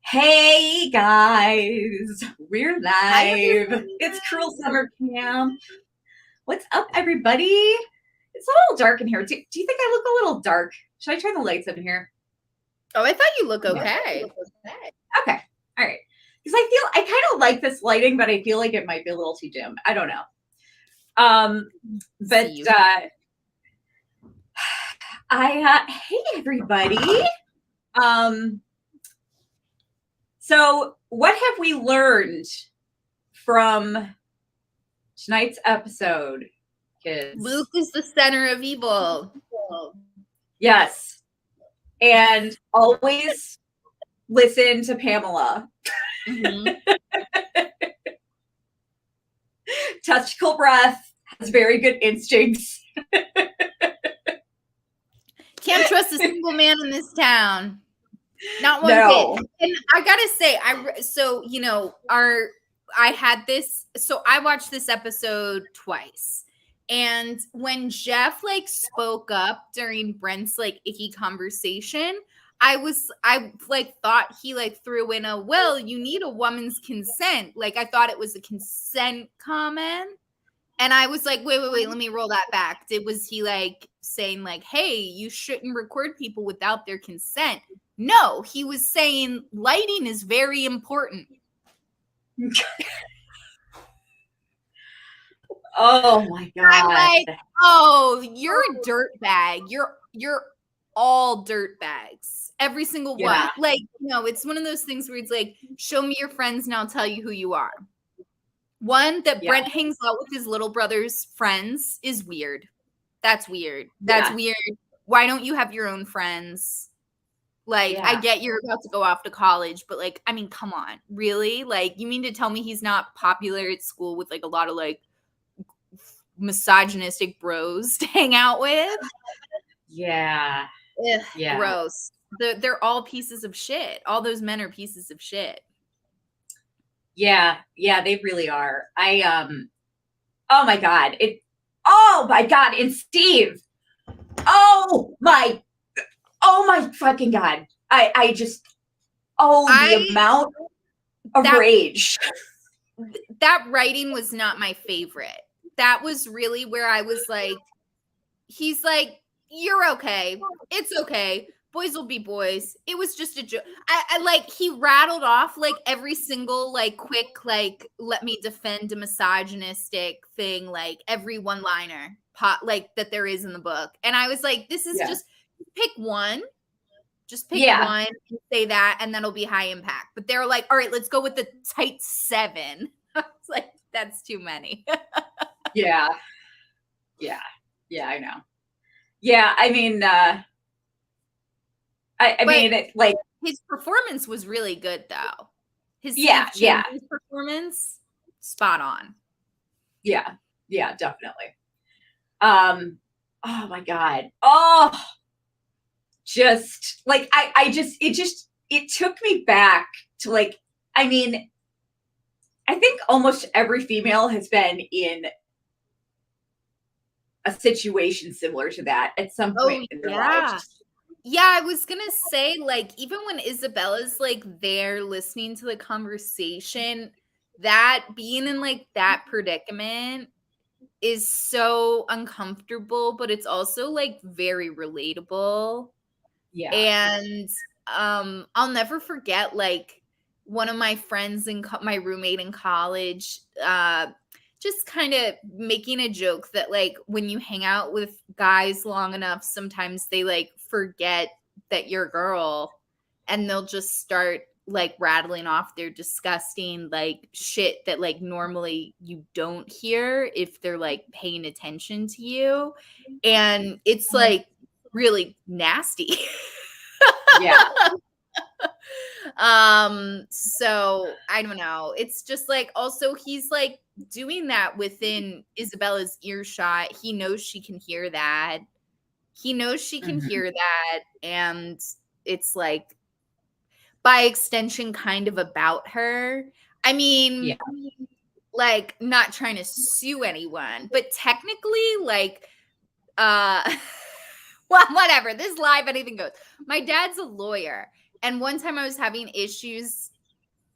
Hey guys, we're Hi, live. everyone. It's Cruel Summer Camp. What's up, everybody? It's a little dark in here. Do you think I look a little dark? Should I turn the lights up in here? Oh, I thought you look Yeah. okay. Okay. All right. Because I kind of like this lighting, but I feel like it might be a little too dim. I don't know. But See you. hey everybody. So what have we learned from tonight's episode, kids? Luke is the center of evil. Yes. And always listen to Pamela. Mm-hmm. Touchable breath, has very good instincts. Can't trust a single man in this town. Not one bit. And I gotta say, I had this. So I watched this episode twice. And when Jeff spoke up during Brent's icky conversation, I thought he threw in well, you need a woman's consent. I thought it was a consent comment. And I was like, wait, let me roll that back. Was he saying hey, you shouldn't record people without their consent? No, he was saying lighting is very important. Oh my God. I'm like, oh, you're a dirt bag. You're all dirt bags. Every single one. It's one of those things where it's show me your friends and I'll tell you who you are. One, that Brent hangs out with his little brother's friends is weird. That's weird. That's weird. Why don't you have your own friends? I get you're about to go off to college, but come on, really? You mean to tell me he's not popular at school with a lot of misogynistic bros to hang out with? Yeah. Ugh, yeah. Gross. They're all pieces of shit. All those men are pieces of shit. Yeah, they really are. Oh my God. And Steve. Oh my fucking God. The amount of rage. That writing was not my favorite. That was really where I was he's you're okay. It's okay. Boys will be boys. It was just a joke. He rattled off every single quick let me defend a misogynistic thing, every one-liner that there is in the book. And I was this is just pick one. Just pick one and say that, and that'll be high impact. But they're all right, let's go with the tight 7. I was that's too many. Yeah, I know. Yeah, I mean, his performance was really good, though. His performance, spot on. Yeah, definitely. Oh my God. Oh, just it took me back to I mean, I think almost every female has been in a situation similar to that at some point in their lives. Yeah, I was gonna say, even when Isabella's there listening to the conversation, that being in that predicament is so uncomfortable, but it's also very relatable. Yeah. And I'll never forget one of my friends and my roommate in college just kind of making a joke that when you hang out with guys long enough, sometimes they forget that you're a girl, and they'll just start rattling off their disgusting shit that normally you don't hear if they're paying attention to you. And it's really nasty. Yeah. So I don't know. It's just also he's doing that within Isabella's earshot. He knows she can hear that. Hear that. And it's by extension kind of about her. I mean, not trying to sue anyone, but technically well, whatever. This live, anything goes. My dad's a lawyer. And one time I was having issues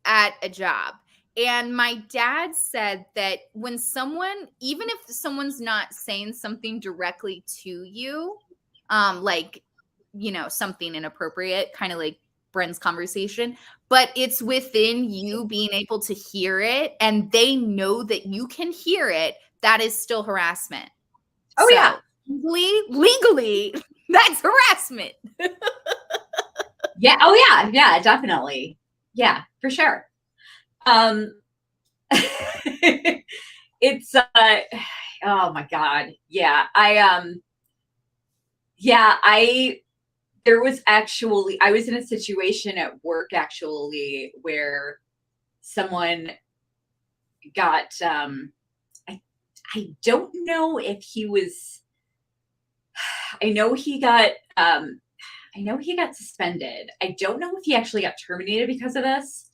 at a job. And my dad said that when someone, even if someone's not saying something directly to you, like, you know, something inappropriate, kind of like Bren's conversation, but it's within you being able to hear it and they know that you can hear it, that is still harassment. Oh, so, yeah. Legally, that's harassment. Yeah. Oh, yeah. Yeah, definitely. Yeah, for sure. It's oh my God. Yeah. There was actually, I was in a situation at work actually where someone got I don't know if he was, I know he got suspended. I don't know if he actually got terminated because of this.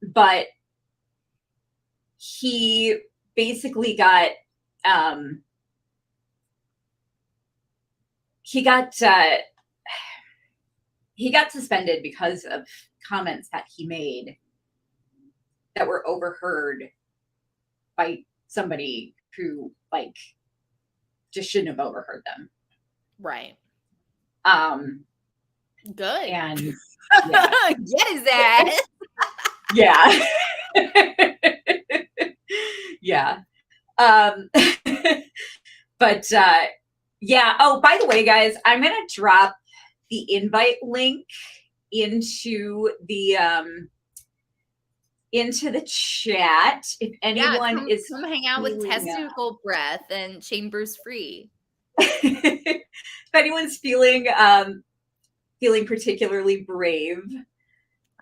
But he basically got he got suspended because of comments that he made that were overheard by somebody who like just shouldn't have overheard them. Right. Good. And yeah. Get his ass. Yeah. Yeah. But yeah. Oh, by the way, guys, I'm gonna drop the invite link into the chat if anyone is come hang out with Testicle Breath and Chambers Free. If anyone's feeling particularly brave. Do you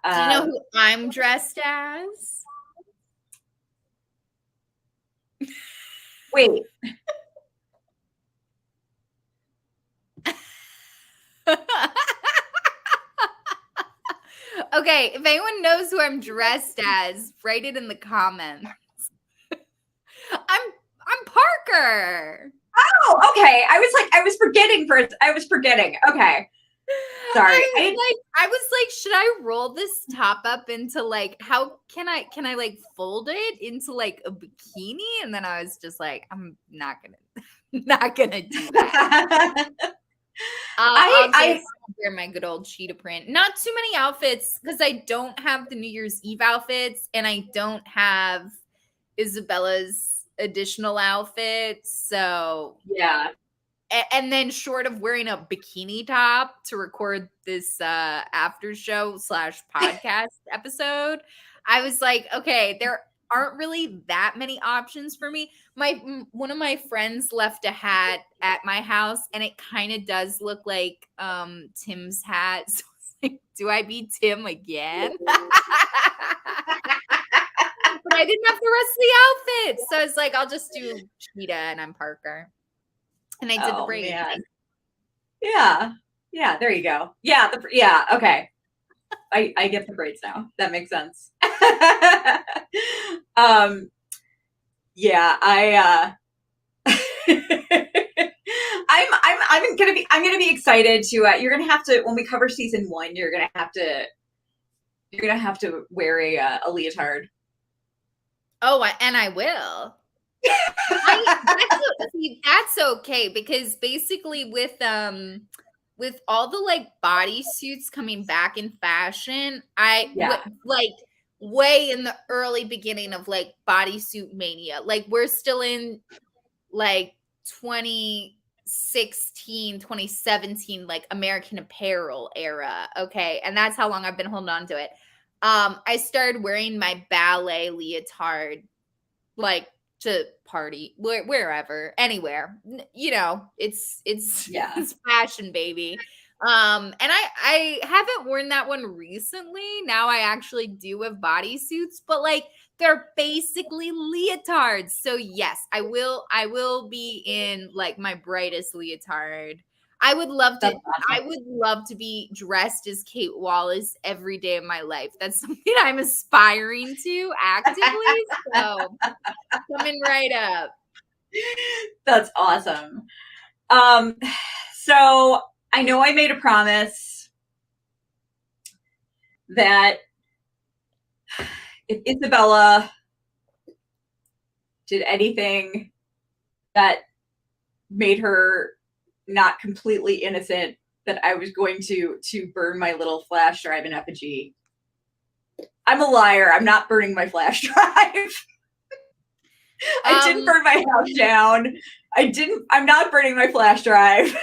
know who I'm dressed as? Wait. Okay, if anyone knows who I'm dressed as, write it in the comments. I'm Parker. Oh, okay. I was forgetting. Okay. Sorry. I was like, should I roll this top up into like, how can I like fold it into like a bikini? And then I was just like, I'm not gonna do that. I wear my good old cheetah print. Not too many outfits because I don't have the New Year's Eve outfits and I don't have Isabella's additional outfits. So yeah. And then short of wearing a bikini top to record this after show / podcast episode, I was like, okay, there aren't really that many options for me. One of my friends left a hat at my house and it kind of does look like Tim's hat. So like, do I be Tim again? But I didn't have the rest of the outfits. So I was like, I'll just do Cheetah and I'm Parker. And I did the braids. Man. Yeah. Yeah, there you go. Yeah, yeah, okay. I get the braids now. That makes sense. Yeah, I'm gonna be excited to you're gonna have to, when we cover season 1, you're gonna have to wear a leotard. Oh, and I will. That's okay because basically with all the like bodysuits coming back in fashion, like way in the early beginning of like bodysuit mania, like we're still in like 2016 2017 like American Apparel era, okay, and that's how long I've been holding on to it. I started wearing my ballet leotard like to party wherever, anywhere, you know, it's fashion, baby. And I haven't worn that one recently. Now I actually do have bodysuits, but like they're basically leotards. So yes, I will be in like my brightest leotard. I would love to. Awesome. I would love to be dressed as Kate Wallace every day of my life. That's something I'm aspiring to actively. So coming right up. That's awesome. So I know I made a promise that if Isabella did anything that made her not completely innocent, that I was going to burn my little flash drive in effigy. I'm a liar. I'm not burning my flash drive. I didn't burn my house down. I'm not burning my flash drive.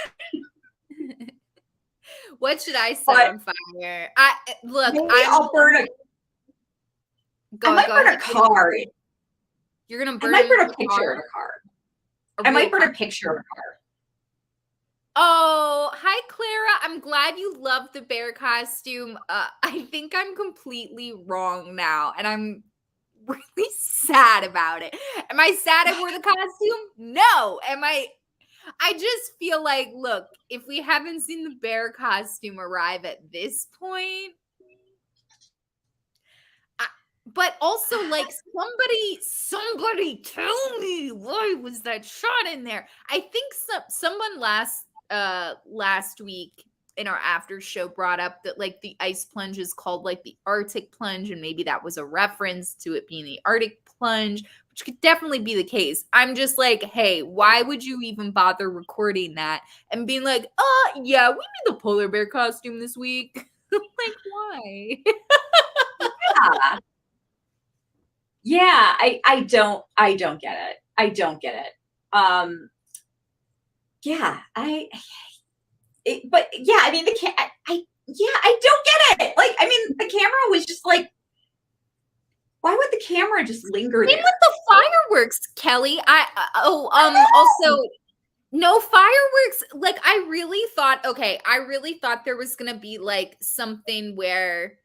What should I set on fire? I'll burn I might burn a car. You're gonna burn. I might burn a picture of a car. I might burn a picture of a car. Oh, hi, Clara. I'm glad you love the bear costume. I think I'm completely wrong now, and I'm really sad about it. Am I sad I wore the costume? No. I just feel like, look, if we haven't seen the bear costume arrive at this point, but also, like, somebody tell me, why was that shot in there? I think someone last week in our after show brought up that, like, the ice plunge is called, like, the Arctic plunge, and maybe that was a reference to it being the Arctic plunge, which could definitely be the case. I'm just like, hey, why would you even bother recording that and being like, yeah, we made the polar bear costume this week? Like, why? Yeah, I don't get it. I don't get it. Yeah, but yeah, I mean, I don't get it. Like, I mean, the camera was just like, why would the camera just linger there? Same with the fireworks, Kelly. Also, no fireworks. Like, I really thought there was gonna be like something where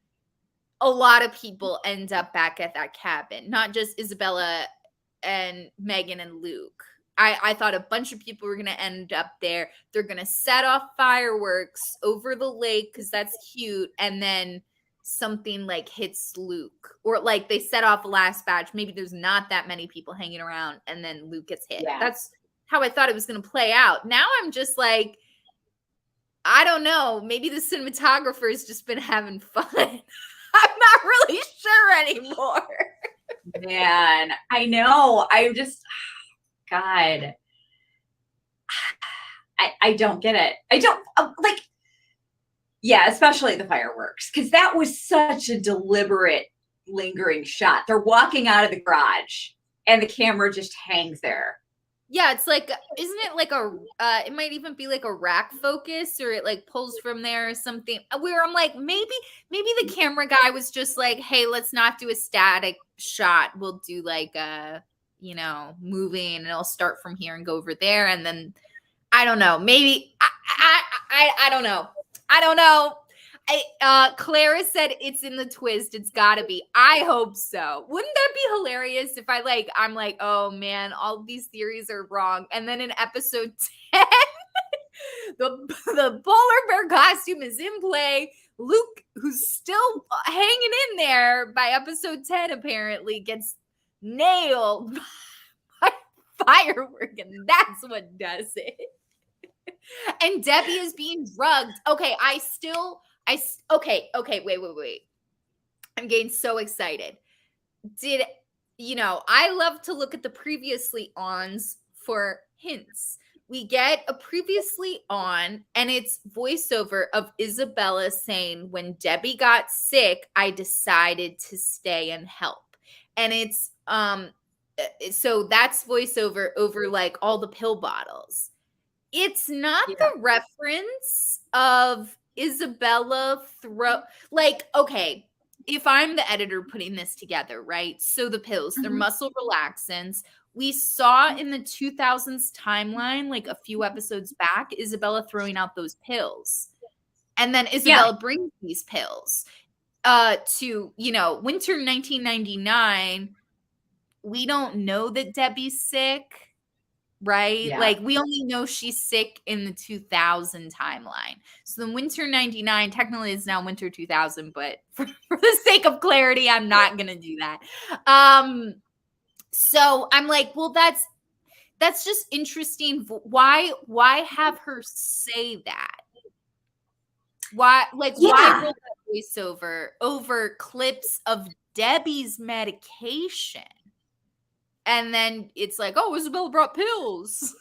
a lot of people end up back at that cabin, not just Isabella and Megan and Luke. I thought a bunch of people were going to end up there. They're going to set off fireworks over the lake because that's cute. And then something like hits Luke, or like they set off a last batch. Maybe there's not that many people hanging around and then Luke gets hit. Yeah. That's how I thought it was going to play out. Now I'm just like, I don't know. Maybe the cinematographer has just been having fun. I'm not really sure anymore. Man, I know. I'm just, God. I don't get it. I don't, like, yeah, especially the fireworks, because that was such a deliberate, lingering shot. They're walking out of the garage, and the camera just hangs there. Yeah, it's like, isn't it like it might even be like a rack focus, or it like pulls from there or something, where I'm like, maybe the camera guy was just like, hey, let's not do a static shot. We'll do like moving, and it'll start from here and go over there. And then, I don't know, maybe, I don't know. I don't know. Clara said it's in the twist. It's gotta be. I hope so. Wouldn't that be hilarious if I'm like, oh man, all these theories are wrong. And then in episode 10, the polar bear costume is in play. Luke, who's still hanging in there by episode 10, apparently gets nailed by firework, and that's what does it. And Debbie is being drugged. Okay, wait. I'm getting so excited. I love to look at the previously ons for hints. We get a previously on, and it's voiceover of Isabella saying, when Debbie got sick, I decided to stay and help. And it's, so that's voiceover over like all the pill bottles. It's not the reference of Isabella okay, if I'm the editor putting this together, right? So the pills, they're muscle relaxants. We saw in the 2000s timeline, like a few episodes back, Isabella throwing out those pills. And then Isabella brings these pills to, winter 1999. We don't know that Debbie's sick. Right? Yeah. Like, we only know she's sick in the 2000 timeline. So the winter 99 technically is now winter 2000, but for the sake of clarity, I'm not going to do that. So I'm like, well, that's just interesting. Why have her say that? Why roll that voiceover over clips of Debbie's medication. And then it's like, oh, Isabella brought pills.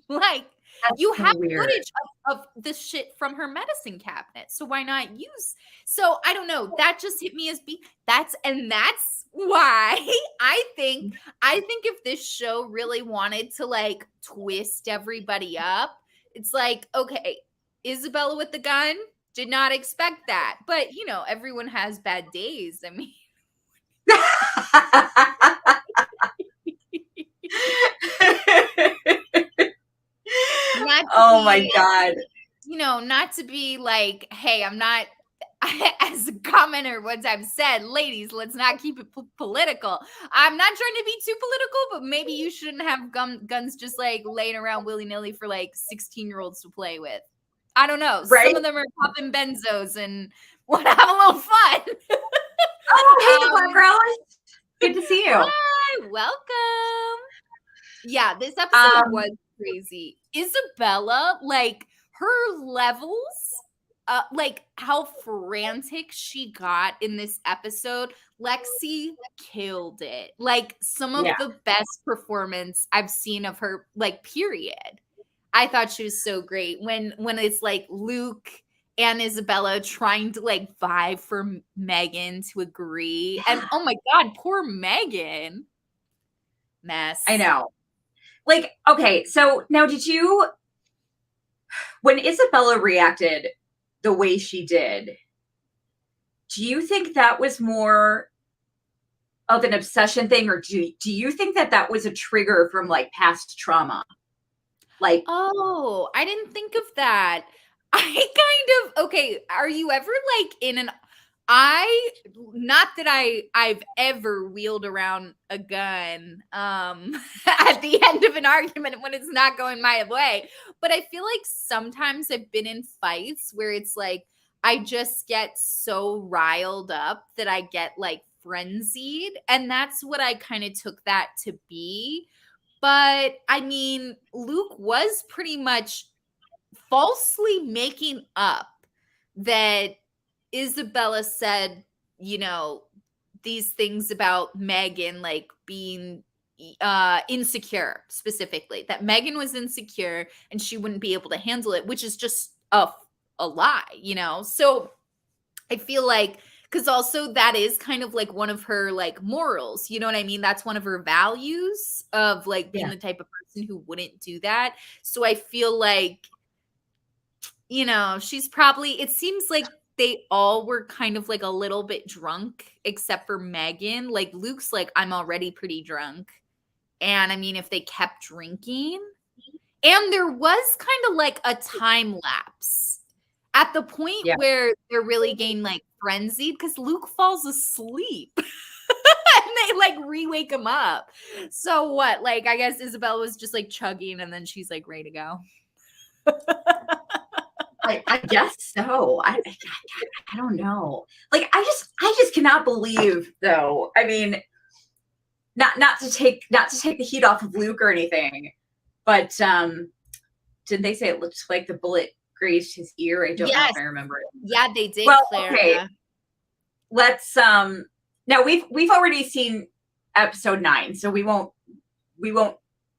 Like, That's you so have weird. footage of the shit from her medicine cabinet. So why not use? So I don't know. That just hit me as that's why I think if this show really wanted to like twist everybody up, it's like, okay, Isabella with the gun, did not expect that. But you know, everyone has bad days. I mean, oh my God. You know, not to be like, hey, I'm not, as a commenter one time said, ladies, let's not keep it political. I'm not trying to be too political, but maybe you shouldn't have guns just like laying around willy-nilly for like 16-year-olds to play with. I don't know. Right? Some of them are popping benzos and want to have a little fun. Oh, hey, the Black Girl. Good to see you. Hi, welcome. Yeah, this episode was crazy. Isabella, like her levels, like how frantic she got in this episode. Lexi killed it. Like some of the best performance I've seen of her, like, period. I thought she was so great when it's like Luke and Isabella trying to like vie for Megan to agree. And oh my God, poor Megan. Mess. I know. Like, okay, so now when Isabella reacted the way she did, do you think that was more of an obsession thing, or do you think that was a trigger from like past trauma? Like, oh, I didn't think of that. I kind of, okay, are you ever like in an, not that I've ever wheeled around a gun at the end of an argument when it's not going my way, but I feel like sometimes I've been in fights where it's like I just get so riled up that I get like frenzied, and that's what I kind of took that to be. But I mean, Luke was pretty much falsely making up that Isabella said, you know, these things about Megan, like being insecure, specifically, that Megan was insecure and she wouldn't be able to handle it, which is just a lie, you know? So I feel like, because also that is kind of like one of her like morals, you know what I mean? That's one of her values of like being the type of person who wouldn't do that. So I feel like, you know, she's probably, it seems like they all were kind of like a little bit drunk, except for Megan. Like Luke's like, I'm already pretty drunk. And I mean, if they kept drinking, and there was kind of like a time lapse at the point where they're really getting like frenzied because Luke falls asleep and they like re-wake him up. So what? Like, I guess Isabella was just like chugging and then she's like ready to go. I guess so. I don't know. Like, I just cannot believe, though. I mean, not to take the heat off of Luke or anything, but did they say it looked like the bullet grazed his ear? I don't know if I remember it. Yeah, they did. Well, Clara. okay. Let's now we've already seen episode 9, so we won't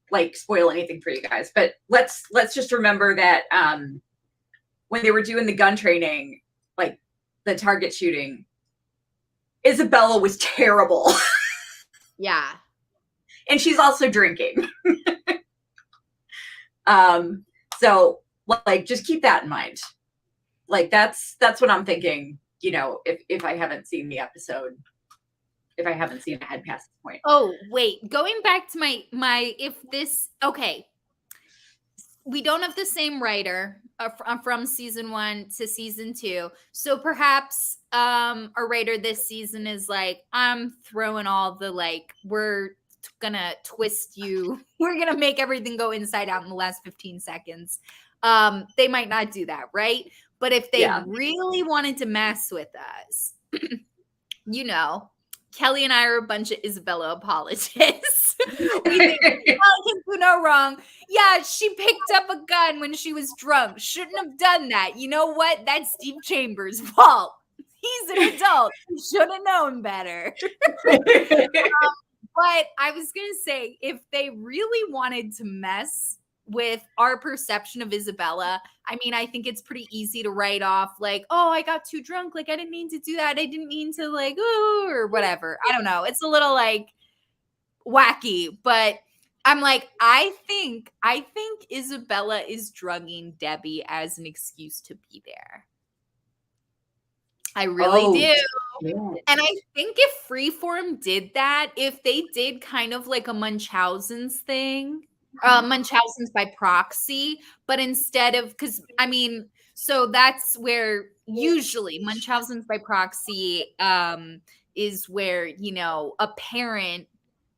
like spoil anything for you guys. But let's just remember that when they were doing the gun training, like the target shooting, Isabella was terrible. Yeah. And she's also drinking. So like, just keep that in mind. Like, that's what I'm thinking, you know, if I haven't seen the episode, if I haven't seen it ahead past this point. Oh, wait, going back to my, okay. We don't have the same writer from season 1 to season 2. So perhaps a writer this season is like, I'm throwing all the like, we're gonna twist you. We're gonna make everything go inside out in the last 15 seconds. They might not do that, right? But if they really wanted to mess with us, you know, Kelly and I are a bunch of Isabella apologists. We think can do no wrong. Yeah, she picked up a gun when she was drunk. Shouldn't have done that. You know what? That's Steve Chambers' fault. He's an adult. He should have known better. But I was going to say, if they really wanted to mess with our perception of Isabella, I mean, I think it's pretty easy to write off like, oh, I got too drunk. Like, I didn't mean to do that. I didn't mean to like, ooh, or whatever. I don't know. It's a little like wacky, but I'm like, I think Isabella is drugging Debbie as an excuse to be there. I really do. Yeah. And I think if Freeform did that, if they did kind of like a Munchausen's thing, Munchausen's by proxy, but instead of, because I mean, so that's where usually Munchausen's by proxy is where, you know, a parent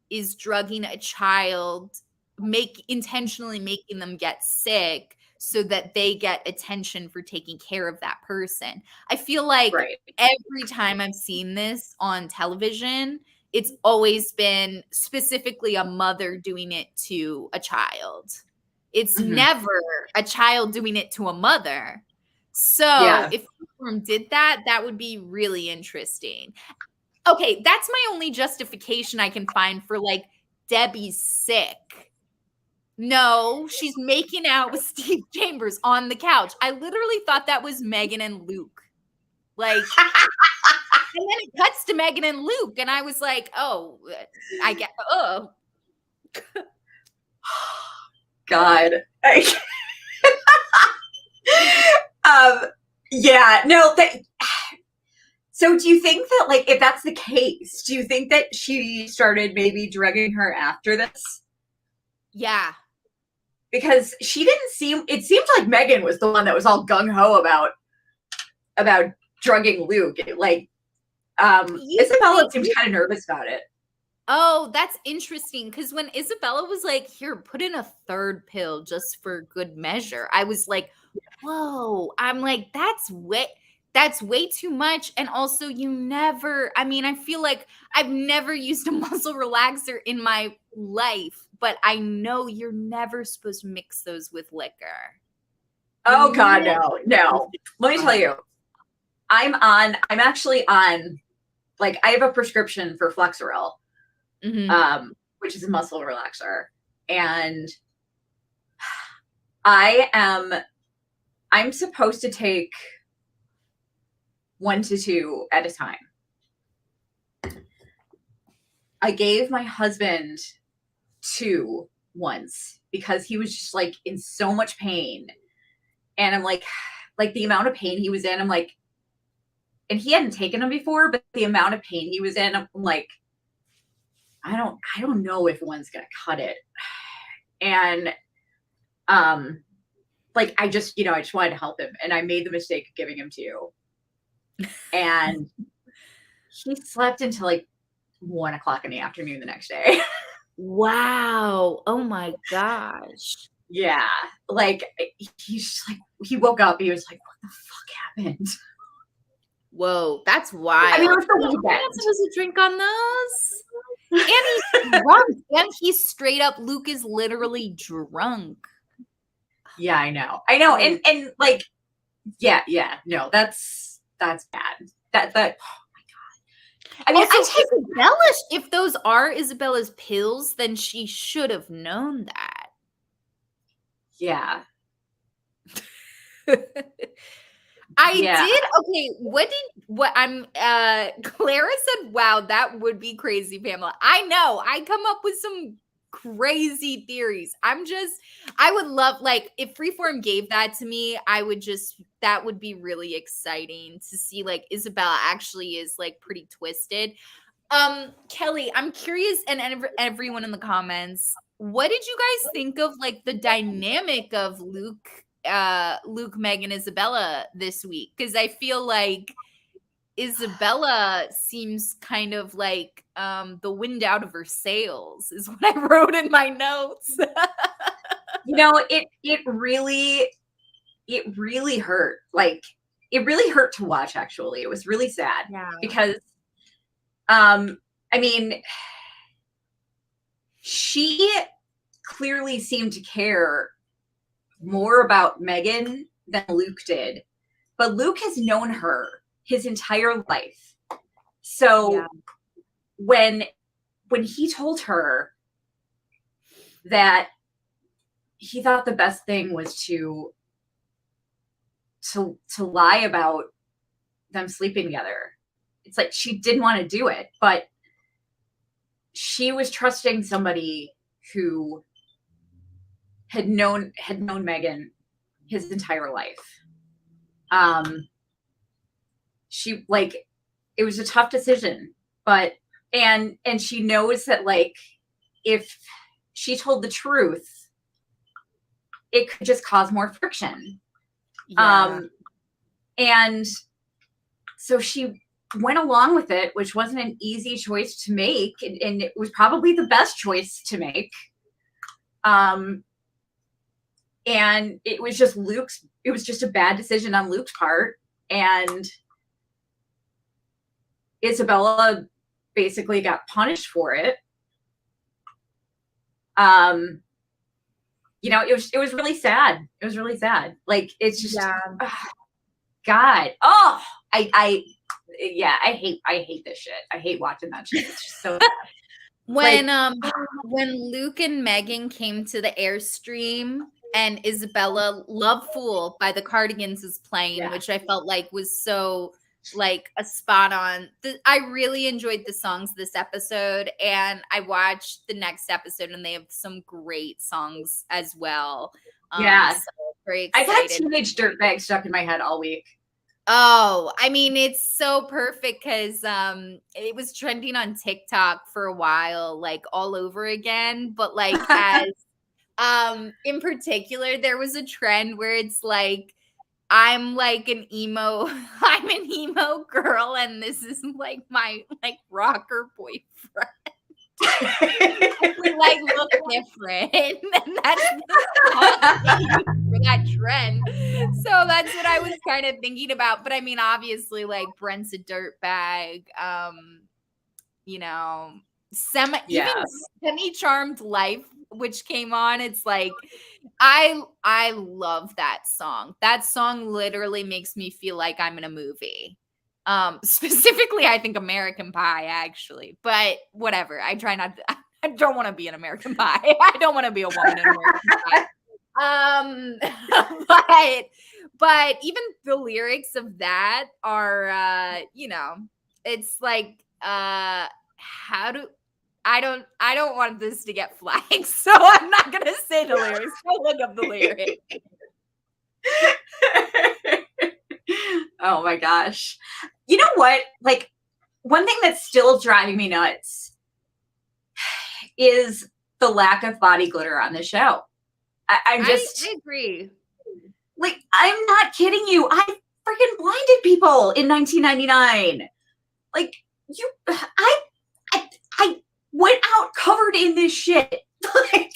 is drugging a child, intentionally making them get sick so that they get attention for taking care of that person. I feel like every time I've seen this on television, it's always been specifically a mother doing it to a child. It's never a child doing it to a mother. So if Freeform did that, that would be really interesting. Okay, that's my only justification I can find for like Debbie's sick. No, she's making out with Steve Chambers on the couch. I literally thought that was Megan and Luke. Like, and then it cuts to Megan and Luke, and I was like, oh, I get, oh. God. Yeah, no, so do you think that, like, if that's the case, do you think that she started maybe drugging her after this? Yeah. Because it seemed like Megan was the one that was all gung-ho about drugging Luke. Like, Isabella seemed kind of nervous about it. Oh, that's interesting. Because when Isabella was like, here, put in a third pill just for good measure, I was like, whoa. I'm like, that's way too much. And also I feel like I've never used a muscle relaxer in my life, but I know you're never supposed to mix those with liquor. Oh God, no. Let me tell you, I'm actually on, like, I have a prescription for Flexeril, which is a muscle relaxer. And I'm supposed to take 1 to 2 at a time. I gave my husband 2 once because he was just like in so much pain. And I'm like the amount of pain he was in, I'm like, and he hadn't taken them before, but the amount of pain he was in, I'm like, I don't know if one's gonna cut it. And like I just wanted to help him, and I made the mistake of giving him 2. And he slept until like 1 o'clock in the afternoon the next day. Wow. Oh my gosh. Yeah. Like he's just like, he woke up, he was like, what the fuck happened? Whoa, that's wild. I mean, it was the weekend. You're not supposed to drink on those. And he's drunk. And he's straight up, Luke is literally drunk. Yeah, I know. And like, yeah, no, that's bad. That oh my God. I mean, Isabella, if those are Isabella's pills, then she should have known that. Yeah. Did. Okay. Clara said, wow, that would be crazy, Pamela. I know. I come up with some crazy theories. I would love, like, if Freeform gave that to me, that would be really exciting to see, like, Isabella actually is like pretty twisted. Kelly, I'm curious, and everyone in the comments, what did you guys think of like the dynamic of Luke, Megan, Isabella this week? Because I feel like Isabella seems kind of like the wind out of her sails is what I wrote in my notes. It really hurt. Like, it really hurt to watch, actually. It was really sad. Yeah. Because I mean, she clearly seemed to care more about Megan than Luke did. But Luke has known her his entire life. So when he told her that he thought the best thing was to lie about them sleeping together, it's like she didn't want to do it, but she was trusting somebody who had known Megan his entire life. She, like, it was a tough decision, but and she knows that, like, if she told the truth, it could just cause more friction. And so she went along with it, which wasn't an easy choice to make, and it was probably the best choice to make. And it was just a bad decision on Luke's part, and Isabella basically got punished for it. You know, it was really sad. It was really sad. Like, it's just, God. Oh, I hate this shit. I hate watching that shit. It's just so bad. When Luke and Megan came to the Airstream and Isabella Love Fool by the Cardigans is playing, which I felt like was so like a spot on. I really enjoyed the songs this episode, and I watched the next episode and they have some great songs as well. So very excited. I've had Teenage Dirtbag stuck in my head all week. Oh, I mean, it's so perfect because it was trending on TikTok for a while, like all over again. But like as in particular, there was a trend where it's like, I'm an emo girl, and this is like my like rocker boyfriend. We like look different, and that's for that trend. So that's what I was kind of thinking about. But I mean, obviously, like Brent's a dirtbag. You know, even Semi-Charmed Life, which came on. It's like I love that song. That song literally makes me feel like I'm in a movie. Specifically, I think American Pie, actually, but whatever. I try not to, I don't want to be an American Pie. I don't want to be a woman in American Pie. But even the lyrics of that are, you know, it's like, I don't want this to get flagged, so I'm not gonna say the lyrics. I'll look up the lyrics. Oh my gosh. You know what? Like, one thing that's still driving me nuts is the lack of body glitter on the show. I agree. Like, I'm not kidding you. I freaking blinded people in 1999. Like, I went out covered in this shit. Like,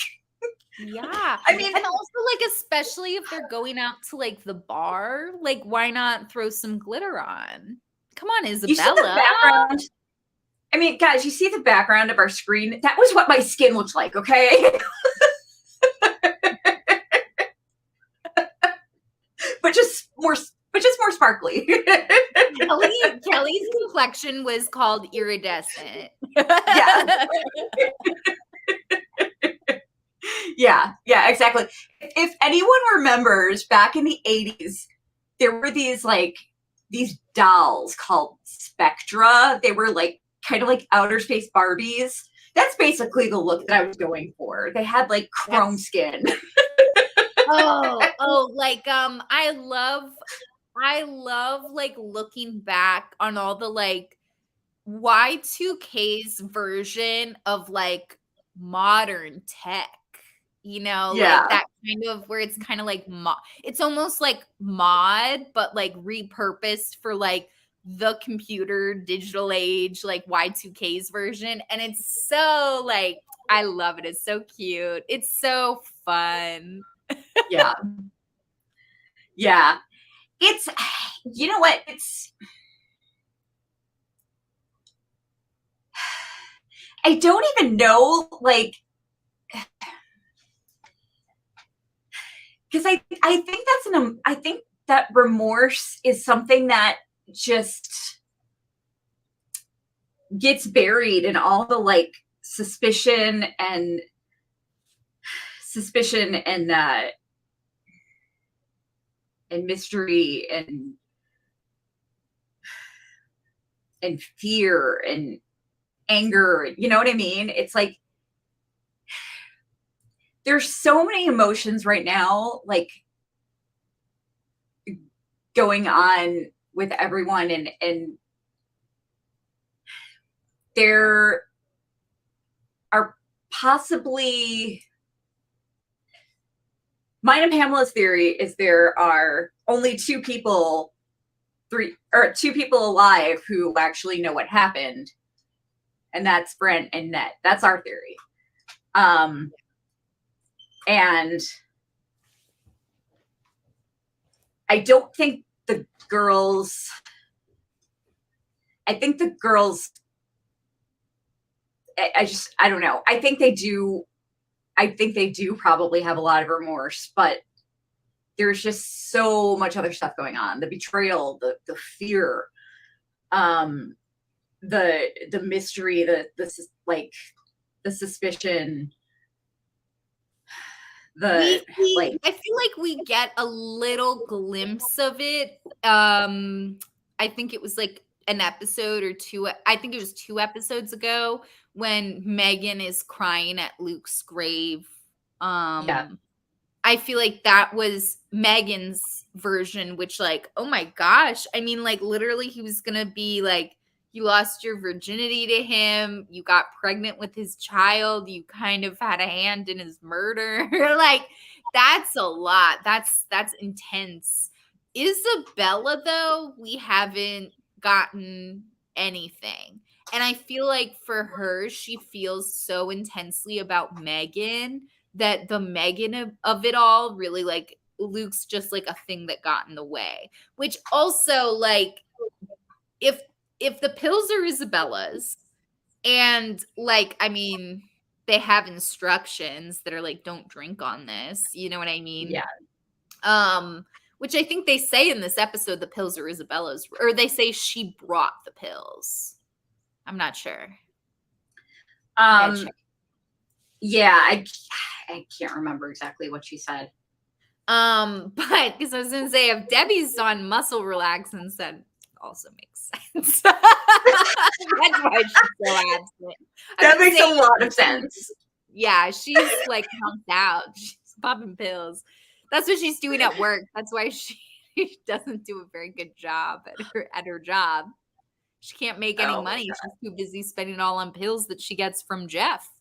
yeah. I mean, and also, like, especially if they're going out to like the bar, like, why not throw some glitter on? Come on, Isabella. You see the background? I mean, guys, you see the background of our screen? That was what my skin looked like, okay? but just more sparkly. Kelly's complexion was called iridescent. Yeah, exactly. If anyone remembers, back in the 80s, there were these dolls called Spectra. They were like kind of like outer space Barbies. That's basically the look that I was going for. They had like chrome skin. Like I love like looking back on all the like Y2K's version of like modern tech, you know, like that kind of where it's kind of like it's almost like mod, but like repurposed for like the computer digital age, like Y2K's version. And it's so like, I love it. It's so cute. It's so fun. Yeah. It's, you know what? I don't even know, like, because I think that remorse is something that just gets buried in all the like suspicion and mystery and fear and anger. You know what I mean? It's like there's so many emotions right now, like going on with everyone, and there are possibly, mine and Pamela's theory is there are only two people alive who actually know what happened, and that's Brent and Ned. That's our theory. And I don't think the girls, I don't know. I think they do probably have a lot of remorse, but there's just so much other stuff going on. The betrayal, the fear, the mystery, the suspicion, I feel like we get a little glimpse of it. I think it was like an episode or two. I think it was 2 episodes ago when Megan is crying at Luke's grave. Yeah. I feel like that was Megan's version, which like, oh my gosh. I mean, like literally he was going to be like, you lost your virginity to him. You got pregnant with his child. You kind of had a hand in his murder. Like that's a lot. That's intense. Isabella, though, we haven't gotten anything. And I feel like for her, she feels so intensely about Megan that the Megan of it all really like Luke's just like a thing that got in the way. Which also like if the pills are Isabella's and like, I mean, they have instructions that are like, don't drink on this. You know what I mean? Yeah. Which I think they say in this episode, the pills are Isabella's, or they say she brought the pills. I'm not sure. Yeah, I can't remember exactly what she said. But because I was going to say, if Debbie's on muscle relaxants, that also makes sense. That's why she's so absent. That makes a lot of sense. Yeah, she's like pumped out. She's popping pills. That's what she's doing at work. That's why she doesn't do a very good job at her job. She can't make any money. She's too busy spending it all on pills that she gets from Jeff.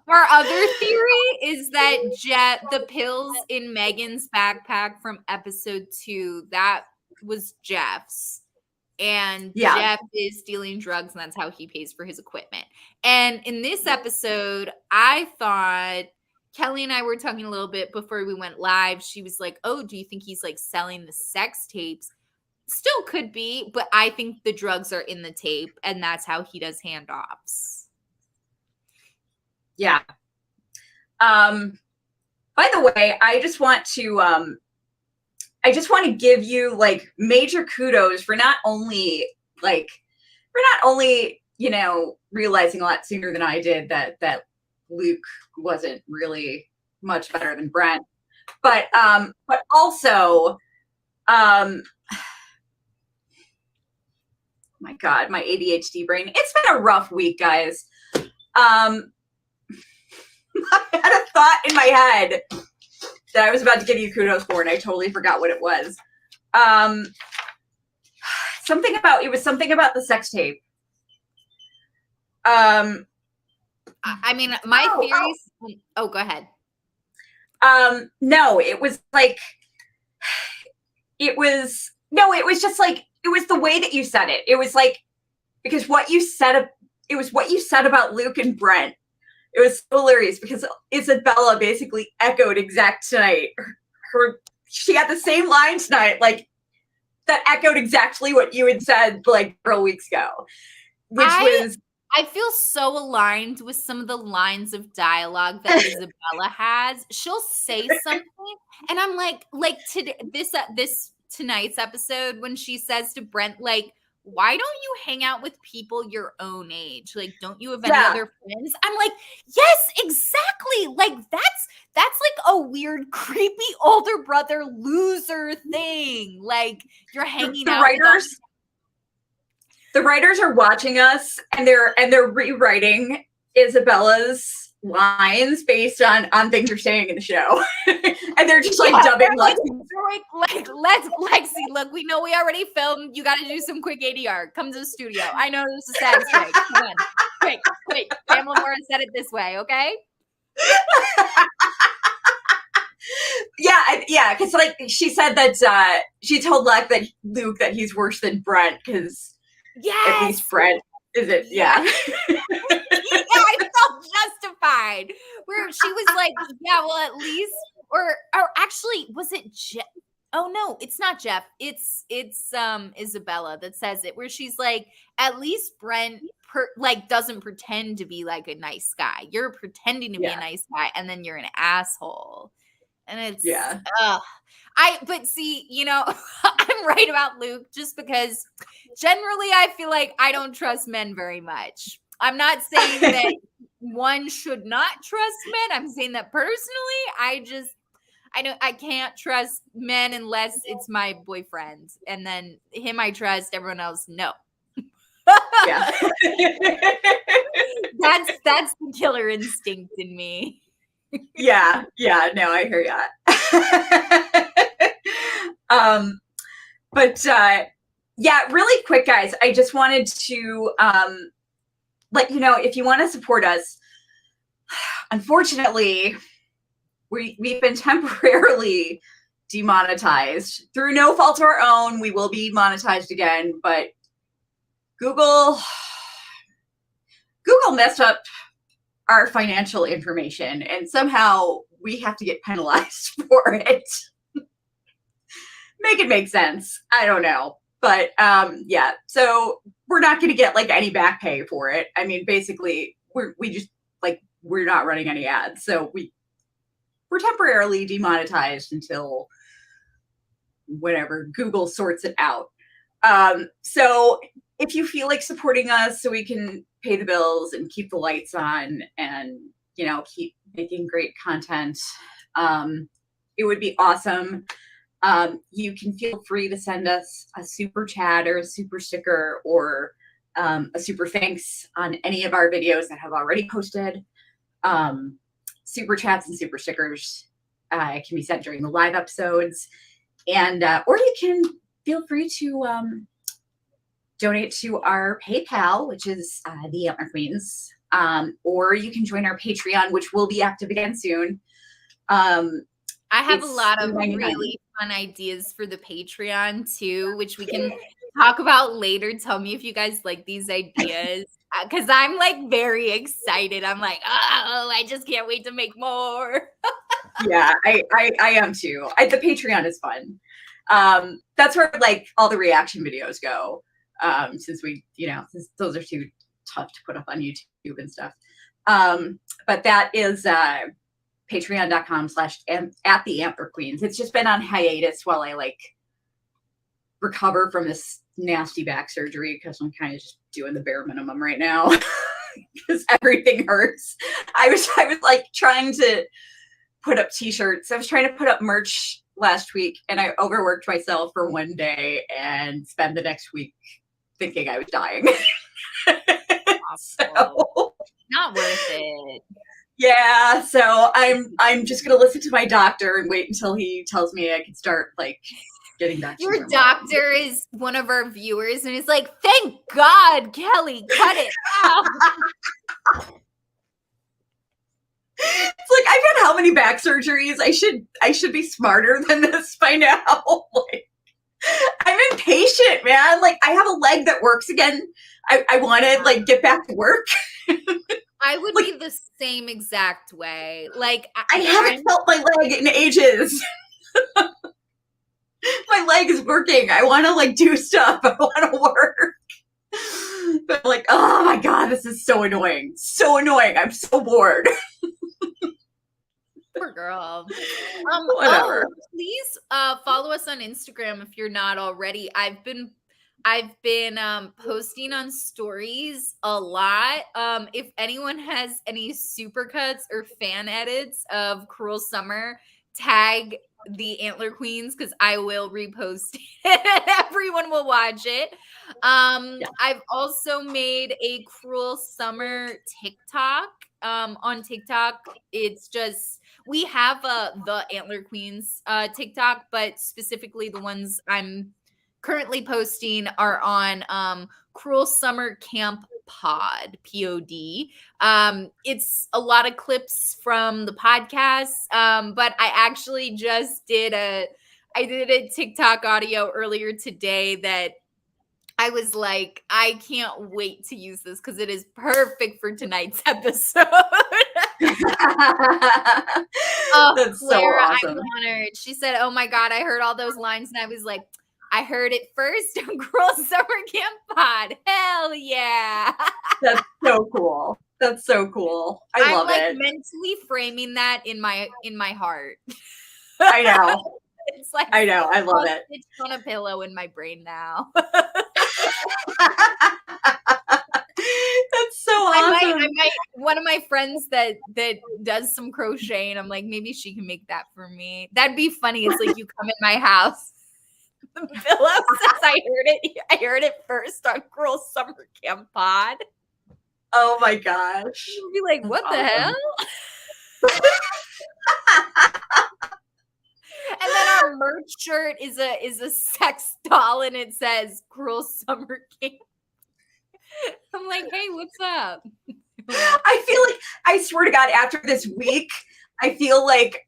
Our other theory is that the pills in Megan's backpack from episode 2, that was Jeff's. And Jeff is stealing drugs, and that's how he pays for his equipment. And in this episode, I thought, Kelly and I were talking a little bit before we went live. She was like, oh, do you think he's like selling the sex tapes? Still could be, but I think the drugs are in the tape, and that's how he does handoffs. Yeah. By the way, I just want to give you like major kudos for not only, you know, realizing a lot sooner than I did that Luke wasn't really much better than Brent, but also, my God, my ADHD brain. It's been a rough week, guys. I had a thought in my head that I was about to give you kudos for, and I totally forgot what it was. Something about the sex tape. I mean, my theories. Oh, go ahead. No, it was like, it was just like, it was the way that you said it. It was like, because it was what you said about Luke and Brent. It was so hilarious because Isabella basically echoed exact tonight. She had the same line tonight, like that echoed exactly what you had said like 4 weeks ago. I feel so aligned with some of the lines of dialogue that Isabella has. She'll say something, and I'm like today, this tonight's episode when she says to Brent, like, why don't you hang out with people your own age? Like, don't you have any other friends? I'm like, yes, exactly. Like, that's like a weird, creepy older brother loser thing. Like, you're hanging out with the writers are watching us, and they're rewriting Isabella's lines based on things you're saying in the show. And they're just like dubbing Lexi. Let's Lexi, look, we know we already filmed. You got to do some quick ADR. Come to the studio. I know this is SAG strike. Come on. Quick. Pamela Moore said it this way, okay? Yeah, because like she said that she told Luke that he's worse than Brent because at least Brent isn't. Yeah. Yeah, I felt justified. Where she was like, yeah, well, at least, or actually, was it Jeff? Oh no, it's not Jeff. It's Isabella that says it. Where she's like, at least Brent doesn't pretend to be like a nice guy. You're pretending to be a nice guy, and then you're an asshole. And it's but see, you know, I'm right about Luke just because generally I feel like I don't trust men very much. I'm not saying that one should not trust men. I'm saying that personally, I can't trust men unless it's my boyfriend. And then him I trust, everyone else no. Yeah. That's the killer instinct in me. Yeah, no, I hear ya. Really quick, guys, I just wanted to let you know, if you want to support us, unfortunately, we've been temporarily demonetized through no fault of our own. We will be monetized again, but Google messed up our financial information, and somehow we have to get penalized for it. Make it make sense. I don't know. But so we're not going to get like any back pay for it. I mean, basically we're not running any ads. So we're temporarily demonetized until whatever Google sorts it out. So if you feel like supporting us so we can pay the bills and keep the lights on and, you know, keep making great content, it would be awesome. You can feel free to send us a super chat or a super sticker or a super thanks on any of our videos that have already posted. Super chats and super stickers can be sent during the live episodes. And or you can feel free to donate to our PayPal, which is the Antler Queens, or you can join our Patreon, which will be active again soon. I have a lot of really fun ideas for the Patreon too, which we can talk about later. Tell me if you guys like these ideas, because I'm like very excited. I'm like, oh, I just can't wait to make more. Yeah, I am too. The Patreon is fun. That's where like all the reaction videos go. Since those are too tough to put up on YouTube and stuff. But that is patreon.com/@the-Antler-Queens. It's just been on hiatus while I like recover from this nasty back surgery, because I'm kind of just doing the bare minimum right now because everything hurts. I was like trying to put up t-shirts. I was trying to put up merch last week, and I overworked myself for one day and spent the next week thinking I was dying. So not worth it. Yeah, so I'm just gonna listen to my doctor and wait until he tells me I can start like getting back to your normal. Doctor is one of our viewers and he's like, thank God, Kelly, cut it out. It's like, I've had how many back surgeries? I should be smarter than this by now. Like, I'm impatient, man. Like, I have a leg that works again. I want to like get back to work. I would be the same exact way. Like, I haven't felt my leg in ages. My leg is working. I want to like do stuff. I want to work. But I'm like, oh my God, this is so annoying. So annoying. I'm so bored. Poor girl. Whatever. Please follow us on Instagram if you're not already. I've been posting on stories a lot. If anyone has any supercuts or fan edits of Cruel Summer, tag the Antler Queens because I will repost it. Everyone will watch it. I've also made a Cruel Summer TikTok. On TikTok, it's just we have the Antler Queens TikTok, but specifically the ones I'm currently posting are on Cruel Summer Camp Pod, POD. It's a lot of clips from the podcast, but I actually just did a TikTok audio earlier today that I was like, I can't wait to use this because it is perfect for tonight's episode. That's Claire, so awesome. I'm honored. She said, oh my God, I heard all those lines. And I was like, I heard it first on Cruel Summer Camp Pod. Hell yeah. That's so cool. That's so cool. I love it. I'm mentally framing that in my heart. I know. It's like I know. I love it. It's on a pillow in my brain now. That's so awesome. I might one of my friends that does some crocheting, I'm like, maybe she can make that for me. That'd be funny. It's like you come in my house. The pillow says I heard it first on Cruel Summer Camp Pod. Oh my gosh. You'd be like, what the hell? And then our merch shirt is a sex doll and it says Cruel Summer Camp. I'm like, hey, what's up? I feel like, I swear to God, after this week, I feel like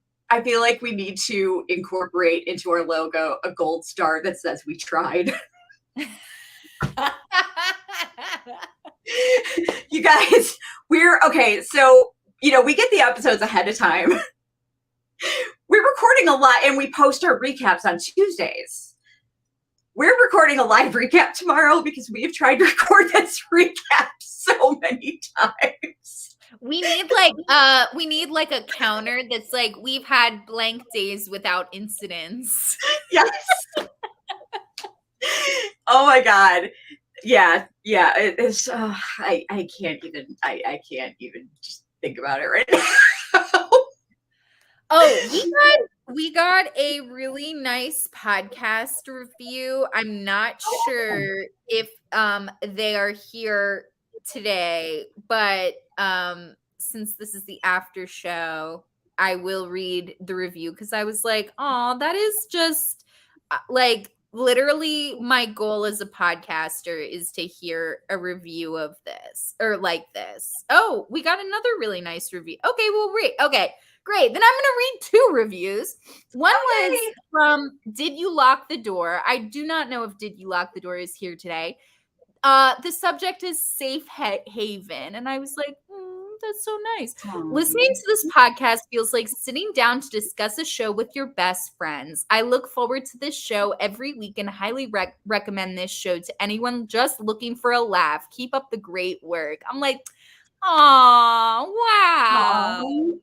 we need to incorporate into our logo a gold star that says we tried. You guys, we're okay. So, we get the episodes ahead of time. We're recording a lot and we post our recaps on Tuesdays. We're recording a live recap tomorrow because we have tried to record this recap so many times. We need like a counter that's like we've had blank days without incidents. Yes. Oh my God. Yeah. It's I can't even just think about it right now. Oh, we got a really nice podcast review. I'm not sure if they are here today, but since this is the after show, I will read the review because I was like, oh, that is just like literally my goal as a podcaster is to hear a review of this or like this. Oh, we got another really nice review. Okay, we'll read. Okay. Great. Then I'm going to read two reviews. One was from Did You Lock the Door? I do not know if Did You Lock the Door is here today. The subject is safe haven. And I was like, that's so nice. Listening to this podcast feels like sitting down to discuss a show with your best friends. I look forward to this show every week and highly recommend this show to anyone just looking for a laugh. Keep up the great work. I'm like, oh, wow. Aww.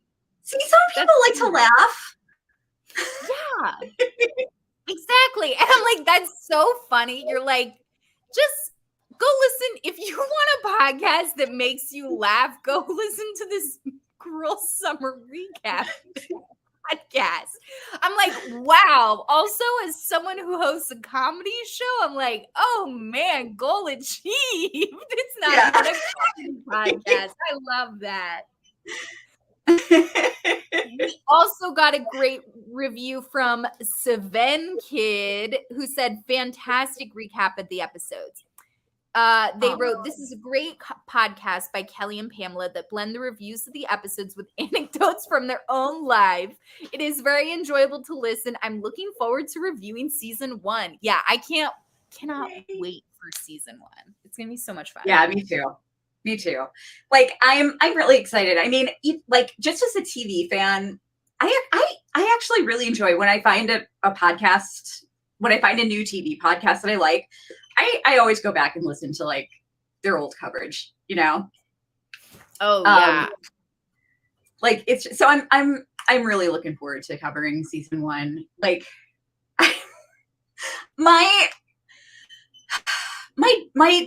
See, some people like to laugh. Yeah, exactly. And I'm like, that's so funny. You're like, just go listen. If you want a podcast that makes you laugh, go listen to this Cruel Summer recap podcast. I'm like, wow. Also, as someone who hosts a comedy show, I'm like, oh man, goal achieved. It's not even a comedy podcast. I love that. We also got a great review from Seven Kid who said fantastic recap of the episodes. They wrote, this is a great podcast by Kelly and Pamela that blend the reviews of the episodes with anecdotes from their own lives. It is very enjoyable to listen. I'm looking forward to reviewing season 1. Yeah, I cannot wait for season 1. It's gonna be so much fun. Yeah, me too. Me too. Like I'm really excited. I mean, like just as a TV fan, I actually really enjoy when I find a podcast, when I find a new TV podcast that I like. I always go back and listen to like their old coverage, you know? Oh yeah. Like it's so I'm really looking forward to covering season 1. Like my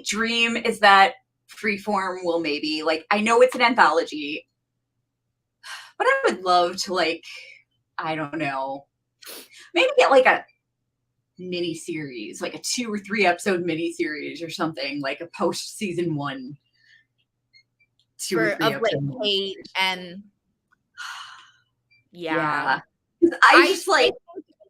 dream is that Freeform will maybe, like, I know it's an anthology, but I would love to, like, I don't know, maybe get like a mini series, like a 2 or 3 episode mini series or something, like a post season 1 2 or 3 Of like episode Kate and yeah. yeah. I just like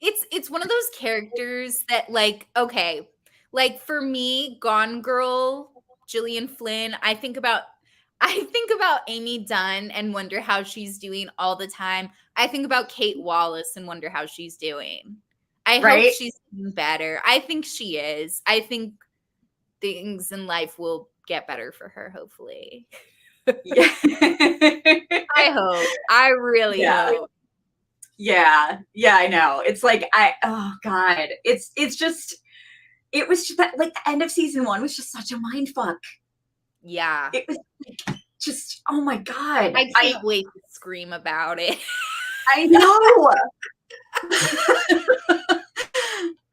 it's one of those characters that, like, okay, like for me, Gone Girl, Gillian Flynn, I think about Amy Dunn and wonder how she's doing all the time. I think about Kate Wallace and wonder how she's doing. I hope right? she's doing better. I think she is. I think things in life will get better for her, hopefully. Yeah. I hope. I really Yeah. hope. Yeah, I know. It's like oh god, it's just, it was just that, like, the end of season 1 was just such a mind fuck. Yeah. It was like, just, oh my god. I can't wait to scream about it. I know.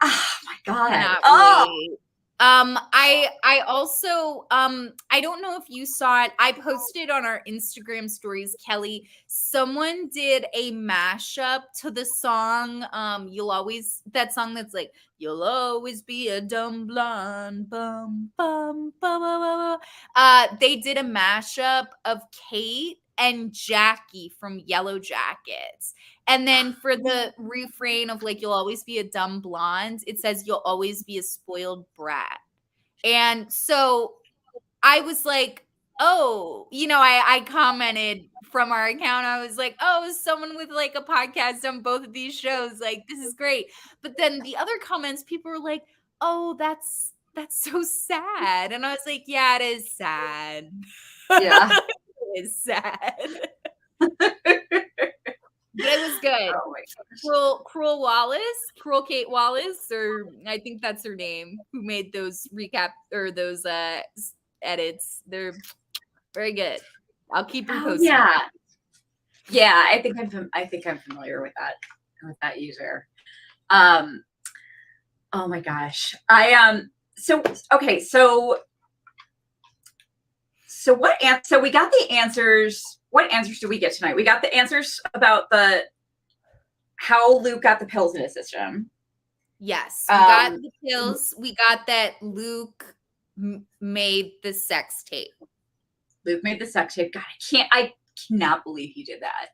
Oh my god. Cannot Oh, wait. I also I don't know if you saw it. I posted on our Instagram stories, Kelly. Someone did a mashup to the song You'll Always, that song that's like you'll always be a dumb blonde bum bum bum bum. They did a mashup of Kate and Jackie from Yellow Jackets. And then for the refrain of like, you'll always be a dumb blonde, it says, you'll always be a spoiled brat. And so I was like, oh, I commented from our account. I was like, oh, someone with like a podcast on both of these shows. Like, this is great. But then the other comments, people were like, oh, that's so sad. And I was like, yeah, it is sad. yeah. It is sad. But it was good. Oh my gosh. Cruel Kate Wallace, or I think that's her name, who made those recap or those edits. They're very good. I'll keep reposting. Yeah, I think I'm familiar with that user. Oh my gosh. So okay, so we got the answers. What answers did we get tonight? We got the answers about how Luke got the pills in his system. Yes, we got the pills. We got that Luke made the sex tape. Luke made the sex tape. God, I cannot believe he did that.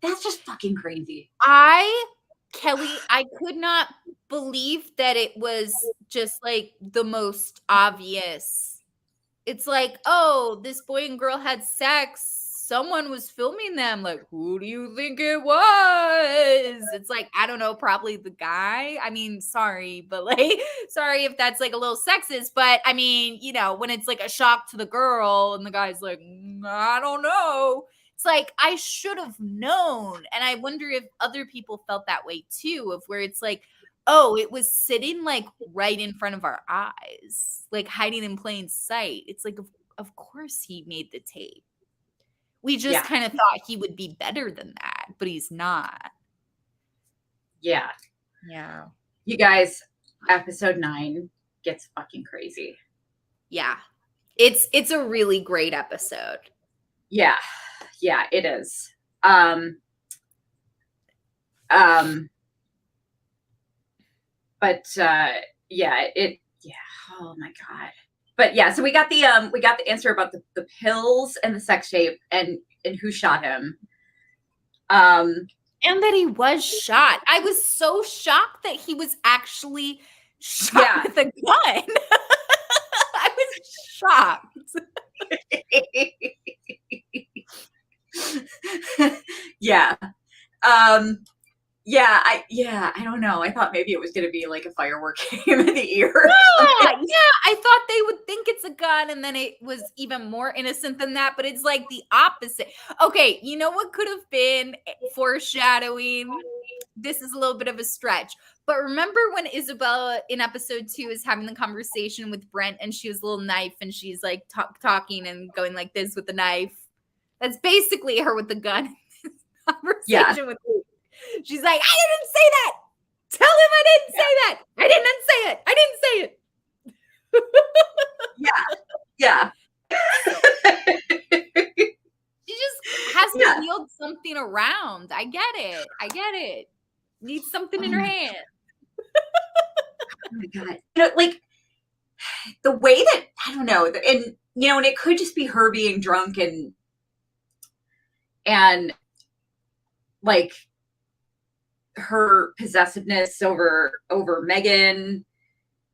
That's just fucking crazy. Kelly, I could not believe that it was just like the most obvious. It's like, oh, this boy and girl had sex. Someone was filming them. Like, who do you think it was? It's like, I don't know, probably the guy. I mean, sorry, but like, sorry if that's like a little sexist, but I mean, when it's like a shock to the girl and the guy's like, I don't know. It's like, I should have known. And I wonder if other people felt that way too, of where it's like, oh, it was sitting like right in front of our eyes, like hiding in plain sight. It's like, of course he made the tape. We just kind of thought he would be better than that, but he's not. Yeah. Yeah. You guys, episode 9 gets fucking crazy. Yeah. It's a really great episode. Yeah. Yeah, it is. But oh my god. But yeah, so we got the answer about the pills and the sex tape and who shot him. And that he was shot. I was so shocked that he was actually shot with a gun. I was shocked. Yeah. I don't know. I thought maybe it was going to be like a firework came in the ear. Yeah, I thought they would think it's a gun, and then it was even more innocent than that, but it's like the opposite. Okay, you know what could have been foreshadowing? this is a little bit of a stretch. But remember when Isabella in episode 2 is having the conversation with Brent and she has a little knife and she's like talking and going like this with the knife? That's basically her with the gun. Conversation with Luke. She's like, I didn't say that. Tell him I didn't say that. I didn't say it. I didn't say it. She just has to wield something around. I get it. Needs something in her hand. Oh my God. Like the way that, I don't know, and and it could just be her being drunk and like her possessiveness over Megan.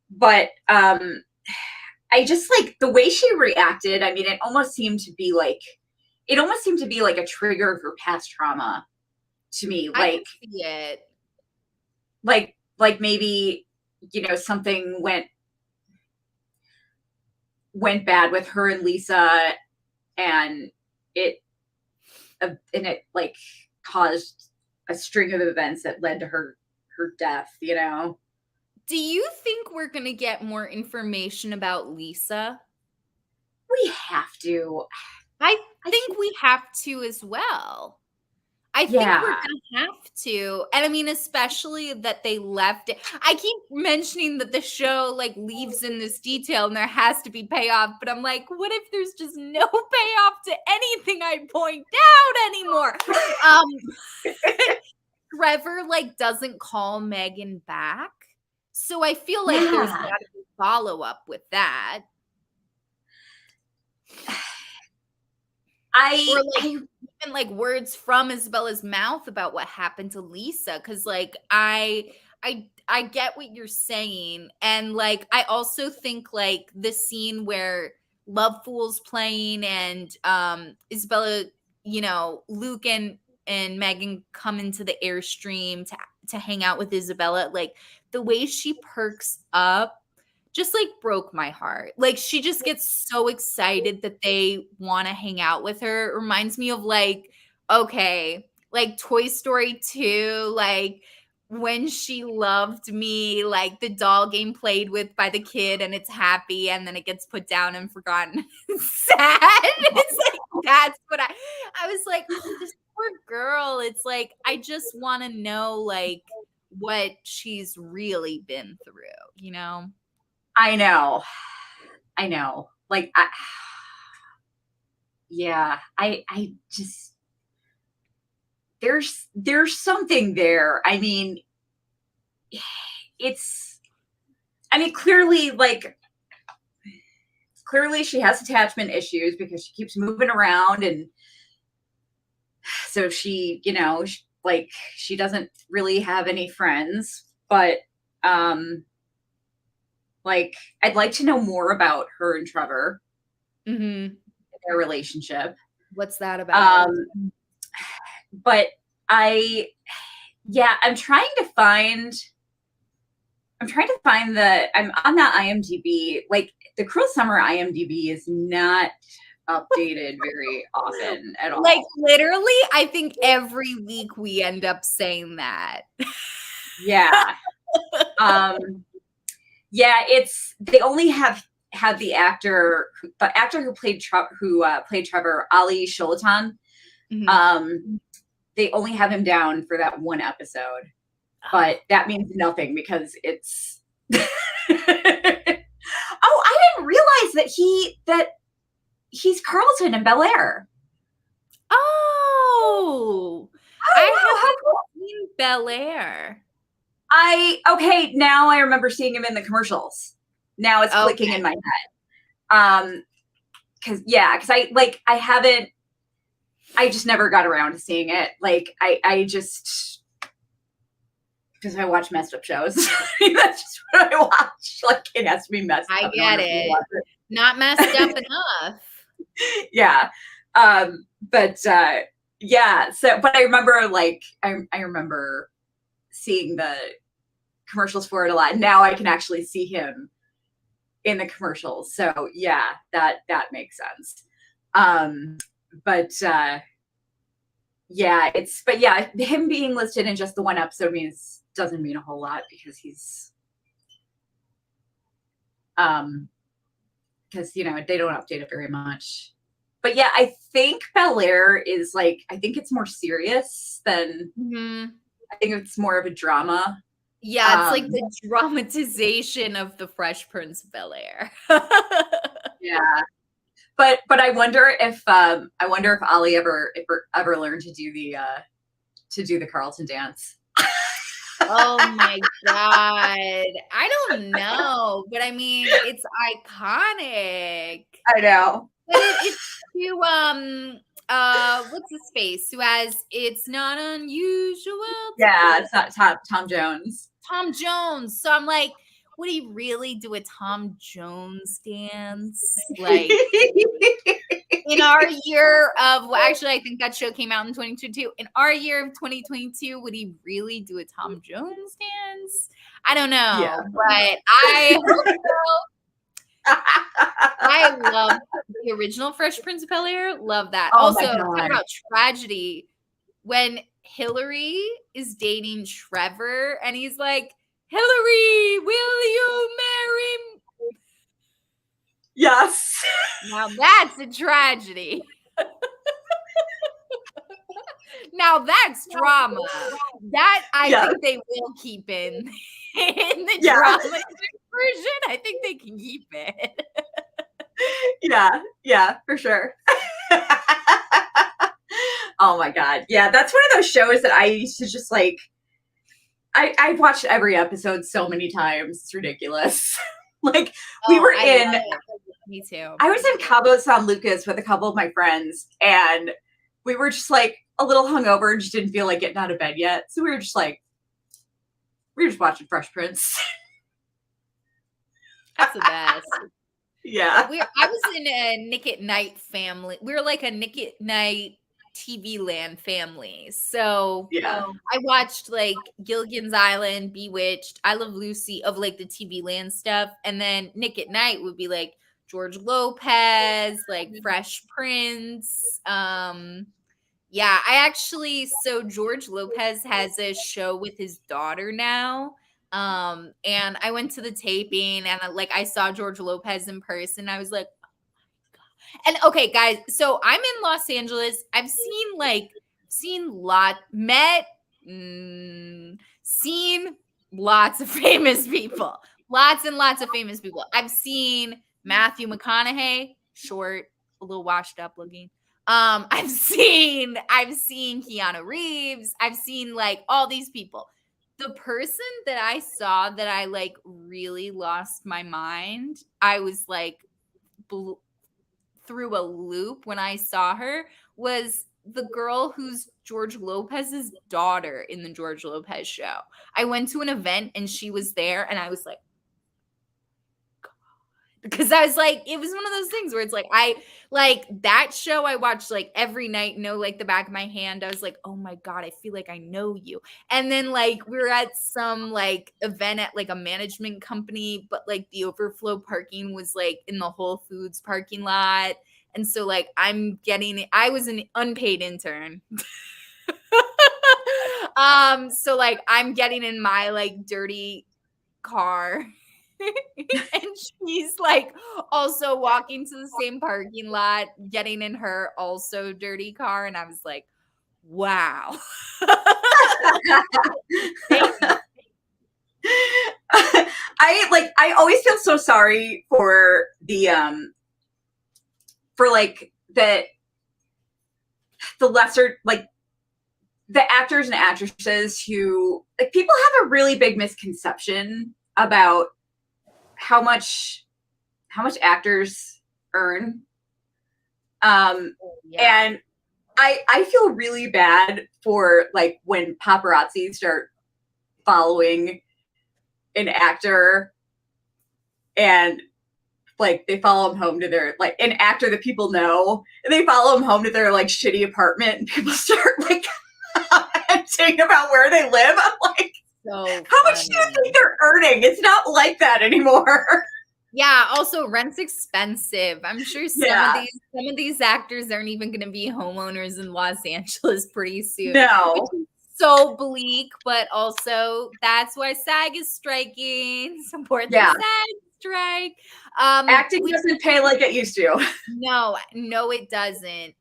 But I just like the way she reacted. I mean, it almost seemed to be like a trigger of her past trauma to me. Like, I can see it. Like maybe, something went bad with her and Lisa, and it like caused a string of events that led to her death, Do you think we're going to get more information about Lisa? We have to. I think we have to as well. I think we're going to have to. And I mean, especially that they left it. I keep mentioning that the show like leaves in this detail and there has to be payoff. But I'm like, what if there's just no payoff to anything I point out anymore? Trevor like doesn't call Megan back. So I feel like there's got to be follow-up with that. Or like even like words from Isabella's mouth about what happened to Lisa, because like I get what you're saying, and like I also think like the scene where Love Fool's playing and Isabella, Luke and Megan come into the Airstream to hang out with Isabella, like the way she perks up just like broke my heart. Like she just gets so excited that they want to hang out with her. It reminds me of like, okay, like Toy Story 2, like when she loved me, like the doll game played with by the kid and it's happy and then it gets put down and forgotten. It's sad. It's like, that's what I was like, oh, this poor girl. It's like, I just want to know like what she's really been through, I know. Like, I just, there's something there. I mean, clearly she has attachment issues because she keeps moving around. And so she doesn't really have any friends, but, like, I'd like to know more about her and Trevor, their relationship. What's that about? But I'm trying to find I'm on the IMDb. Like the Cruel Summer IMDb is not updated very often at all. Like literally, I think every week we end up saying that. Yeah. They only have the actor who played Trevor, Ali Sholatan. They only have him down for that one episode, but that means nothing because it's. Oh, I didn't realize that he's Carlton in Bel Air. Oh, I haven't seen Bel Air. Okay, now I remember seeing him in the commercials. Now it's clicking in my head. Because I just never got around to seeing it. Like because I watch messed up shows. That's just what I watch. Like it has to be messed up. I get it. Not messed up enough. Yeah. But I remember I remember seeing the commercials for it a lot. Now I can actually see him in the commercials. So yeah, that makes sense. yeah, him being listed in just the one episode doesn't mean a whole lot because he's because they don't update it very much. But yeah, I think Bel-Air is like, I think it's more serious than I think it's more of a drama. Yeah, it's like the dramatization of the Fresh Prince of Bel-Air. Yeah. But I wonder if Ollie ever learned to do the Carlton dance. Oh my God. I don't know, but I mean, it's iconic. I know. But it's to what's his face who has It's Not Unusual. Yeah, it's not Tom Jones. Tom Jones. So I'm like, would he really do a Tom Jones dance? Like in our year of, well, actually, I think that show came out in 2022. In our year of 2022, would he really do a Tom Jones dance? I don't know, Yeah. but I hope so. I love the original Fresh Prince of Bel-Air. Love that. Oh also, my talking God. about tragedy, when Hillary is dating Trevor and he's like, Hillary, will you marry me? Yes. Now that's a tragedy. Now that's drama. That I think they will keep in the drama version. I think they can keep it. Yeah, for sure. Oh my God. Yeah, that's one of those shows that I used to just like, I've watched every episode so many times. It's ridiculous. Like we were in, me too. I was in Cabo San Lucas with a couple of my friends and we were just like a little hungover and just didn't feel like getting out of bed yet. So we were just watching Fresh Prince. That's the best. Yeah. I was in a Nick at Night family. We were like a Nick at Night TV Land family. So I watched like Gilligan's Island, Bewitched, I Love Lucy, of like the TV Land stuff. And then Nick at Night would be like George Lopez, like Fresh Prince. Yeah, so George Lopez has a show with his daughter now. And I went to the taping and I saw George Lopez in person. I was like, oh my God. And okay, guys, so I'm in Los Angeles. I've seen lots of famous people. Lots and lots of famous people. I've seen Matthew McConaughey, short, a little washed up looking. I've seen Keanu Reeves. I've seen like all these people. The person that I saw that I like really lost my mind, I was like through a loop when I saw her, was the girl who's George Lopez's daughter in the George Lopez show. I went to an event and she was there and I was like, because I was like, it was one of those things where it's like, I like that show I watched like every night, like the back of my hand. I was like, oh my God, I feel like I know you. And then like we were at some like event at like a management company, but like the overflow parking was like in the Whole Foods parking lot. And so like I was an unpaid intern. So like I'm getting in my like dirty car. And she's like also walking to the same parking lot, getting in her also dirty car. And I was like, wow. I always feel so sorry for the lesser, like the actors and actresses who, like, people have a really big misconception about how much actors earn. And I feel really bad for like when paparazzi start following an actor and like they follow him home to their, like, an actor that people know, and they follow him home to their like shitty apartment and people start like commenting about where they live. I'm like, how much do you think they're earning? It's not like that anymore. Yeah, also rent's expensive. I'm sure Yeah. some of these actors aren't even going to be homeowners in Los Angeles pretty soon, which No. is so bleak, but also that's why SAG is striking. Support the Yeah. SAG strike. Acting We doesn't pay like it used to. no, it doesn't.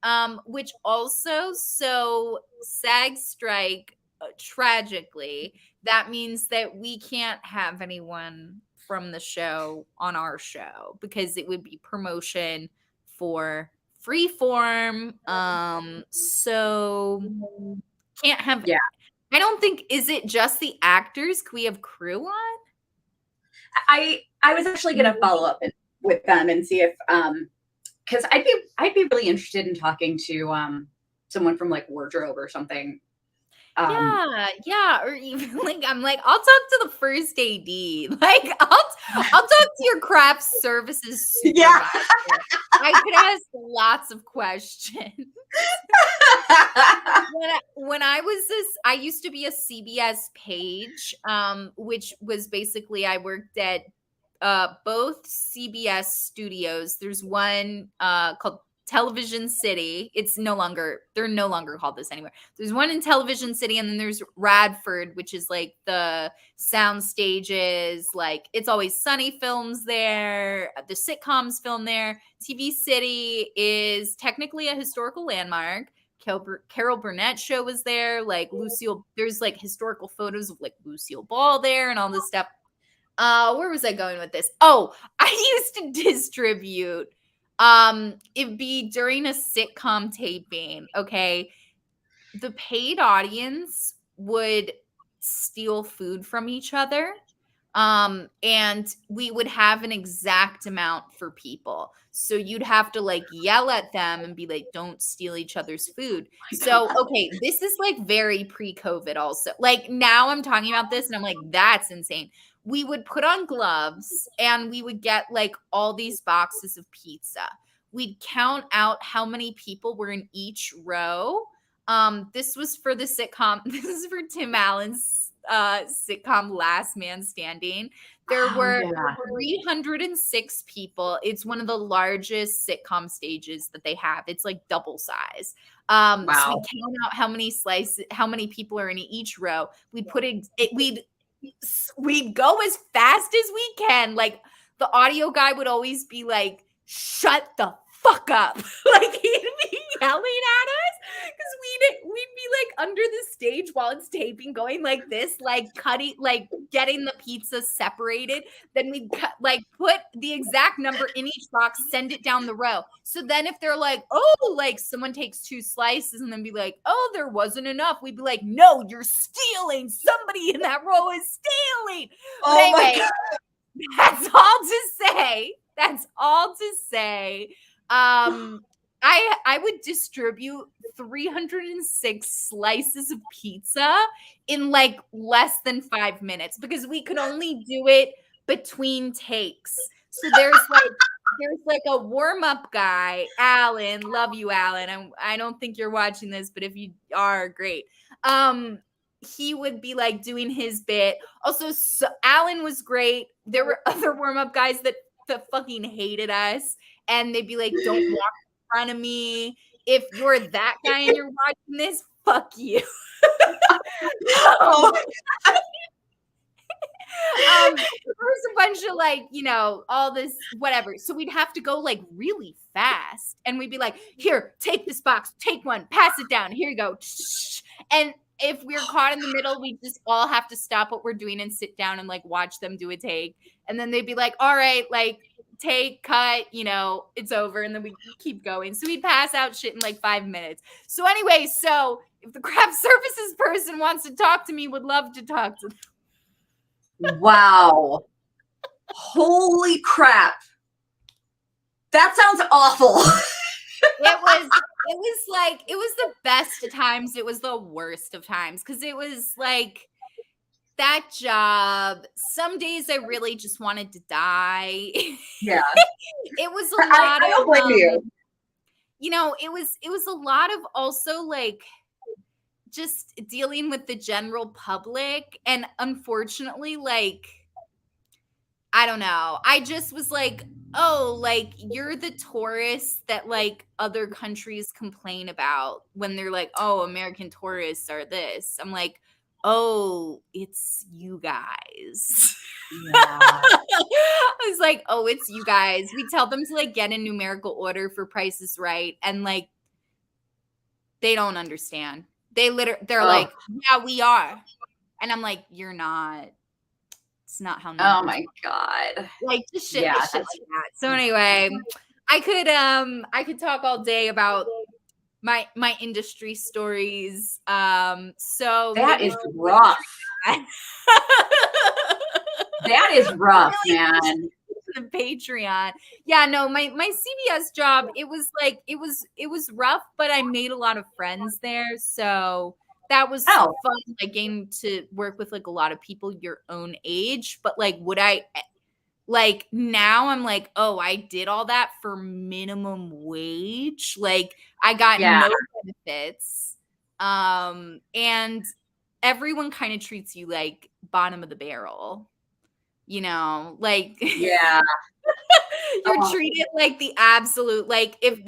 Which also, so SAG strike, tragically, that means that we can't have anyone from the show on our show because it would be promotion for Freeform. So can't have. Yeah. I don't think, is it just the actors? Can we have crew on? I was actually gonna follow up with them and see if because I'd be really interested in talking to someone from like wardrobe or something. Yeah, or even like I'm like, I'll talk to the first AD. Like I'll talk to your craft services Yeah. supervisor. I could ask lots of questions. When I was I used to be a CBS page, which was basically I worked at both CBS studios. There's one called Television City. They're no longer called this anymore. There's one in Television City, and then there's Radford, which is like the sound stages, like It's Always Sunny films there, the sitcoms film there. TV City is technically a historical landmark. Carol Burnett show was there, like Lucille, there's like historical photos of like Lucille Ball there and all this stuff. Where was I going with this? Oh, I used to distribute. It'd be during a sitcom taping. Okay, the paid audience would steal food from each other. And we would have an exact amount for people. So you'd have to like yell at them and be like, don't steal each other's food. So, okay, this is like very pre-COVID also. Like now I'm talking about this and I'm like, that's insane. We would put on gloves and we would get like all these boxes of pizza. We'd count out how many people were in each row. This was for the sitcom. This is for Tim Allen's sitcom Last Man Standing. There were 306 people. It's one of the largest sitcom stages that they have. It's like double size. So we count out how many slices, how many people are in each row. We'd put we'd go as fast as we can. Like the audio guy would always be like, shut the fuck up. Like he'd be yelling at us because we'd be like under the stage while it's taping, going like this, like cutting, like getting the pizza separated. Then we'd put the exact number in each box, send it down the row. So then if they're like, oh, like someone takes 2 slices and then be like, oh, there wasn't enough, we'd be like, no, you're stealing. Somebody in that row is stealing. Oh anyway, my God. That's all to say. That's all to say. I would distribute 306 slices of pizza in like less than 5 minutes because we could only do it between takes. So there's like a warm-up guy, Alan. Love you, Alan. I don't think you're watching this, but if you are, great. He would be like doing his bit. Also, Alan was great. There were other warm-up guys that fucking hated us, and they'd be like, "Don't walk in front of me. If you're that guy and you're watching this, fuck you." There was a bunch of like, all this whatever. So we'd have to go like really fast, and we'd be like, "Here, take this box, take one, pass it down. Here you go." And if we're caught in the middle, we just all have to stop what we're doing and sit down and like watch them do a take. And then they'd be like, all right, like take, cut, it's over. And then we keep going. So we pass out shit in like 5 minutes. So anyway, so if the craft services person wants to talk to me, would love to talk to them. Wow. Holy crap. That sounds awful. It was the best of times. It was the worst of times because it was like that job. Some days I really just wanted to die. Yeah. It was a lot I don't blame you. It was a lot of also like just dealing with the general public. And unfortunately, like I don't know. I just was like, oh, like you're the tourists that like other countries complain about when they're like, oh, American tourists are this. I'm like, oh, it's you guys. Yeah. I was like, oh, it's you guys. We tell them to like get in numerical order for Price is Right, and like they don't understand. They're like, yeah, we are. And I'm like, you're not. It's not how numbers. Oh my God. Like just shit, Yeah, shit like that. So anyway, I could talk all day about my industry stories. So that is rough. That is rough, man. The Patreon. Yeah, no, my CBS job, it was like it was rough, but I made a lot of friends there. So that was fun, like getting to work with like a lot of people your own age. But like, would I like now? I'm like, oh, I did all that for minimum wage. Like, I got no benefits, and everyone kind of treats you like bottom of the barrel. You know, like yeah, you're treated like the absolute, like if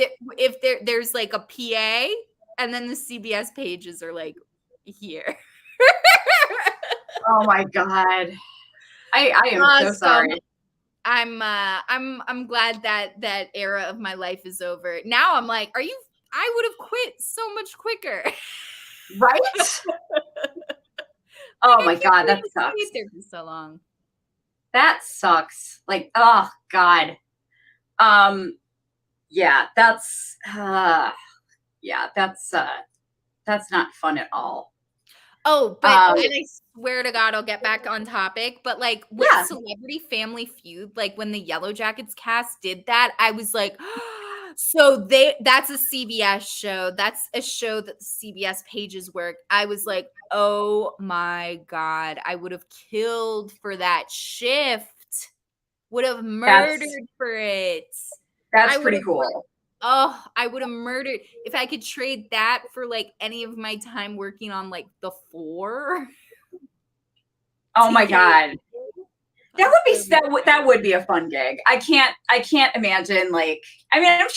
there's like a PA, and then the CBS pages are like here. Oh my God. I am so sorry. I'm glad that era of my life is over. Now I'm like, I would have quit so much quicker. Right? Oh my God, that sucks. There for so long. That sucks. Like, oh God. Yeah, that's that's not fun at all. Oh, but and I swear to God, I'll get back on topic. But like with Celebrity Family Feud, like when the Yellow Jackets cast did that, I was like, so that's a CBS show. That's a show that the CBS pages work. I was like, oh my God, I would have killed for that shift. Would have murdered for it. That's pretty cool. Oh, I would have murdered if I could trade that for like any of my time working on like The Four. Oh my God. That would be a fun gig. I can't imagine, like, I mean, I'm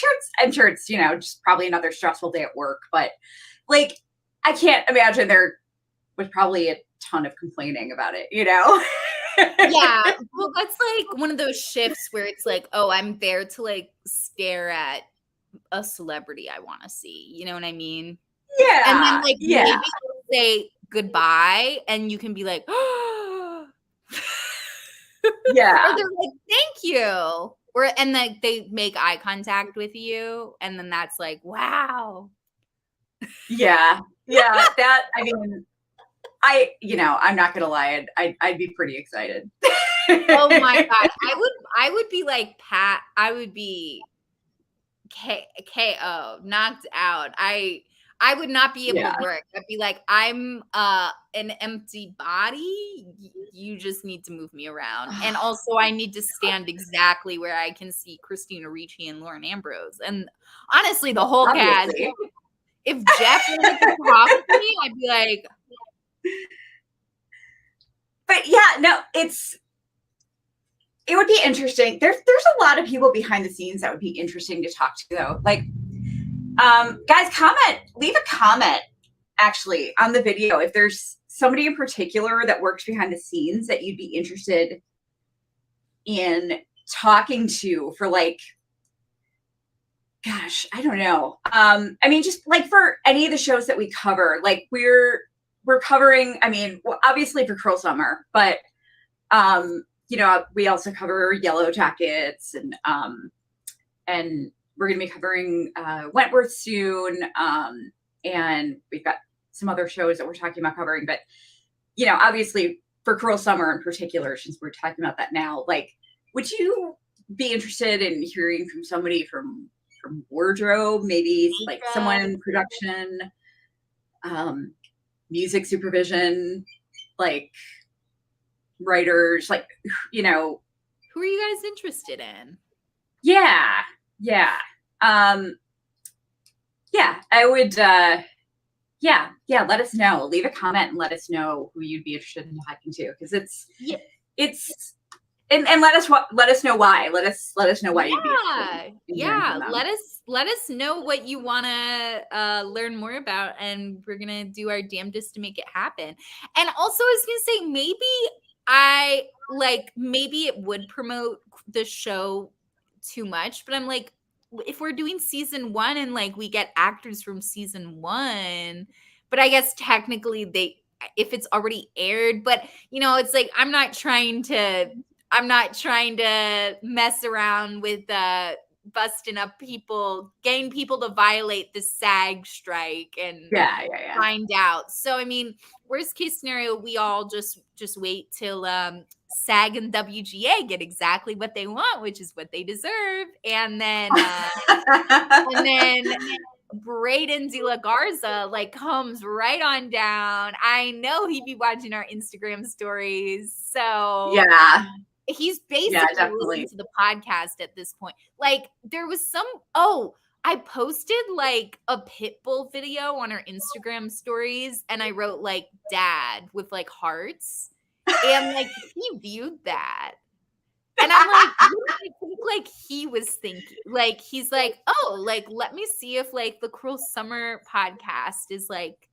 sure it's, you know, just probably another stressful day at work, but like I can't imagine there was probably a ton of complaining about it, you know? Yeah. Well, that's like one of those shifts where it's like, oh, I'm there to like stare at a celebrity I want to see. You know what I mean? Yeah. And then like maybe say goodbye and you can be like, oh. Yeah. Or they're like, thank you. And like they make eye contact with you. And then that's like, wow. Yeah. Yeah. That, I mean, I'm not gonna lie, I'd be pretty excited. Oh my God. I would be like Pat. I would be KO, knocked out. I would not be able to work. I'd be like, I'm an empty body. You just need to move me around. And also I need to stand exactly where I can see Christina Ricci and Lauren Ambrose. And honestly, the whole cast. If Jeff wanted to talk to me, I'd be like, but yeah, no, it would be interesting. There's a lot of people behind the scenes that would be interesting to talk to, though. Like, guys, leave a comment actually on the video if there's somebody in particular that works behind the scenes that you'd be interested in talking to for, like, gosh, I don't know. I mean, just like for any of the shows that we cover, like we're covering, I mean, well, obviously for Cruel Summer, but you know, we also cover Yellow Jackets, and we're going to be covering Wentworth soon, and we've got some other shows that we're talking about covering. But you know, obviously for Cruel Summer in particular, since we're talking about that now, like, would you be interested in hearing from somebody from wardrobe, maybe like someone in production, music supervision, like writers, like, you know, who are you guys interested in? Yeah. I would let us know. Leave a comment and let us know who you'd be interested in talking to, because it's And let us know why. Let us know why you'd be interested in hearing from them. Let us know what you want to learn more about, and we're gonna do our damnedest to make it happen. And also, I was gonna say, maybe it would promote the show too much, but I'm like, if we're doing season 1 and like we get actors from season 1, but I guess technically if it's already aired, but it's like I'm not trying to mess around with busting up people, getting people to violate the SAG strike and find out. So I mean, worst case scenario, we all just wait till SAG and WGA get exactly what they want, which is what they deserve, and then Braden De La Garza like comes right on down. I know he'd be watching our Instagram stories, so yeah. He's basically listening to the podcast at this point. Like there was I posted like a Pitbull video on our Instagram stories, and I wrote like dad with like hearts, and like he viewed that. And I'm like, I think like he was thinking, like he's like, oh, like let me see if like the Cruel Summer podcast is like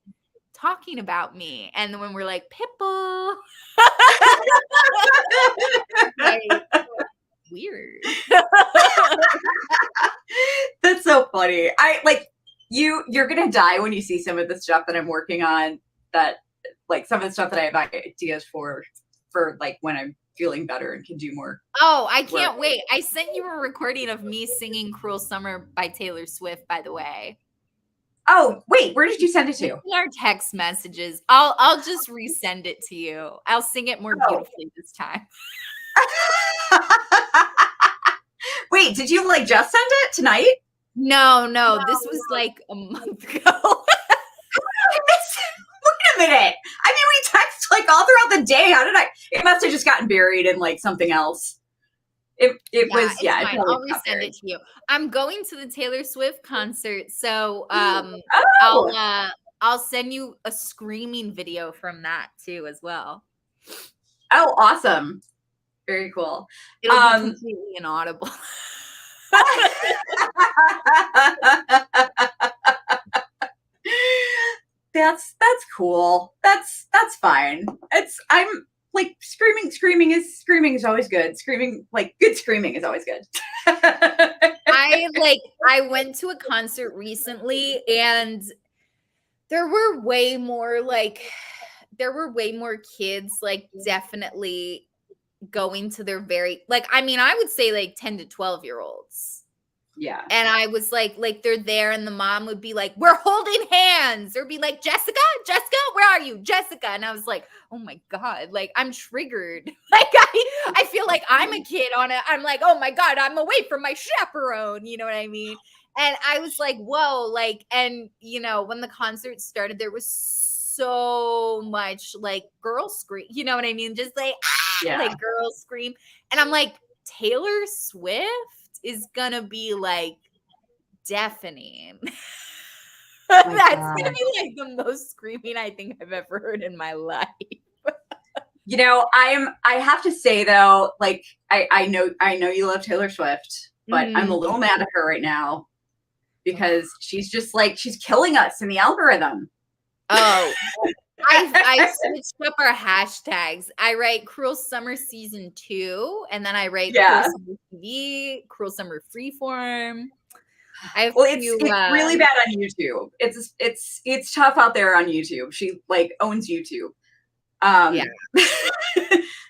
talking about me. And then when we're like Pitbull, like, weird. That's so funny. I like you're gonna die when you see some of the stuff that I'm working on, that like some of the stuff that I have ideas for like when I'm feeling better and can do more. Oh, I can't wait. I sent you a recording of me singing Cruel Summer by Taylor Swift, by the way. Oh, wait, where did you send it to? In our text messages. I'll just resend it to you. I'll sing it more beautifully this time. Wait, did you like just send it tonight? No, this was like a month ago. Wait a minute. I mean, we text like all throughout the day. How did it must have just gotten buried in like something else. It was fine. I'll resend it to you. I'm going to the Taylor Swift concert, so I'll send you a screaming video from that too as well. Oh, awesome. Very cool. It'll be completely inaudible. That's cool. That's fine. I'm like screaming is always good. Good screaming is always good. I went to a concert recently, and there were way more kids like definitely going to their very I would say like 10 to 12-year-olds. Yeah. And I was like they're there, and the mom would be like, we're holding hands, or be like, Jessica, where are you, Jessica? And I was like, oh my God, like I'm triggered. Like I feel like I'm a kid I'm like, oh my God, I'm away from my chaperone, you know what I mean? And I was like, whoa, like, and when the concert started, there was so much like girl scream, you know what I mean? Just like, like girl scream. And I'm like, Taylor Swift is gonna be like deafening. That's gonna be like the most screaming I think I've ever heard in my life. I have to say though, like I know you love Taylor Swift, but I'm a little mad at her right now because she's just like, she's killing us in the algorithm. Oh, I switched up our hashtags. I write Cruel Summer Season 2, and then I write Cruel Summer TV, Cruel Summer Freeform. It's really bad on YouTube. It's tough out there on YouTube. She like owns YouTube.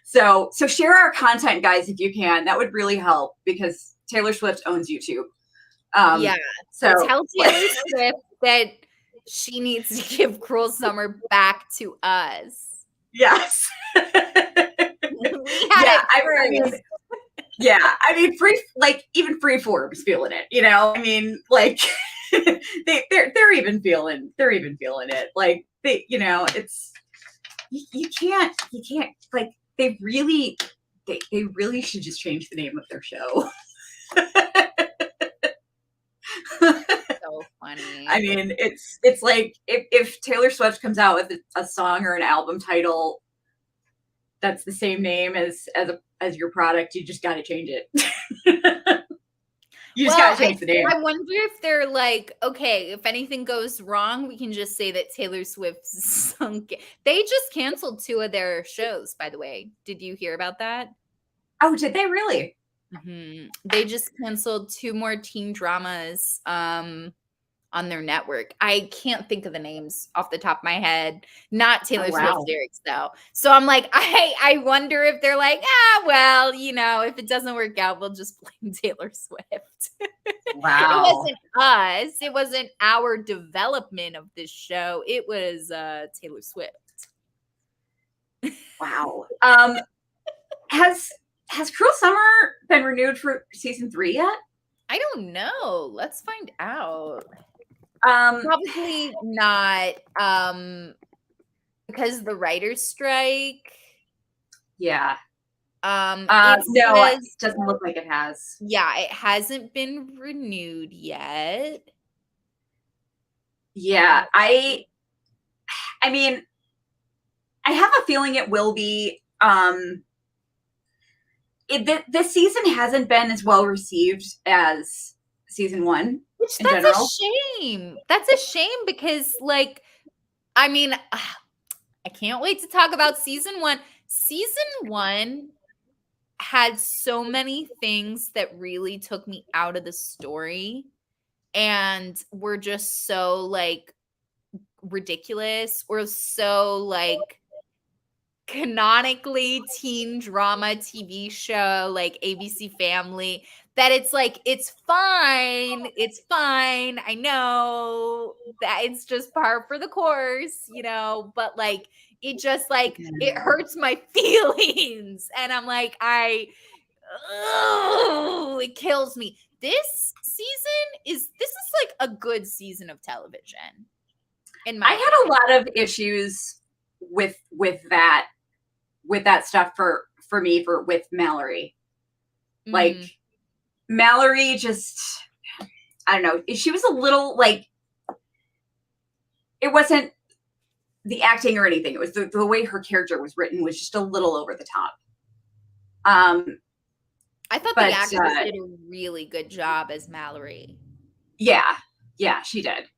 So share our content, guys, if you can. That would really help because Taylor Swift owns YouTube. So tell Taylor Swift that she needs to give Cruel Summer back to us. Yes. We had it. I mean, even Freeform's feeling it, I mean, like they're even feeling it. Like it's you can't like they really should just change the name of their show. So funny. I mean, it's like if Taylor Swift comes out with a song or an album title that's the same name as your product, you just got to change it. You just got to change the name. I wonder if they're like, okay, if anything goes wrong, we can just say that Taylor Swift sunk it. They just canceled 2 of their shows, by the way. Did you hear about that? Oh, did they really? Mm-hmm. They just canceled 2 more teen dramas on their network. I can't think of the names off the top of my head. Not Taylor Swift lyrics though. So I'm like, I wonder if they're like, well, if it doesn't work out, we'll just blame Taylor Swift. Wow. It wasn't us. It wasn't our development of this show. It was Taylor Swift. Wow. Has Cruel Summer been renewed for season 3 yet? I don't know. Let's find out. Probably not, because the writer's strike. Yeah. No, it doesn't look like it has. Yeah, it hasn't been renewed yet. Yeah, I mean, I have a feeling it will be. This season hasn't been as well received as season 1. Which that's general. A shame. That's a shame because, I can't wait to talk about season 1. Season 1 had so many things that really took me out of the story and were just so ridiculous or so canonically teen drama TV show like ABC Family that it's fine. It's fine. I know that it's just par for the course, but it just it hurts my feelings. And I'm like, it kills me. This is a good season of television. I had a lot of issues with that stuff with Mallory. Mallory just, I don't know. She was a little it wasn't the acting or anything. It was the way her character was written was just a little over the top. I thought the actress did a really good job as Mallory. Yeah, she did.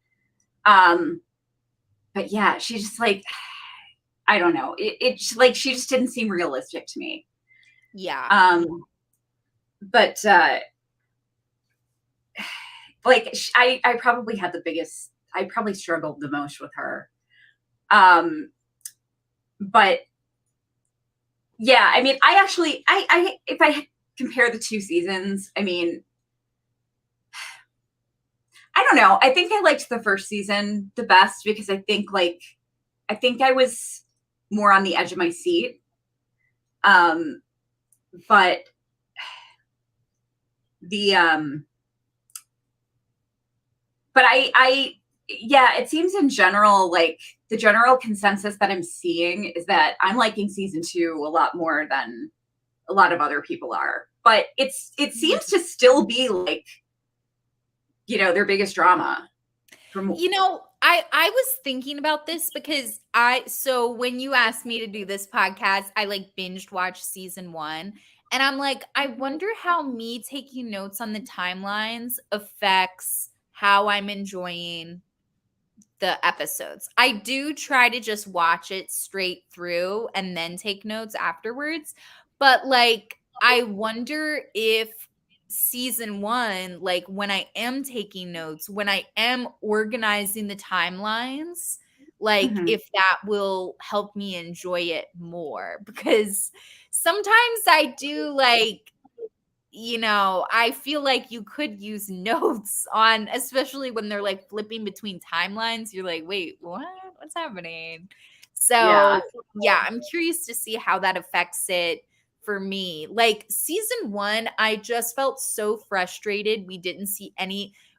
But yeah, she just I don't know. It's she just didn't seem realistic to me. Yeah. But I probably had I probably struggled the most with her. But yeah, I mean, I actually, if I compare the 2 seasons, I mean, I don't know. I think I liked the first season the best because I think I was more on the edge of my seat. But yeah, it seems in general, the general consensus that I'm seeing is that I'm liking season 2 a lot more than a lot of other people are. But it seems to still be their biggest drama. I was thinking about this because so when you asked me to do this podcast, I binged watched season 1. And I'm like, I wonder how me taking notes on the timelines affects how I'm enjoying the episodes. I do try to just watch it straight through and then take notes afterwards. But I wonder if season 1, when I am taking notes, when I am organizing the timelines, if that will help me enjoy it more. Because sometimes I do I feel like you could use notes on, especially when they're flipping between timelines. You're like, wait, what's happening? So yeah, I'm curious to see how that affects it for me. Season 1, I just felt so frustrated. We didn't see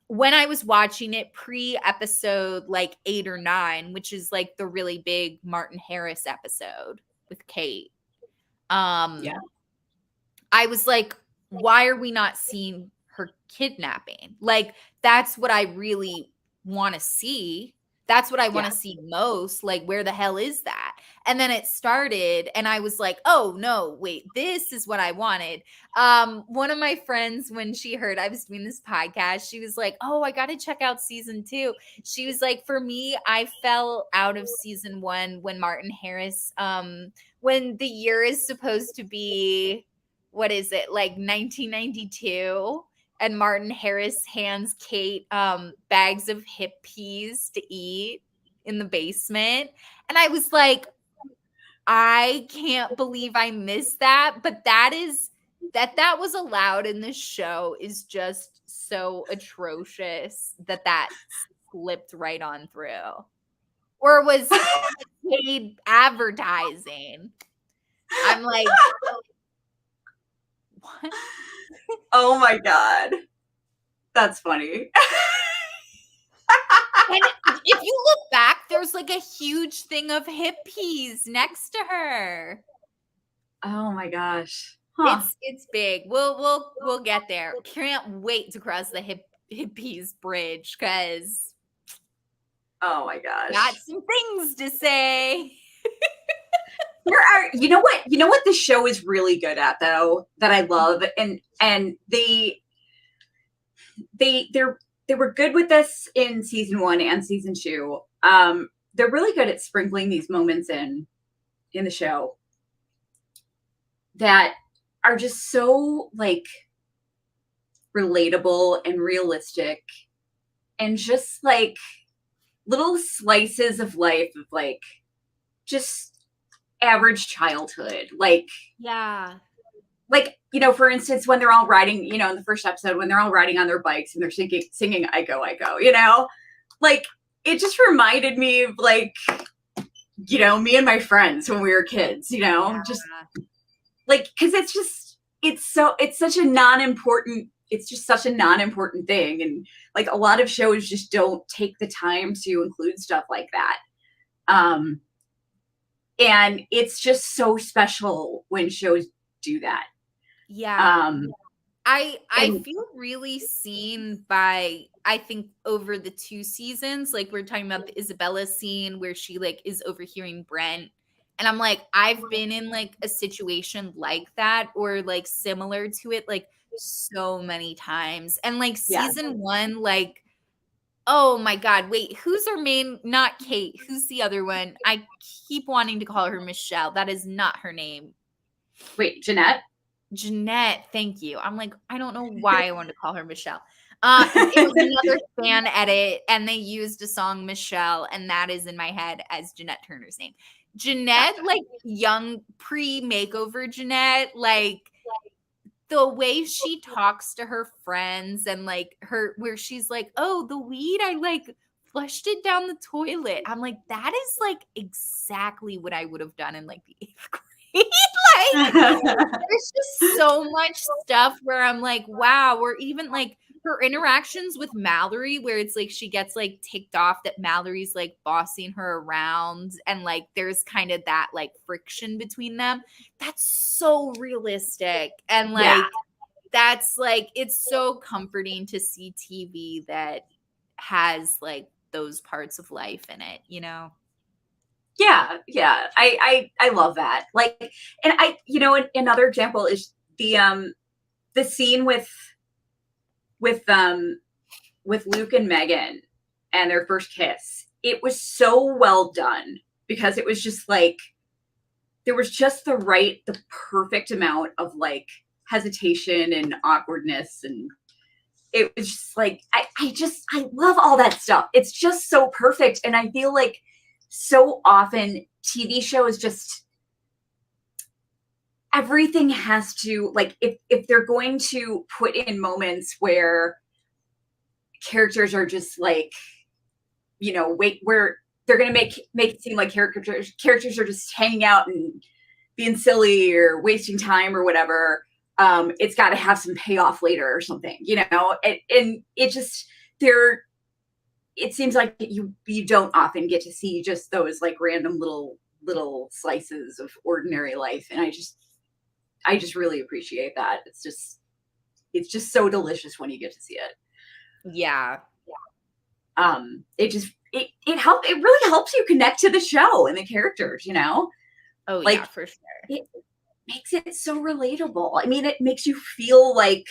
when I was watching it pre-episode 8 or 9, which is the really big Martin Harris episode with Kate. I was like, why are we not seeing her kidnapping? That's what I really want to see. That's what I want to see most. Where the hell is that? And then it started and I was like, oh no, wait, this is what I wanted. One of my friends, when she heard I was doing this podcast, she was like, oh, I got to check out season 2. She was like, for me, I fell out of season 1 when Martin Harris, when the year is supposed to be, what is it, like 1992? And Martin Harris hands Kate bags of hip peas to eat in the basement. And I was like, I can't believe I missed that. But that was allowed in this show is just so atrocious that slipped right on through. Or was paid advertising. I'm like, what? Oh my God. That's funny. And if you look back, there's like a huge thing of hip peas next to her. Oh my gosh. Huh. It's big. We'll get there. Can't wait to cross the hippies bridge because Oh my gosh. got some things to say. You know what the show is really good at though, that I love, and they were good with this in season 1 and season 2. They're really good at sprinkling these moments in the show that are just so like relatable and realistic and just like little slices of life of like just average childhood. Like, Yeah. Like, for instance, when they're all riding, in the first episode, when they're all riding on their bikes and they're singing I Go, like it just reminded me of like, me and my friends when we were kids, just like, cause it's such a non-important thing. And like a lot of shows just don't take the time to include stuff like that. And it's just so special when shows do that. Yeah. I feel really seen by, I think, over the 2 seasons. Like we're talking about the Isabella scene where she like is overhearing Brent. And I'm like, I've been in like a situation like that or like similar to it like so many times. And like season 1, like, oh my God, wait, who's her main? Not Kate. Who's the other one? I keep wanting to call her Michelle. That is not her name. Wait, Jeanette? Jeanette, thank you. I'm like, I don't know why I wanted to call her Michelle. It was another fan edit, and they used a song Michelle, and that is in my head as Jeanette Turner's name. Jeanette, like young pre-makeover Jeanette, like the way she talks to her friends and like where she's like, oh, the weed, I like flushed it down the toilet. I'm like, that is like exactly what I would have done in like the 8th grade. Like there's just so much stuff where I'm like, wow, or even like her interactions with Mallory where it's like she gets like ticked off that Mallory's like bossing her around and like there's kind of that like friction between them. That's so realistic. And like that's like it's so comforting to see TV that has like those parts of life in it, Yeah. I love that. Like, and another example is the scene with Luke and Megan and their first kiss. It was so well done because it was just like there was just the perfect amount of like hesitation and awkwardness, and it was just like I love all that stuff. It's just so perfect, and I feel like so often TV shows just everything has to like if they're going to put in moments where characters are just like where they're going to make it seem like characters are just hanging out and being silly or wasting time or whatever, it's got to have some payoff later or something, and it just it seems like you don't often get to see just those like random little slices of ordinary life. And I just really appreciate that. It's just so delicious when you get to see it. Yeah. It just, it really helps you connect to the show and the characters, you know? Oh, Like, yeah, for sure. it makes it so relatable. I mean, it makes you feel like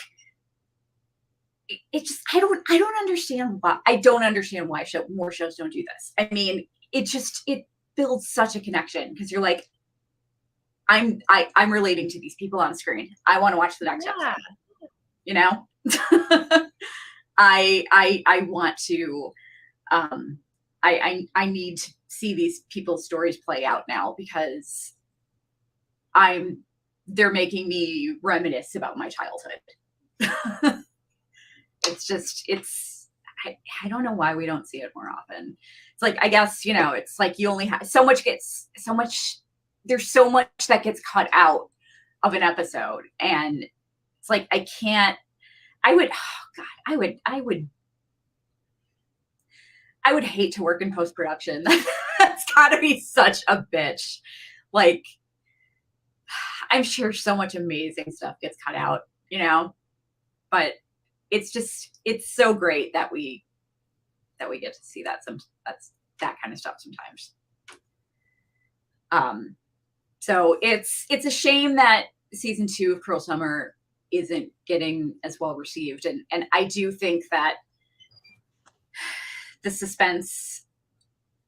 it just, I don't understand why. I don't understand why more shows don't do this. I mean, it builds such a connection because you're like, I'm relating to these people on screen. I want to watch the next episode. You know? I want to I need to see these people's stories play out now because they're making me reminisce about my childhood. I don't know why we don't see it more often. It's like, I guess, you know, it's like you only have there's so much that gets cut out of an episode. And it's like, I would hate to work in post-production. That's gotta be such a bitch. Like, I'm sure so much amazing stuff gets cut out, you know, but it's so great that we get to see that that kind of stuff sometimes. So it's a shame that season 2 of Cruel Summer isn't getting as well received. And I do think that the suspense,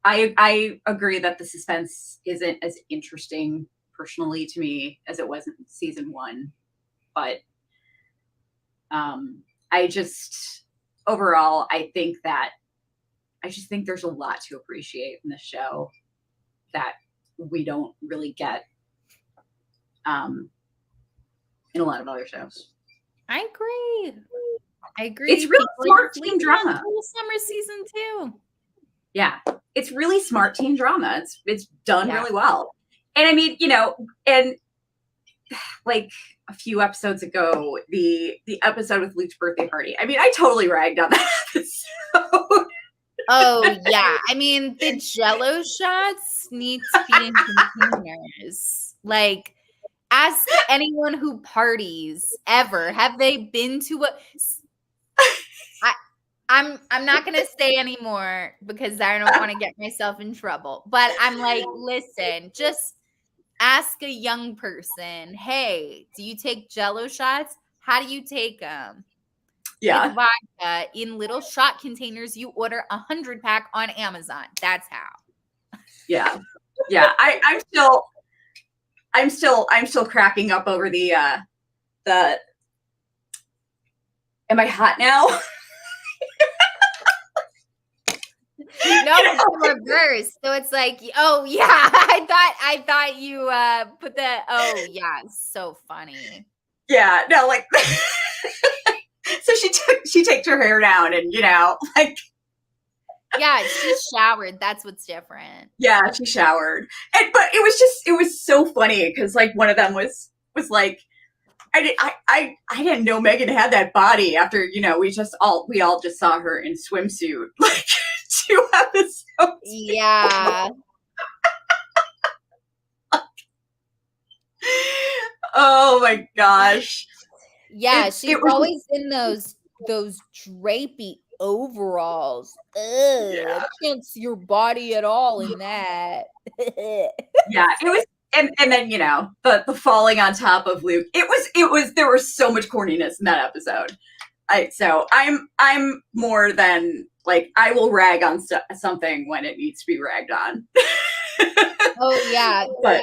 I agree that the suspense isn't as interesting personally to me as it was in season 1. But overall, I just think there's a lot to appreciate in this show that we don't really get in a lot of other shows. I agree. It's really smart teen drama. Cruel Summer season 2. Yeah, it's really smart teen drama. It's done really well. And I mean, you know, and like a few episodes ago, the episode with Luke's birthday party. I mean, I totally ragged on that episode. Oh, yeah. I mean, the Jell-O shots need to be in containers. Like, ask anyone who parties ever. Have they been to a... I'm not going to say anymore because I don't want to get myself in trouble. But I'm like, listen, just ask a young person, hey, do you take Jell-O shots? How do you take them? Yeah. With vodka in little shot containers. You order 100-pack on Amazon. That's how. Yeah. Yeah. I'm still cracking up over the am I hot now? No, it's the reverse. So it's like, oh yeah, I thought you put the yeah, so funny. Yeah, no, like so she takes her hair down and, you know, like, yeah, she showered. That's what's different. Yeah, she showered. But it was so funny because like one of them was like, I didn't know Megan had that body after, you know, we all just saw her in swimsuit like 2 episodes. Yeah. Oh my gosh. Yeah, she's always in those drapey overalls. Ugh, yeah. I can't see your body at all in that. Yeah, it was, and then, you know, the falling on top of Luke. There was so much corniness in that episode. So I'm more than like, I will rag on something when it needs to be ragged on. Oh yeah, but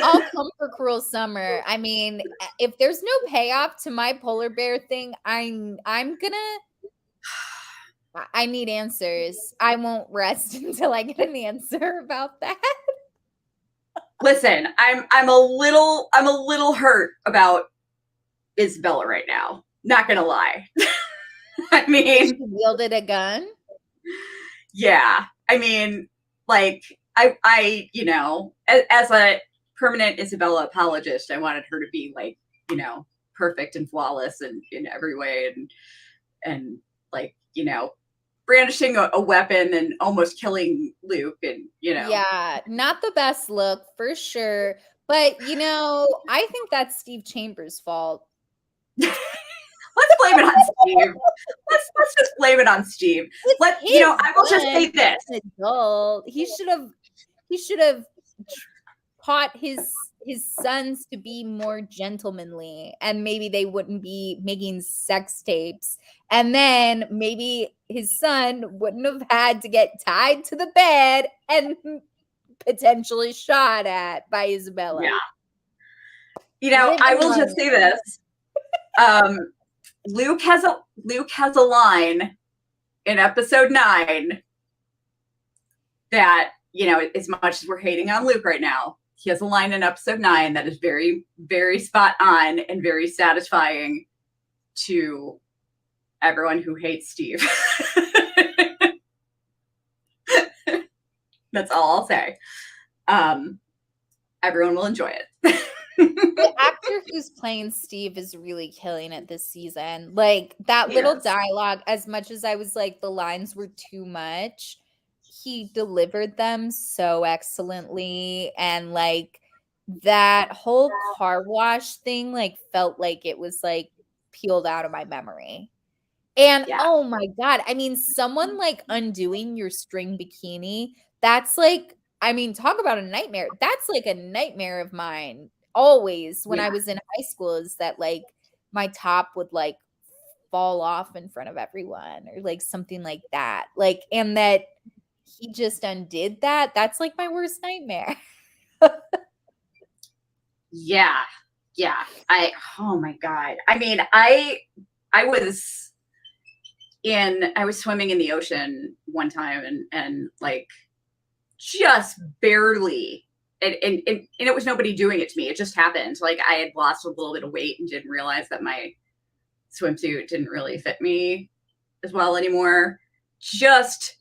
I'll come for Cruel Summer. I mean, if there's no payoff to my polar bear thing, I need answers. I won't rest until I get an answer about that. Listen, I'm a little hurt about Isabella right now. Not gonna lie. I mean, she wielded a gun. Yeah, I mean, like I you know, as a permanent Isabella apologist, I wanted her to be like, you know, perfect and flawless and in every way, and like, you know, brandishing a weapon and almost killing Luke, and, you know. Yeah, not the best look for sure. But, you know, I think that's Steve Chambers' fault. Let's blame it on Steve. Let's just blame it on Steve. I will just say this. Adult. He should have taught his sons to be more gentlemanly, and maybe they wouldn't be making sex tapes, and then maybe his son wouldn't have had to get tied to the bed and potentially shot at by Isabella. Yeah. I will just say this. Luke has a line in episode 9 that, as much as we're hating on Luke right now, he has a line in episode 9 that is very, very spot on and very satisfying to everyone who hates Steve. That's all I'll say. Everyone will enjoy it. The actor who's playing Steve is really killing it this season. Like, that little dialogue, as much as I was like, the lines were too much, he delivered them so excellently. And like, that whole car wash thing, like, felt like it was like peeled out of my memory. And oh my God, I mean, someone like undoing your string bikini, that's like, I mean, talk about a nightmare. That's like a nightmare of mine always when I was in high school, is that like my top would like fall off in front of everyone or like something like that. Like, and that he just undid that. That's like my worst nightmare. Yeah. Oh my God. I mean, I was swimming in the ocean one time and like just barely, and it was nobody doing it to me. It just happened. Like, I had lost a little bit of weight and didn't realize that my swimsuit didn't really fit me as well anymore. Just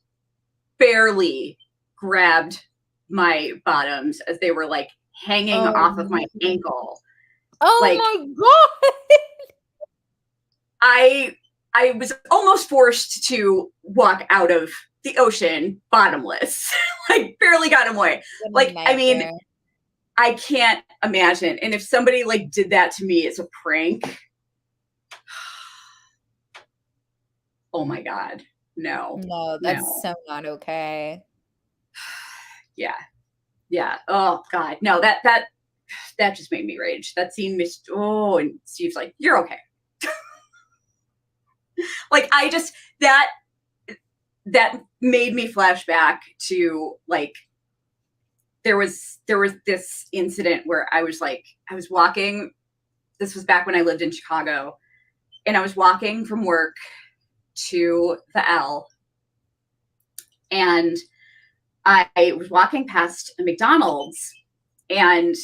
barely grabbed my bottoms as they were like hanging off of my ankle. Oh like, my God. I was almost forced to walk out of the ocean bottomless. Like, barely got away. Like, I mean, I can't imagine. And if somebody like did that to me as a prank, oh my God, no. No, that's so not okay. Yeah. Oh God, no. That just made me rage. That scene missed. Oh, and Steve's like, "You're okay." Like, I just that made me flash back to like, there was this incident where I was walking. This was back when I lived in Chicago, and I was walking from work to the L, and I was walking past a McDonald's, and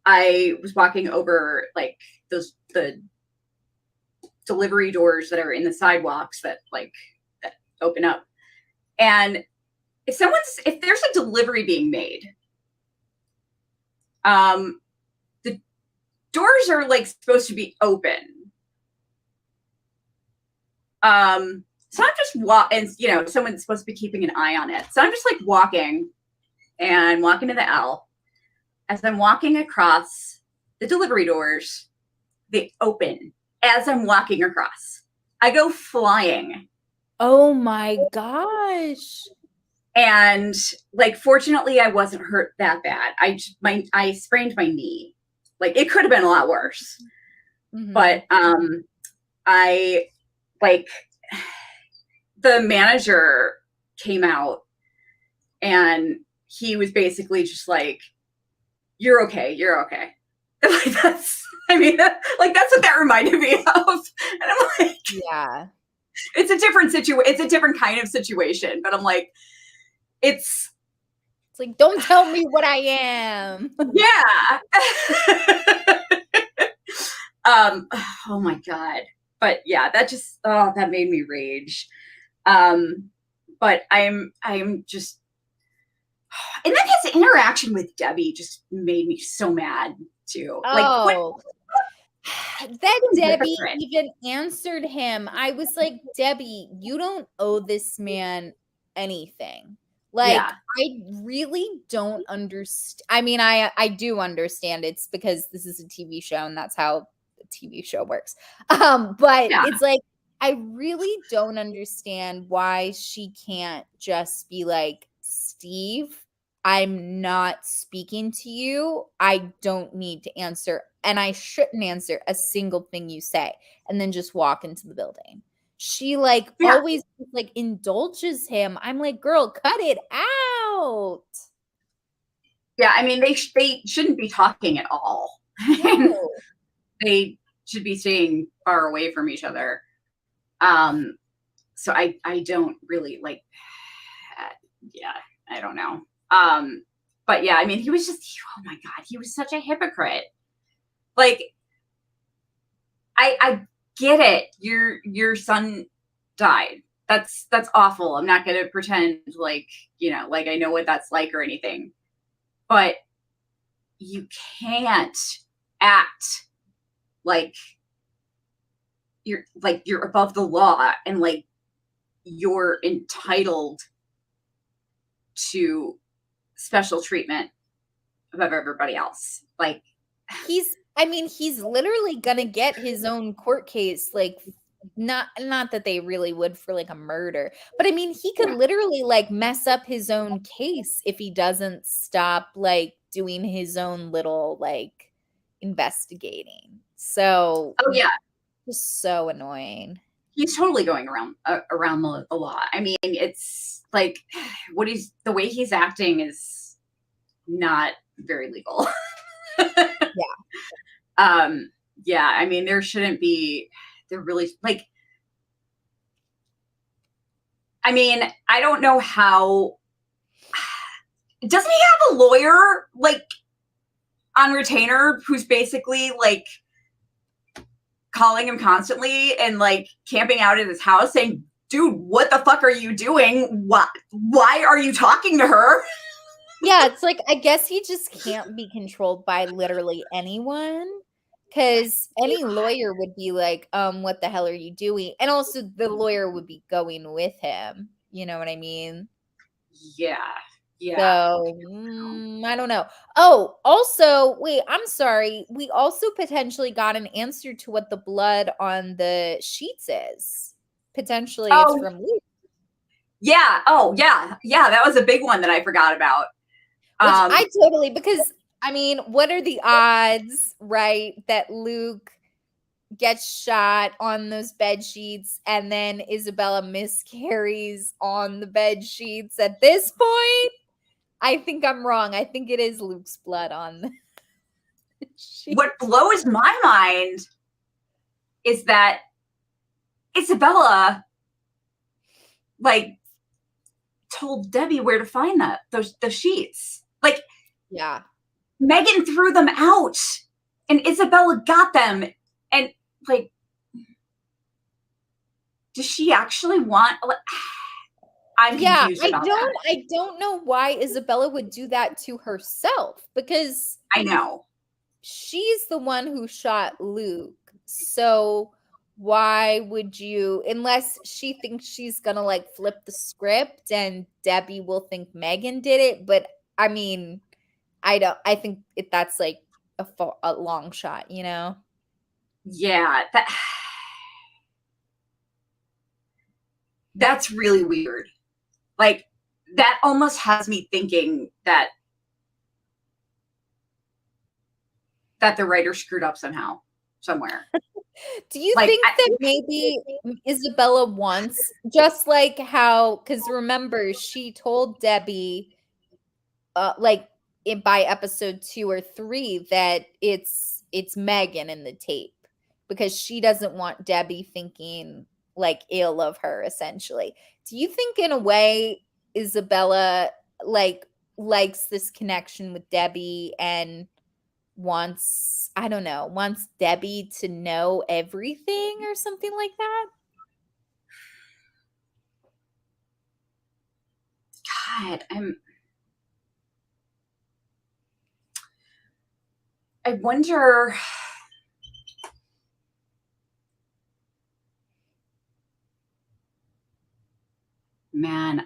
I was walking over like the delivery doors that are in the sidewalks that open up. And if there's a delivery being made, the doors are like supposed to be open. So I'm just and someone's supposed to be keeping an eye on it. So I'm just like walking to the L. As I'm walking across the delivery doors, they open as I'm walking across. I go flying. Oh my gosh. And like, fortunately, I wasn't hurt that bad. I sprained my knee. Like, it could have been a lot worse. Mm-hmm. But I like, the manager came out and he was basically just like, you're okay. Like, that's what that reminded me of. And I'm like, yeah, it's a different kind of situation, but I'm like, it's like, don't tell me what I am. Yeah. Oh my God. But yeah, that made me rage. But I'm just, and then his interaction with Debbie just made me so mad too. Oh, that Debbie even answered him. I was like, Debbie, you don't owe this man anything. Like, yeah. I really don't understand. I mean, I do understand it's because this is a TV show and that's how TV show works. But Yeah. it's like, I really don't understand why she can't just be like, Steve, I'm not speaking to you. I don't need to answer, and I shouldn't answer a single thing you say, and then just walk into the building. She like Yeah. always like indulges him. I'm like, girl, cut it out. Yeah. I mean, they shouldn't be talking at all. No. They should be staying far away from each other. So I don't really like, yeah, I don't know. But yeah, I mean, he was just, oh my God, he was such a hypocrite. Like, I get it. Your son died. That's awful. I'm not going to pretend like, like I know what that's like or anything, but you can't act like you're above the law and like you're entitled to special treatment above everybody else. Like, He's literally gonna get his own court case, like not that they really would for like a murder, but I mean he could literally like mess up his own case if he doesn't stop like doing his own little like investigating. So oh yeah, just so annoying. he's totally going around the law. I mean, it's like the way he's acting is not very legal. Yeah. Yeah, I mean, there really like, I mean, I don't know how, doesn't he have a lawyer like on retainer who's basically like calling him constantly and like camping out at his house saying, dude, what the fuck are you doing? Why are you talking to her? Yeah, it's like I guess he just can't be controlled by literally anyone. Because any lawyer would be like, what the hell are you doing? And also the lawyer would be going with him. You know what I mean? Yeah. Yeah. So I don't know. Oh, also, wait, I'm sorry. We also potentially got an answer to what the blood on the sheets is. Potentially it's Oh, from Luke. yeah. Oh, yeah. Yeah. That was a big one that I forgot about. Which I totally, because I mean, what are the odds, right, that Luke gets shot on those bed sheets and then Isabella miscarries on the bed sheets? At this point, I think I'm wrong. I think it is Luke's blood on the sheet. What blows my mind is that Isabella like told Debbie where to find those sheets. Like, Yeah. Megan threw them out and Isabella got them. And like, does she actually want, like, I'm confused about that. I don't know why Isabella would do that to herself, because I know. she's the one who shot Luke. So why would you, unless she thinks she's gonna like flip the script and Debbie will think Megan did it? But I mean, I think that's like a long shot, you know? Yeah, that's really weird. Like, that almost has me thinking that the writer screwed up somehow, somewhere. Do you Like, think that maybe Isabella wants, just like how, because remember, she told Debbie, like by episode 2 or 3, that it's Megan in the tape, because she doesn't want Debbie thinking like ill of her, essentially. Do you think in a way Isabella like likes this connection with Debbie and wants, I don't know, wants Debbie to know everything or something like that? God, I wonder. Man,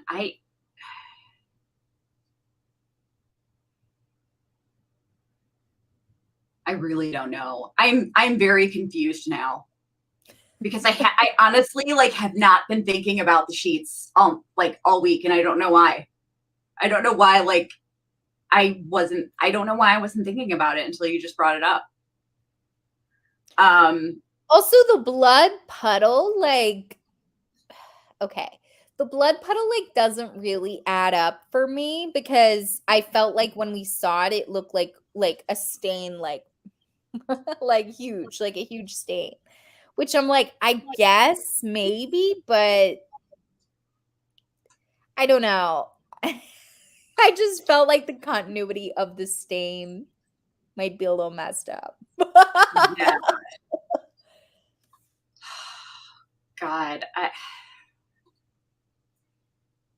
I really don't know. I'm very confused now because I honestly like have not been thinking about the sheets like all week, and I don't know why. I don't know why like I don't know why I wasn't thinking about it until you just brought it up. Also the blood puddle, like, okay. The blood puddle like doesn't really add up for me because I felt like when we saw it, it looked like a stain, like like huge, like a huge stain. Which I'm like, I guess maybe, but I don't know. I just felt like the continuity of the stain might be a little messed up. Yeah. God,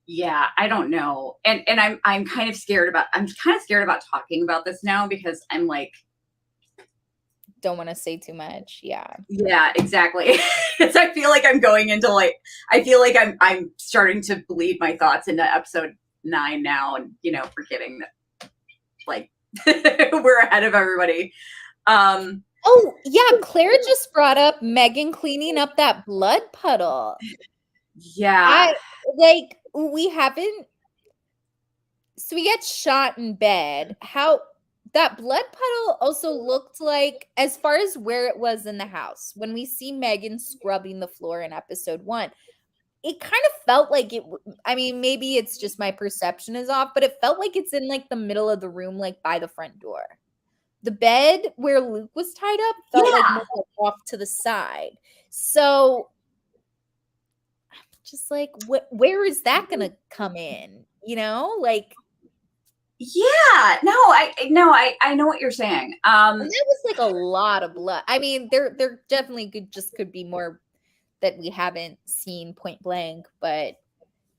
yeah, I don't know. And I'm kind of scared about talking about this now because I'm like, Don't want to say too much. Yeah. yeah, exactly. Because I feel like I'm going into like I feel like I'm starting to bleed my thoughts into episode 9 now, and forgetting that like we're ahead of everybody. Oh, yeah, Claire just brought up Megan cleaning up that blood puddle. Yeah. We haven't, so we get shot in bed. How that blood puddle also looked like, as far as where it was in the house, when we see Megan scrubbing the floor in episode 1, it kind of felt like I mean, maybe it's just my perception is off, but it felt like it's in like the middle of the room, like by the front door. The bed where Luke was tied up felt like more off to the side. So just like, where is that gonna come in? Like, yeah, no, I know what you're saying. and that was like a lot of blood. I mean, there definitely could be more that we haven't seen point blank, but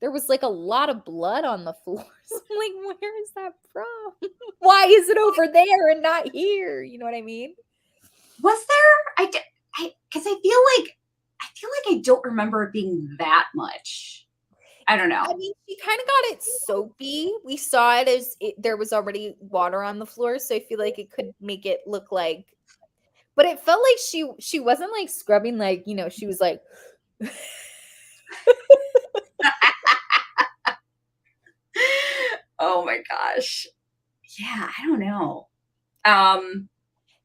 there was like a lot of blood on the floor. So I'm like, where is that from? Why is it over there and not here? You know what I mean? Was there? Because I feel like I don't remember it being that much. I don't know. I mean, she kind of got it soapy. We saw it as there was already water on the floor, so I feel like it could make it look like. But it felt like she wasn't like scrubbing, like she was like. Oh my gosh. Yeah, I don't know.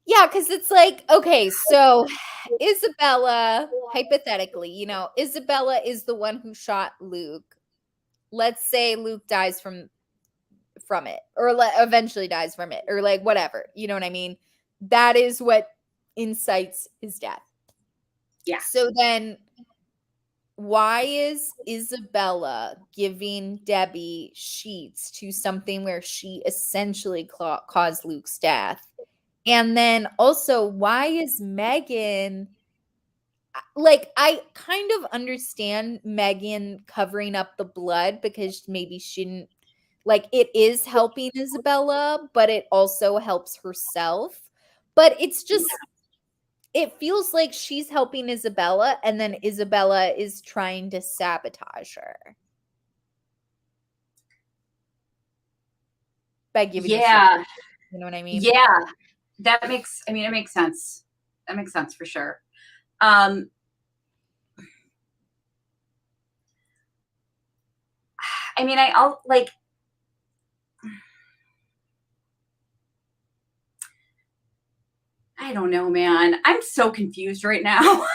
Yeah, because it's like, okay, so Isabella, hypothetically, Isabella is the one who shot Luke. Let's say Luke dies from it, or eventually dies from it, or like whatever. You know what I mean? That is what incites his death. Yeah. So then why is Isabella giving Debbie sheets to something where she essentially caused Luke's death? And then also, why is Megan, like, I kind of understand Megan covering up the blood because maybe she didn't, like, it is helping Isabella, but it also helps herself. But it's just, it feels like she's helping Isabella, and then Isabella is trying to sabotage her by giving the shit. You know what I mean? Yeah. It makes sense. That makes sense for sure. I mean, I'll like I don't know, man. I'm so confused right now. I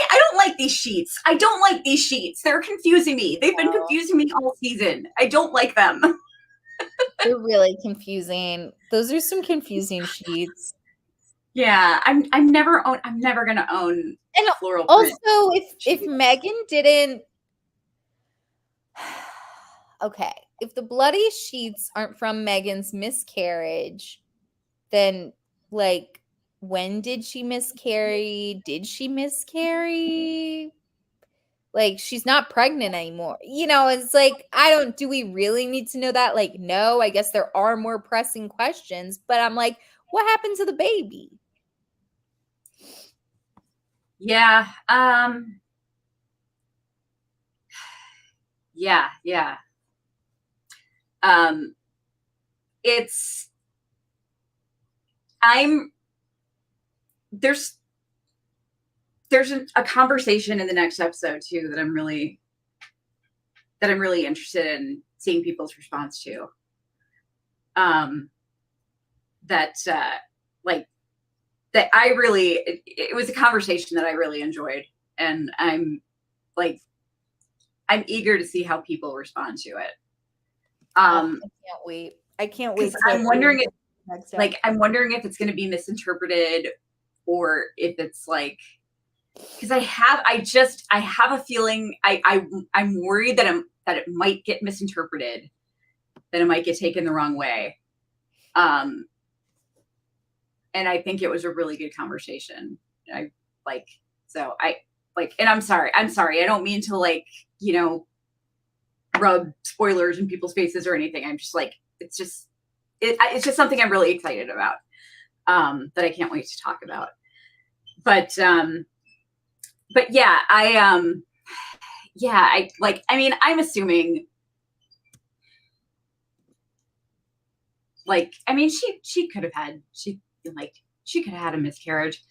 don't like these sheets. I don't like these sheets. They're confusing me. They've been confusing me all season. I don't like them. They're really confusing. Those are some confusing sheets. Yeah, I'm never gonna own And floral print. also, if Megan didn't, okay, if the bloody sheets aren't from Megan's miscarriage, then like, when did she miscarry? Did she miscarry? Like, she's not pregnant anymore. It's like, do we really need to know that? Like, no, I guess there are more pressing questions, but I'm like, what happened to the baby? Yeah. Yeah. It's there's a conversation in the next episode too that I'm really interested in seeing people's response to. It was a conversation that I really enjoyed, and I'm eager to see how people respond to it. I can't wait. I can't wait. I'm wondering if it's going to be misinterpreted, or if it's like, because I have a feeling I'm worried that it might get misinterpreted, that it might get taken the wrong way. And I think it was a really good conversation. And I'm sorry. I don't mean to rub spoilers in people's faces or anything. I'm just it's just something I'm really excited about, that I can't wait to talk about. But yeah, I'm assuming, she could have had a miscarriage.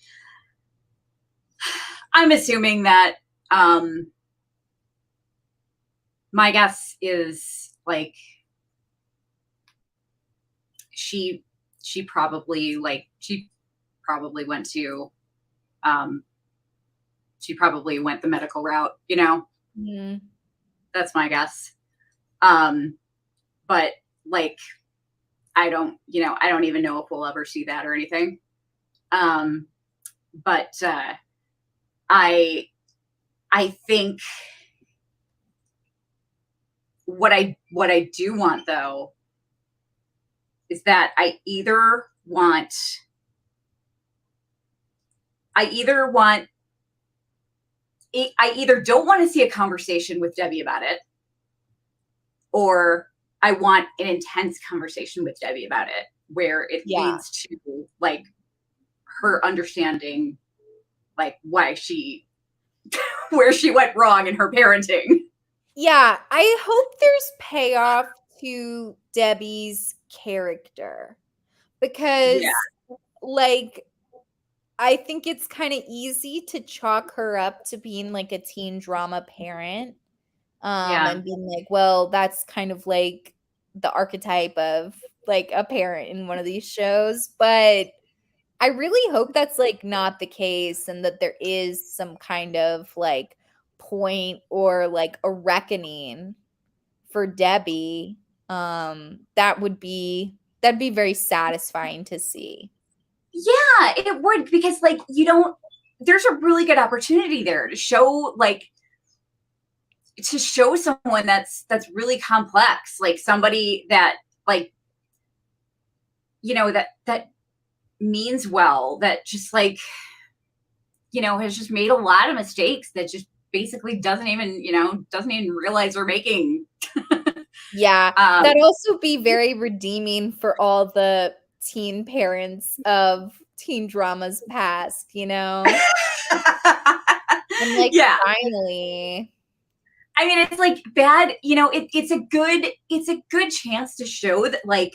I'm assuming that, my guess is she probably went the medical route, Mm-hmm. That's my guess. But I don't even know if we'll ever see that or anything. But I think what I do want, though, is that I either don't want to see a conversation with Debbie about it, or I want an intense conversation with Debbie about it, where it leads to her understanding why where she went wrong in her parenting. Yeah, I hope there's payoff to Debbie's character, because I think it's kind of easy to chalk her up to being a teen drama parent. And being well, that's kind of the archetype of a parent in one of these shows. But I really hope that's not the case, and that there is some kind of point or a reckoning for Debbie. That'd be very satisfying to see. Yeah, it would, because there's a really good opportunity there to show someone that's really complex, somebody that that means well, that just has just made a lot of mistakes, that just basically doesn't even realize they're making. Yeah, that'd also be very redeeming for all the teen parents of teen dramas past, and finally. I mean, it's bad, it's a good chance to show that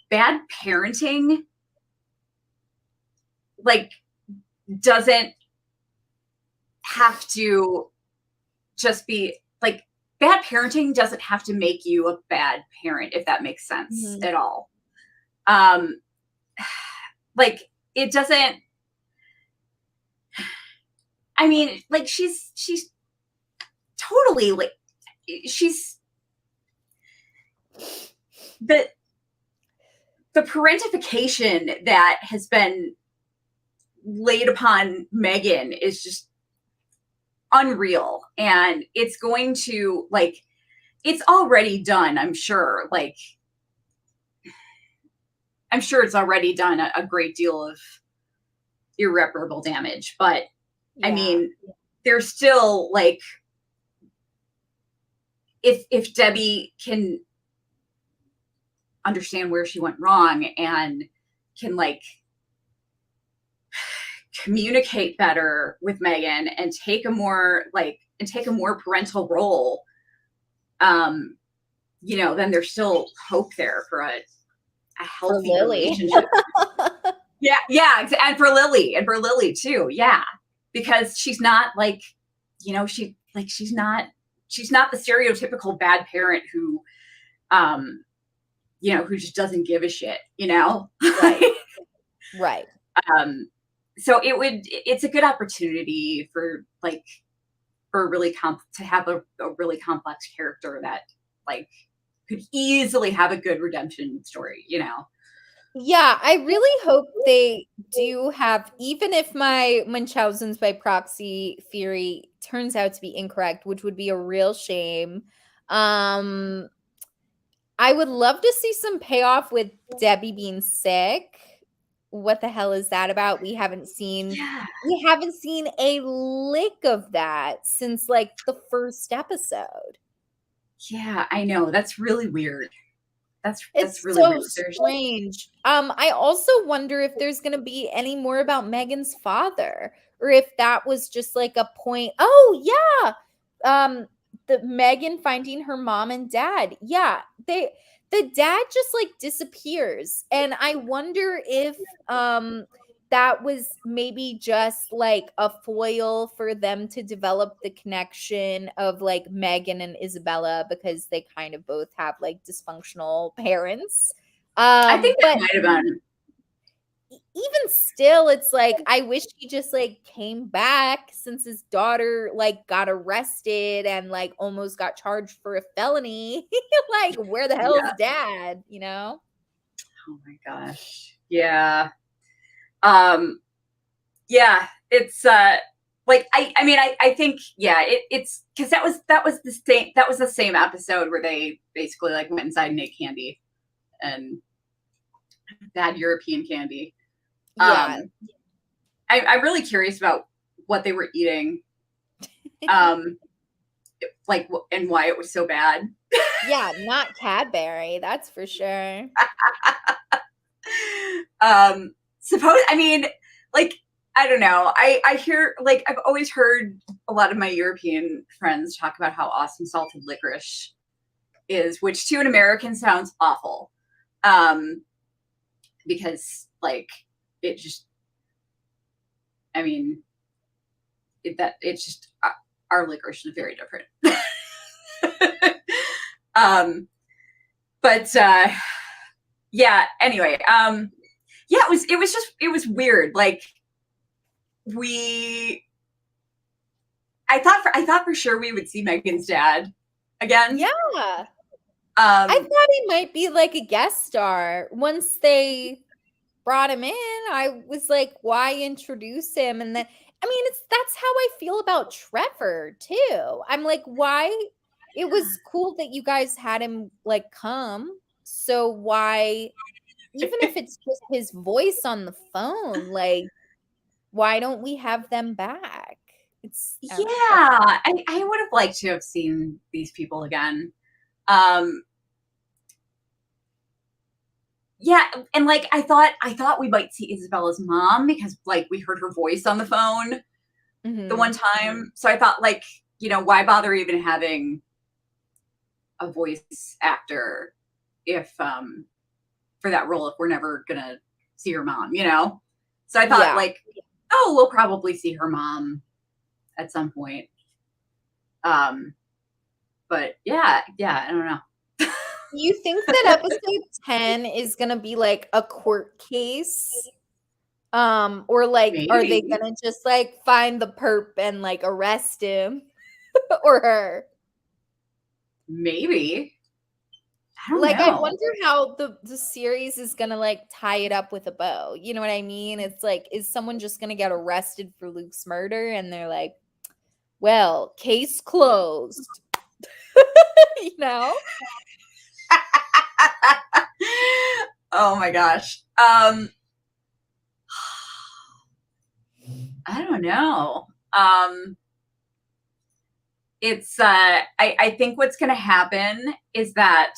bad parenting doesn't have to just be bad parenting doesn't have to make you a bad parent, if that makes sense at all. It doesn't. I mean, she's totally she's the parentification that has been laid upon Megan is just unreal, and it's going to it's already done, I'm sure. I'm sure it's already done a great deal of irreparable damage, but I mean, there's still if Debbie can understand where she went wrong and can communicate better with Megan and take a more parental role, then there's still hope there for a healthy relationship. And for Lily too. Yeah. Because she's not like, she's not the stereotypical bad parent who, who just doesn't give a shit, Right. Right. So it's a good opportunity for like, to have a really complex character that like could easily have a good redemption story, Yeah, I really hope they do have, even if my Munchausen's by proxy theory turns out to be incorrect, which would be a real shame. Um, I would love to see some payoff with Debbie being sick. What the hell is that about? We haven't seen Yeah. a lick of that since like the first episode. Yeah, I know. That's really weird. That's really So weird. strange. I also wonder if there's gonna be any more about Megan's father, or if that was just like a point. Oh yeah, the Megan finding her mom and dad. Yeah, the dad just like disappears, and I wonder if that was maybe just like a foil for them to develop the connection of like Megan and Isabella, because they kind of both have like dysfunctional parents. I think that But might have been. even still, it's like I wish he just like came back, since his daughter like got arrested and like almost got charged for a felony. Like, where the hell is Yeah. dad, you know? Oh my gosh. Yeah. Yeah, it's like I think it's because that was the same episode where they basically like went inside and ate candy and bad European candy. Yeah. I'm really curious about what they were eating, like, and why it was so bad. Yeah, not Cadbury, that's for sure. Like, I don't know. I hear, like, I've always heard a lot of my European friends talk about how awesome salted licorice is, which to an American sounds awful. Because like it just, it's just our licorice is very different. But yeah, anyway, yeah, it was weird. Like I thought for sure we would see Megan's dad again. Yeah. I thought he might be like a guest star. Once they brought him in, I was like, why introduce him? And then, that's how I feel about Trevor too. I'm like, why? It was cool that you guys had him like come. So why, even if it's just his voice on the phone, like, why don't we have them back? Yeah, I would have liked to have seen these people again. Yeah, and like I thought we might see Isabella's mom because like we heard her voice on the phone the one time. So I thought, like, why bother even having a voice actor if for that role if we're never gonna see her mom, So I thought like, oh, we'll probably see her mom at some point. But yeah, I don't know. You think that episode 10 is gonna be like a court case? Or like, Maybe. are they gonna just like find the perp and like arrest him or her? Maybe. I don't Like, know. I wonder how the series is gonna like tie it up with a bow. You know what I mean? It's like, is someone just gonna get arrested for Luke's murder and they're like, well, case closed. You know? Oh my gosh. I don't know. It's I think what's gonna happen is that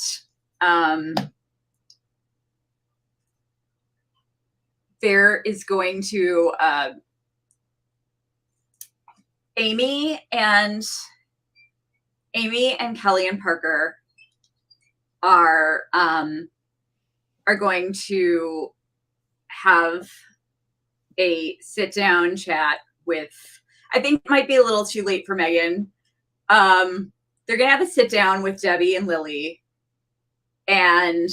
there is going to Amy and Kelly and Parker are going to have a sit down chat with, I think it might be a little too late for Megan. They're going to have a sit down with Debbie and Lily, and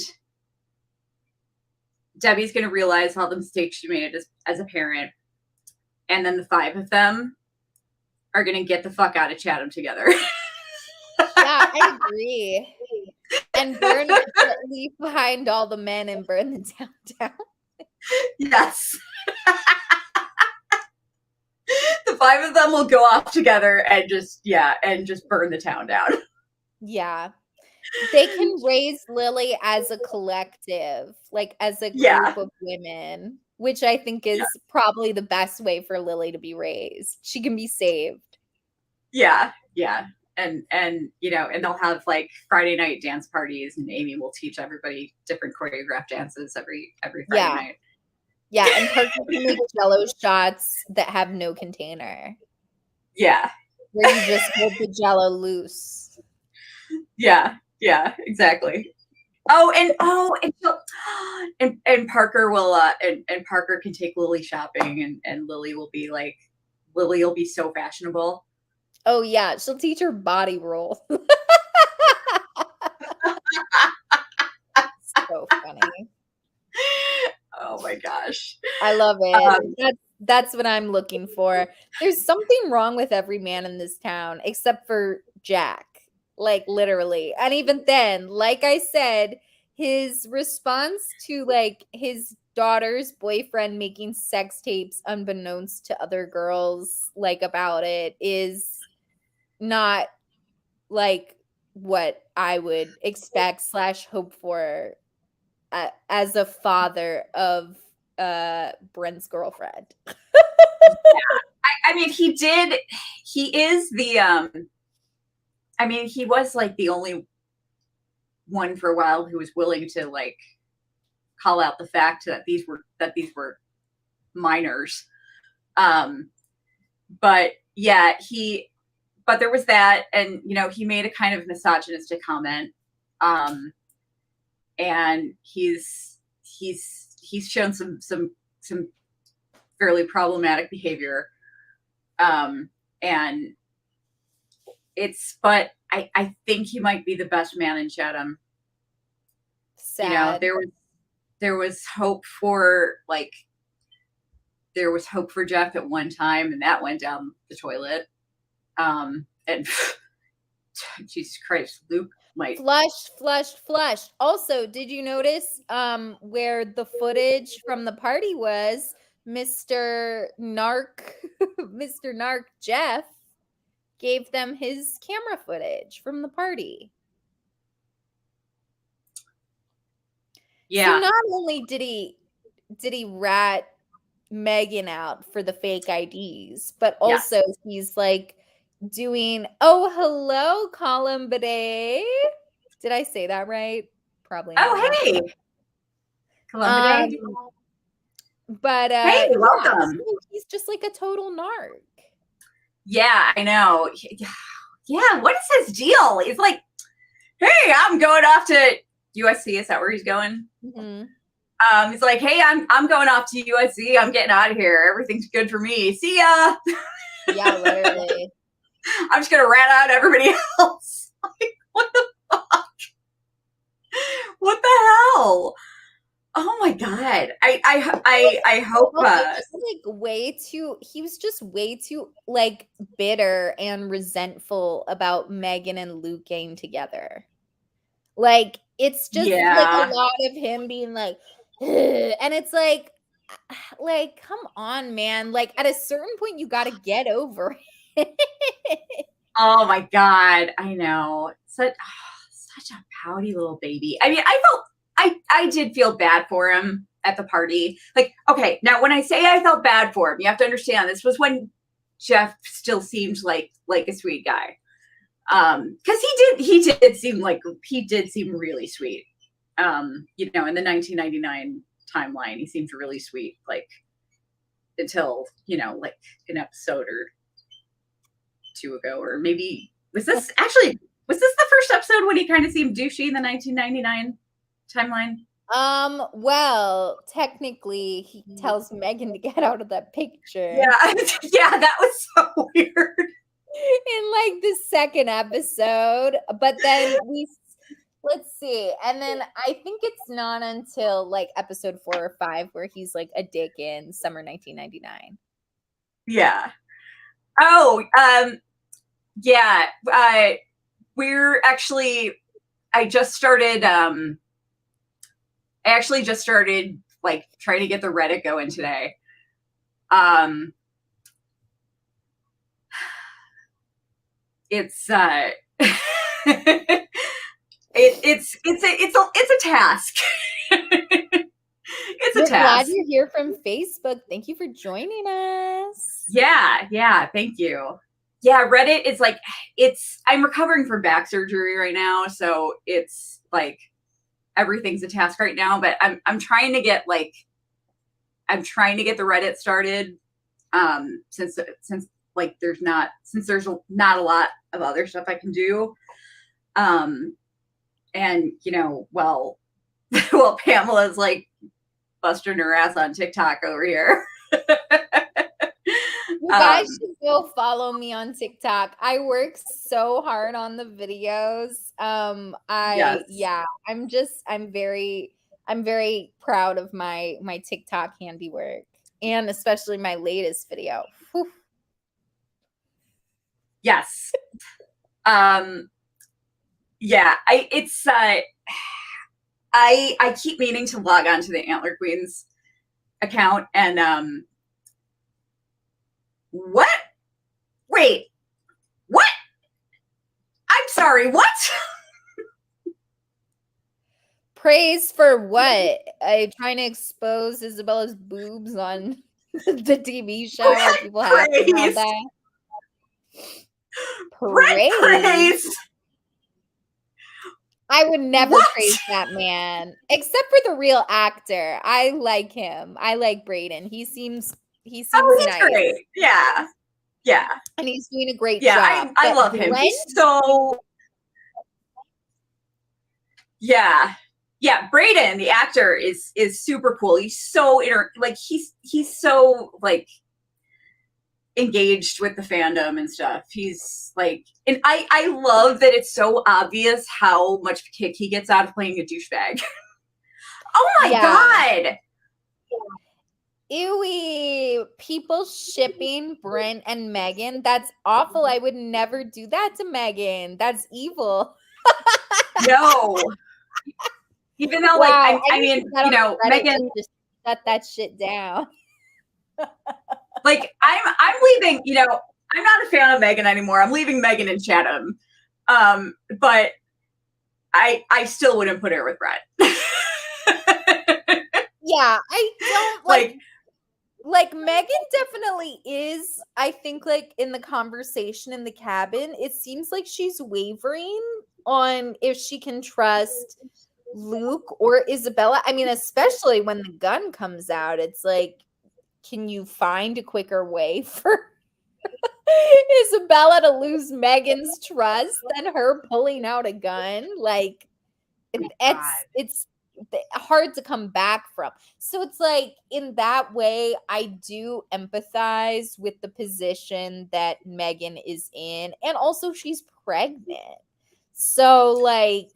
Debbie's going to realize all the mistakes she made as a parent. And then the 5 of them are going to get the fuck out of Chatham together. Yeah, I agree. And leave behind all the men and burn the town down. Yes. The 5 of them will go off together and just burn the town down. Yeah. They can raise Lily as a collective, like as a group of women, which I think is probably the best way for Lily to be raised. She can be saved. Yeah. And they'll have like Friday night dance parties, and Amy will teach everybody different choreographed dances every Friday night. Yeah, and Parker can make Jello shots that have no container. Yeah. Where you just hold the Jello loose. Yeah, exactly. And Parker will and Parker can take Lily shopping, and Lily will be so fashionable. Oh yeah, she'll teach her body roll. So funny. Oh my gosh. I love it. That's what I'm looking for. There's something wrong with every man in this town except for Jack. Like literally. And even then, like I said, his response to like his daughter's boyfriend making sex tapes unbeknownst to other girls like about it is not like what I would expect / hope for as a father of Brent's girlfriend. I mean, he was like the only one for a while who was willing to like call out the fact that these were minors. But there was that, and he made a kind of misogynistic comment. And he's shown some fairly problematic behavior. And but I think he might be the best man in Chatham. Sad. There was hope for Jeff at one time, and that went down the toilet. And Jesus Christ, Luke might flushed. Also, did you notice where the footage from the party was? Mr. Narc Jeff gave them his camera footage from the party. Yeah. So not only did he rat Megan out for the fake IDs, but also he's like doing, oh, hello, Colin Bidet. Did I say that right? Probably not. Oh, hey. Colin Bidet. But hey, welcome. He's just like a total narc. Yeah, I know. Yeah, what is his deal? He's like, hey, I'm going off to USC. Is that where he's going? Mm-hmm. He's like, hey, I'm going off to USC. I'm getting out of here. Everything's good for me. See ya. Yeah, literally. I'm just gonna rat out everybody else. Like, what the fuck? What the hell? Oh my god! I hope. He was just way too like bitter and resentful about Megan and Luke getting together. Like it's just like a lot of him being like, ugh. And it's like, come on, man! Like at a certain point, you got to get over it. Oh my god! I know. Such a pouty little baby. I mean, I did feel bad for him at the party. Like, okay, now when I say I felt bad for him, you have to understand this was when Jeff still seemed like a sweet guy. Because he did seem really sweet. In the 1999 timeline, he seemed really sweet, like until like an episode or two ago, or maybe was this the first episode when he kind of seemed douchey in the 1999 timeline? Well, technically he tells Megan to get out of that picture. Yeah. Yeah, that was so weird. In like the second episode, but then let's see, and then I think it's not until like episode 4 or 5 where he's like a dick in summer 1999. Yeah. Oh, yeah. We're actually I actually just started like trying to get the Reddit going today. It's it's a task. It's a We're glad task. you're here from Facebook. Thank you for joining us. Yeah, thank you. Yeah, Reddit is like I'm recovering from back surgery right now, so it's like everything's a task right now, but I'm trying to get the Reddit started since like there's not a lot of other stuff I can do. And well Pamela's like busting her ass on TikTok over here. You guys should go follow me on TikTok. I work so hard on the videos. Yes. Yeah, I'm very proud of my TikTok handiwork, and especially my latest video. Whew. Yes. Yeah, I keep meaning to log on to the Antler Queens account and what? Wait, what? I'm sorry, what? Praise for what? Trying to expose Isabella's boobs on the TV show where people have Praise. that. Praise. I would never What? praise that man, except for the real actor. I like him. I like Brayden. He seems He's nice. great. Yeah. And he's doing a great Yeah, job. I love him. He's so yeah. Brayden, the actor, is super cool. He's so he's so like engaged with the fandom and stuff. He's like, and I love that it's so obvious how much kick he gets out of playing a douchebag. Oh my god. Ewy, people shipping Brent and Megan. That's awful. I would never do that to Megan. That's evil. No. Even though, wow, I mean, Megan, just shut that shit down. Like, I'm leaving. I'm not a fan of Megan anymore. I'm leaving Megan in Chatham. But I still wouldn't put her with Brett. Yeah, I don't like Megan definitely is. I think like in the conversation in the cabin, it seems like she's wavering on if she can trust Luke or Isabella. I mean, especially when the gun comes out, it's like, can you find a quicker way for Isabella to lose Megan's trust than her pulling out a gun? Like, it's hard to come back from. So it's like in that way, I do empathize with the position that Megan is in, and also she's pregnant. So like,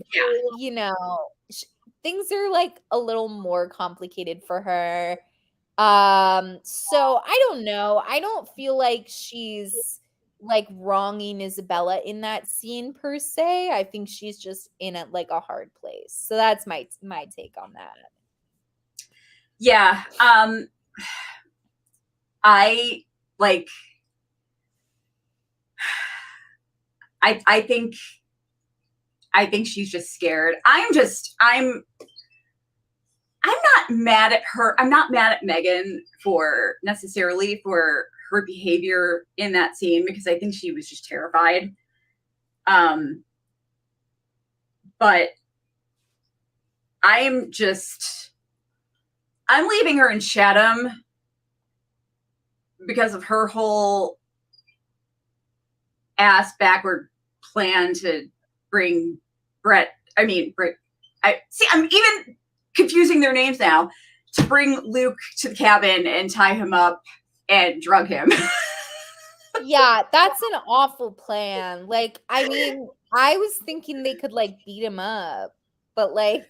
things are like a little more complicated for her. So I don't know. I don't feel like she's like wronging Isabella in that scene per se. I think she's just in like a hard place. So that's my take on that. Yeah. I like I think she's just scared. I'm not mad at her. I'm not mad at Megan for her behavior in that scene, because I think she was just terrified. But I'm leaving her in Chatham because of her whole ass backward plan to bring Brett. I'm even confusing their names now, to bring Luke to the cabin and tie him up and drug him. Yeah, that's an awful plan. Like, I mean, I was thinking they could like beat him up, but like,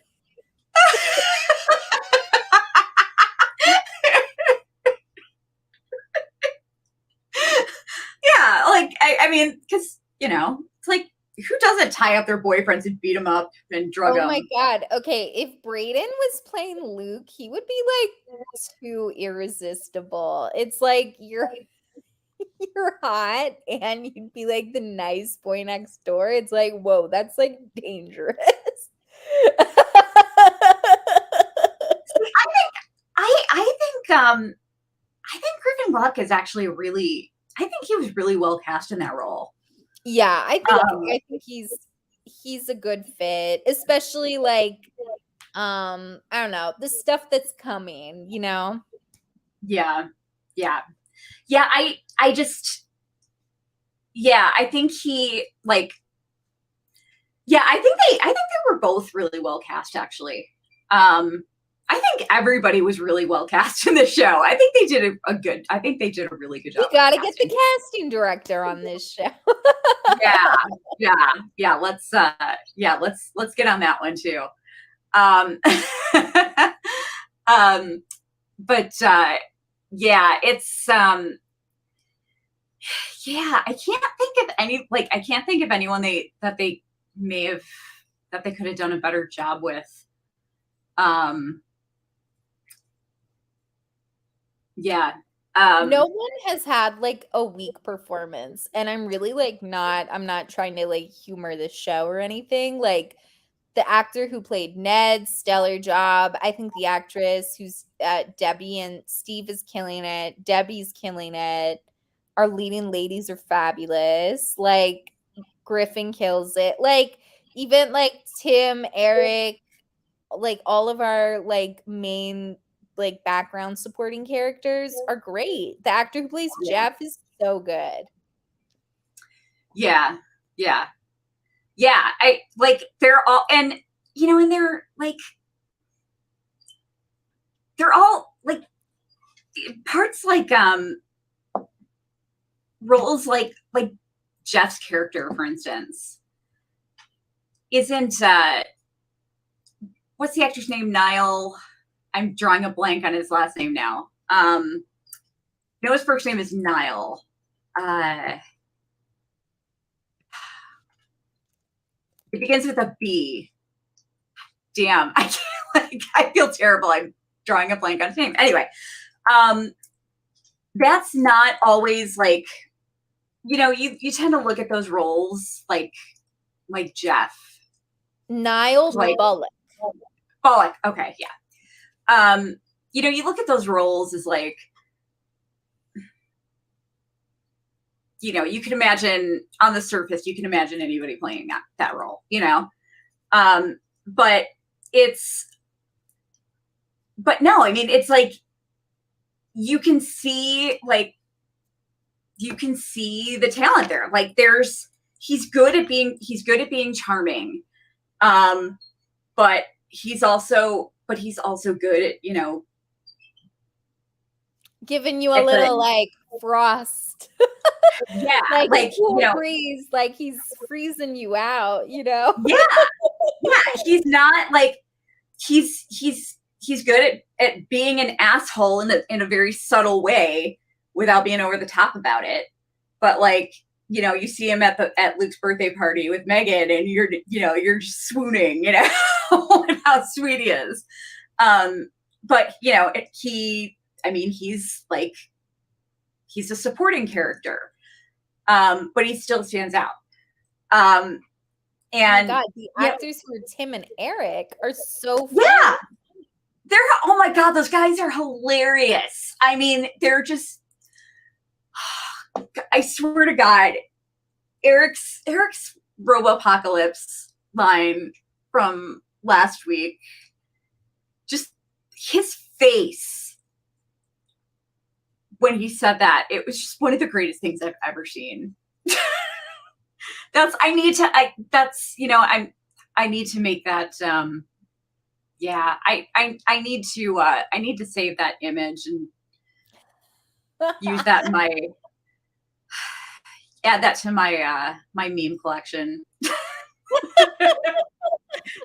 yeah, like I mean, because it's like, who doesn't tie up their boyfriends and beat them up and drug them? oh my God. Okay, if Brayden was playing Luke, he would be like too irresistible. It's like you're hot and you'd be like the nice boy next door. It's like, whoa, that's like dangerous. I think Griffin Luck is actually I think he was really well cast in that role. Yeah, I think he's a good fit, especially like I don't know, the stuff that's coming, you know? Yeah. Yeah. Yeah, I just I think he like I think they were both really well cast actually. I think everybody was really well cast in the show. I think they did I think they did a really good job. We got to get the casting director on this show. Yeah. Let's get on that one too. But it's I can't think of anyone that they could have done a better job with. No one has had like a weak performance, and I'm really like I'm not trying to like humor the show or anything. Like the actor who played Ned, stellar job. I think the actress who's Debbie and Steve is killing it. Debbie's killing it. Our leading ladies are fabulous. Like Griffin kills it. Like even like Tim, Eric, like all of our like main like background supporting characters are great. The actor who plays Jeff is so good. Yeah. I like they're all and they're all like parts like roles like Jeff's character, for instance, isn't what's the actor's name? Niall. I'm drawing a blank on his last name now. His first name is Niall. It begins with a B. Damn, I can't, I feel terrible. I'm drawing a blank on his name. Anyway, that's not always like, you tend to look at those roles like Jeff. Niall Bullock. Bullock. Okay, yeah. You look at those roles as like, you can imagine on the surface, you can imagine anybody playing that role, but no, I mean, it's like, you can see the talent there. Like he's good at being charming. But he's also good at, giving you a little like frost. Yeah. like cool breeze, like he's freezing you out, Yeah. He's not like, he's good at being an asshole in a very subtle way without being over the top about it. But like, you see him at Luke's birthday party with Megan, and you're just swooning, how sweet he is. But he's a supporting character, but he still stands out. And oh my God, the actors who are Tim and Eric are so fun. Yeah, oh my God, those guys are hilarious. I mean, they're just, I swear to God, Eric's Robopocalypse line from last week, just his face when he said that, it was just one of the greatest things I've ever seen. I need to make that Yeah, I need to save that image and use that in my add that to my meme collection.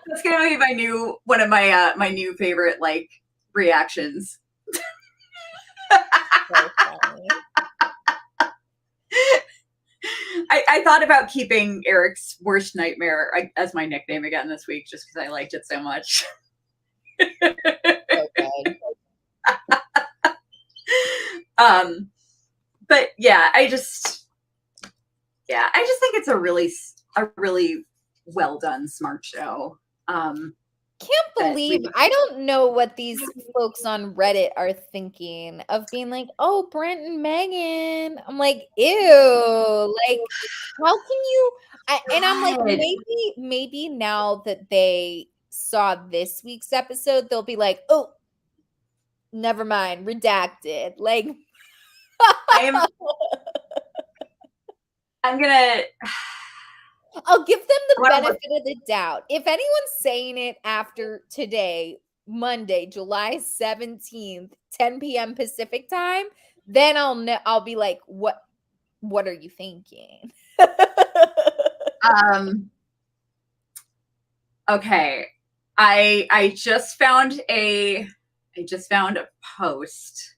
That's gonna be one of my new favorite like reactions. So funny. I thought about keeping Eric's worst nightmare as my nickname again this week just because I liked it so much. So good. But yeah, I just think it's a really well done, smart show. Can't believe I don't know what these folks on Reddit are thinking of being like, oh, Brent and Megan. I'm like, ew, like, how can you? And I'm like, God. maybe now that they saw this week's episode, they'll be like, oh, never mind, redacted. Like, I'm gonna. I'll give them the benefit of the doubt. If anyone's saying it after today, Monday, July 17th, 10 p.m. Pacific time, then I'll be like, what are you thinking? Okay. I just found a post.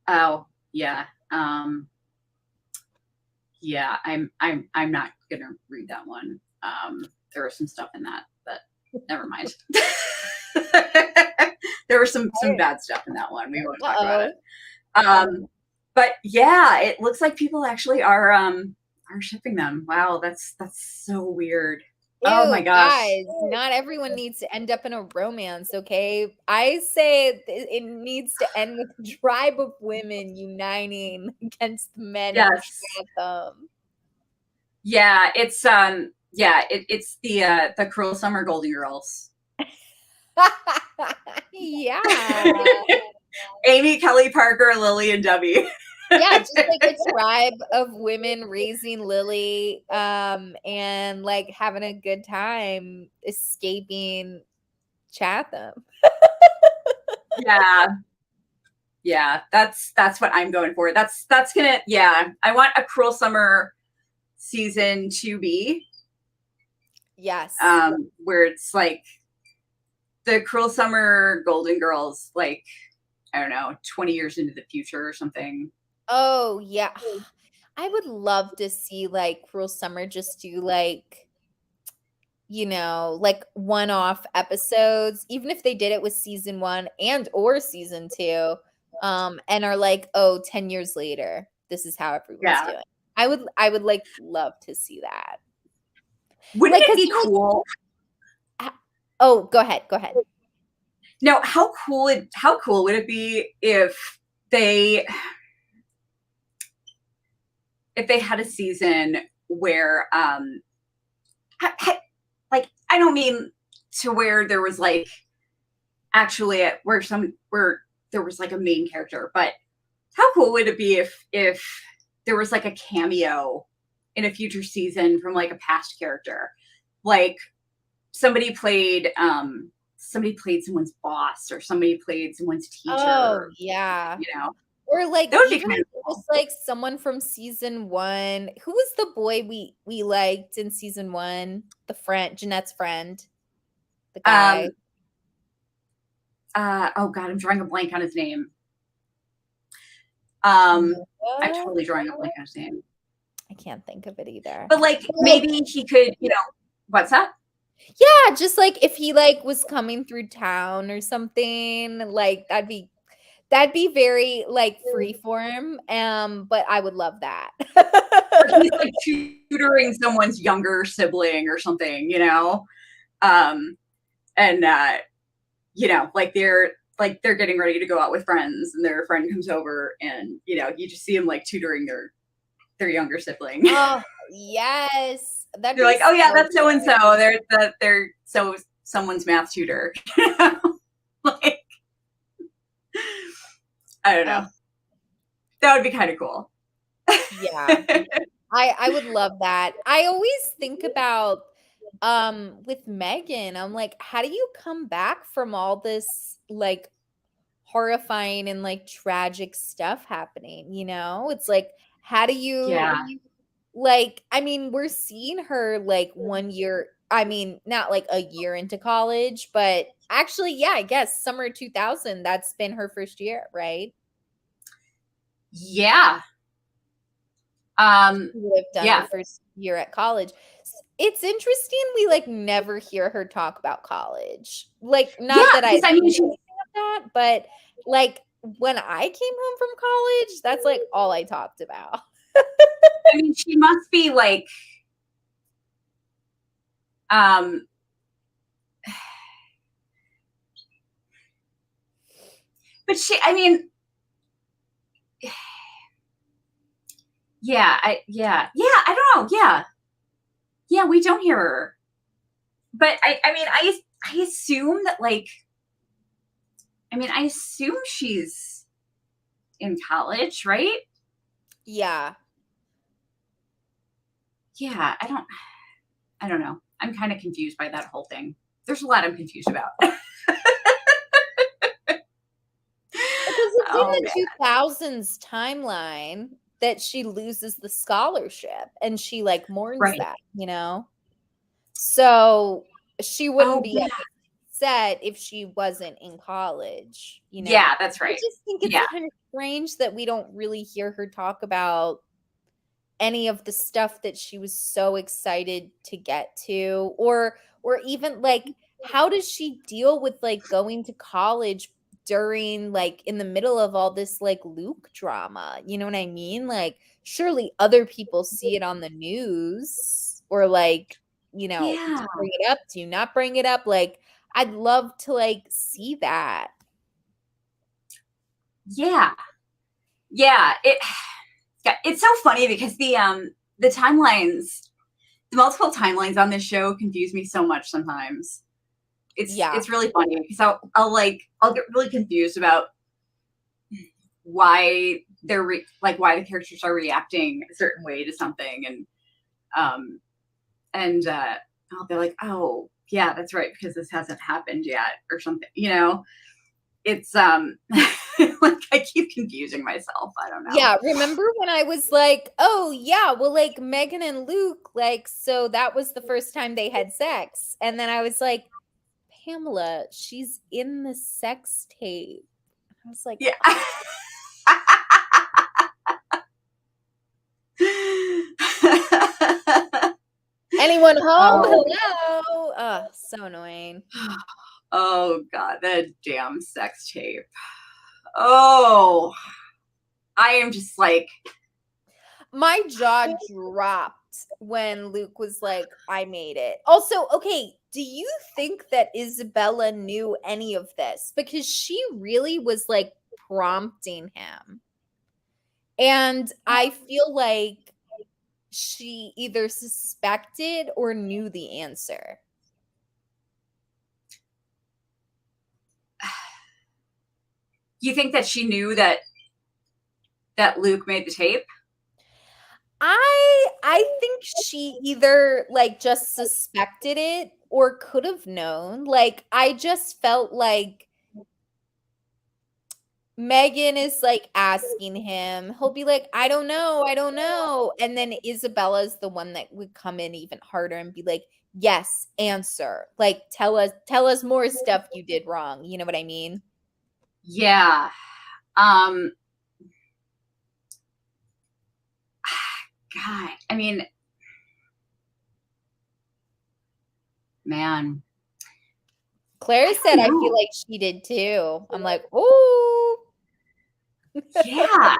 Oh, yeah. Yeah, I'm not gonna read that one. There was some stuff in that, but never mind. There was some bad stuff in that one. We won't talk about it. But yeah, it looks like people actually are shipping them. Wow, that's so weird. Ew, oh my gosh. Guys, not everyone needs to end up in a romance, okay? I say it needs to end with a tribe of women uniting against the men. Yes. Yeah, it's it's the Cruel Summer Golden Girls. Yeah. Amy, Kelly, Parker, Lily, and Debbie. Yeah, just like a tribe of women raising Lily and like having a good time escaping Chatham. Yeah, that's what I'm going for. That's gonna, yeah, I want a Cruel Summer season 2B. Yes. Where it's like the Cruel Summer Golden Girls, like, I don't know, 20 years into the future or something. Oh, yeah. I would love to see like Cruel Summer just do like, you know, like one-off episodes, even if they did it with season 1 and or season 2, and are like, oh, 10 years later, this is how everyone's doing. I would like love to see that. Wouldn't it be cool? Oh, go ahead. No, how cool would it be if they had a season where like, I don't mean to where there was like actually where there was like a main character, but how cool would it be if there was like a cameo in a future season from like a past character, like somebody played someone's boss, or somebody played someone's teacher. Oh, yeah. You know, or like even just like someone from season 1. Who was the boy we liked in season 1? The friend, Jeanette's friend, the guy. Oh god, I'm drawing a blank on his name. I'm totally drawing a blank on his name. I can't think of it either. But like maybe he could, what's that? Yeah, just like if he like was coming through town or something, like that'd be very like Freeform. But I would love that. Or he's like tutoring someone's younger sibling or something, and like they're getting ready to go out with friends, and their friend comes over, and you just see him like tutoring their younger sibling. Oh yes, they're like, oh yeah, that's so and so. They're someone's math tutor. Like, I don't know. That would be kind of cool. Yeah. I would love that. I always think about with Megan, I'm like, how do you come back from all this like horrifying and like tragic stuff happening, you know? It's like, how do you Yeah. like, I mean, we're seeing her like 1 year, I mean, not like a year into college, but actually, yeah, I guess summer 2000, that's been her first year, right? Yeah. She would have done her Yeah. first year at college. It's interesting we like never hear her talk about college. Like, Yeah, not that I because I mean, think anything of that, but like when I came home from college, that's like all I talked about. she must be like, um, but I mean, I don't know. Yeah, we don't hear her. But I mean, I assume that like, I assume she's in college, right? Yeah. Yeah, I don't know. I'm kind of confused by that whole thing. There's a lot I'm confused about. Because it's in Oh the 2000s timeline that she loses the scholarship and she like mourns right. that, you know? So she wouldn't Oh be yeah. upset if she wasn't in college, you know? Yeah, that's I right. just think it's Yeah. kind of strange that we don't really hear her talk about any of the stuff that she was so excited to get to, or even like how does she deal with like going to college during like in the middle of all this like Luke drama, you know what I mean? Like surely other people see it on the news, or like, you know, do Yeah. you bring it up, do you not bring it up? Like I'd love to like see that. Yeah. Yeah. It's so funny because the timelines, the multiple timelines on this show confuse me so much sometimes. Yeah. It's really funny because I'll get really confused about why why the characters are reacting a certain way to something, um and I'll be like, oh yeah, that's right, because this hasn't happened yet or something, it's like I keep confusing myself. I don't know. Yeah, remember when I was like, "Oh, yeah, well, like Megan and Luke, like, so that was the first time they had sex." And then I was like, "Pamela, she's in the sex tape." I was like, Yeah. "Anyone home? Oh, Hello?" So annoying. oh God, that damn sex tape. Oh, I am just like, My jaw dropped when Luke was like, "I made it." Also, okay, do you think that Isabella knew any of this? Because she really was like prompting him. And I feel like she either suspected or knew the answer. you think that she knew that Luke made the tape? I think she either like just suspected it or could have known. Like I just felt like Megan is like asking him. He'll be like, "I don't know, I don't know." And then Isabella's the one that would come in even harder and be like, "Yes, answer. Like tell us more stuff you did wrong." You know what I mean? Yeah. Um, God, man, Claire I said, don't "I feel know. like she did too." I'm like, "Ooh." Yeah, I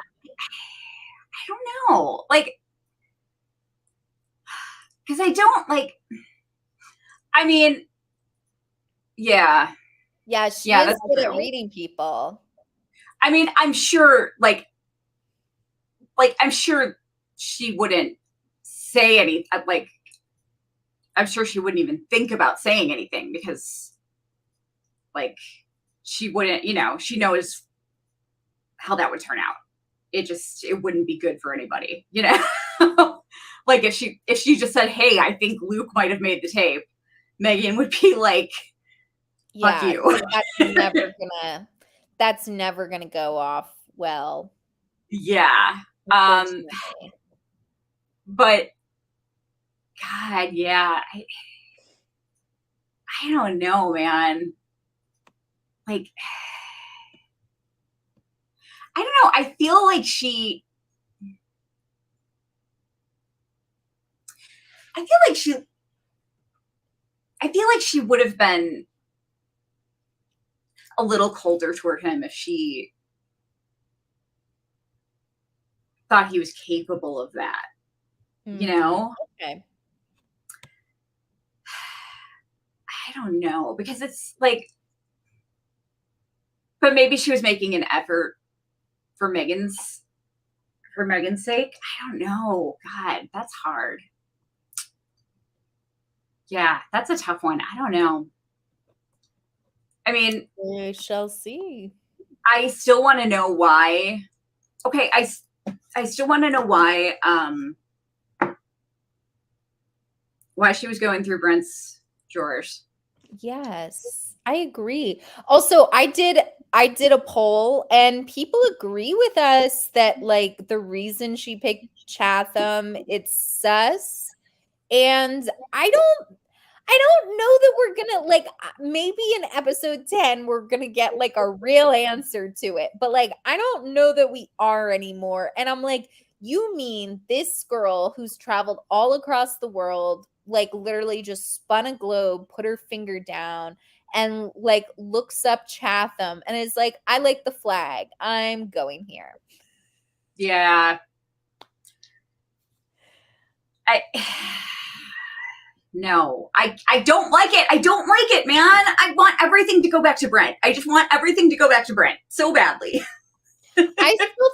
don't know. Like, because I don't like, I mean, yeah, Yeah, she yeah, is that's good at true. reading people. I'm sure, I'm sure she wouldn't say any, I'm sure she wouldn't even think about saying anything because, like, she wouldn't, she knows how that would turn out it wouldn't be good for anybody, you know? Like if she just said, hey, I think Luke might have made the tape, Megan would be like, fuck Yeah, you. that's never gonna go off well. Yeah. Unfortunately. But God, yeah. I don't know, man. Like, I don't know. I feel like she would have been a little colder toward him if she thought he was capable of that. You know? Okay. I don't know, because it's like, but maybe she was making an effort for Megan's sake. I don't know. God, that's hard. Yeah, that's a tough one. I don't know. I mean, We shall see. I still want to know why. Okay, I still want to know why she was going through Brent's drawers. Yes, I agree. Also, I did a poll and people agree with us that like the reason she picked Chatham, it's sus. And I don't know that we're gonna like maybe in episode 10 we're gonna get like a real answer to it, but like I don't know that we are anymore. And I'm like, you mean this girl who's traveled all across the world, like literally just spun a globe, put her finger down, and like looks up Chatham and is like, I like the flag, I'm going here. Yeah. No, I don't like it. I don't like it, man. I want everything to go back to Brent. I just want everything to go back to Brent so badly. I still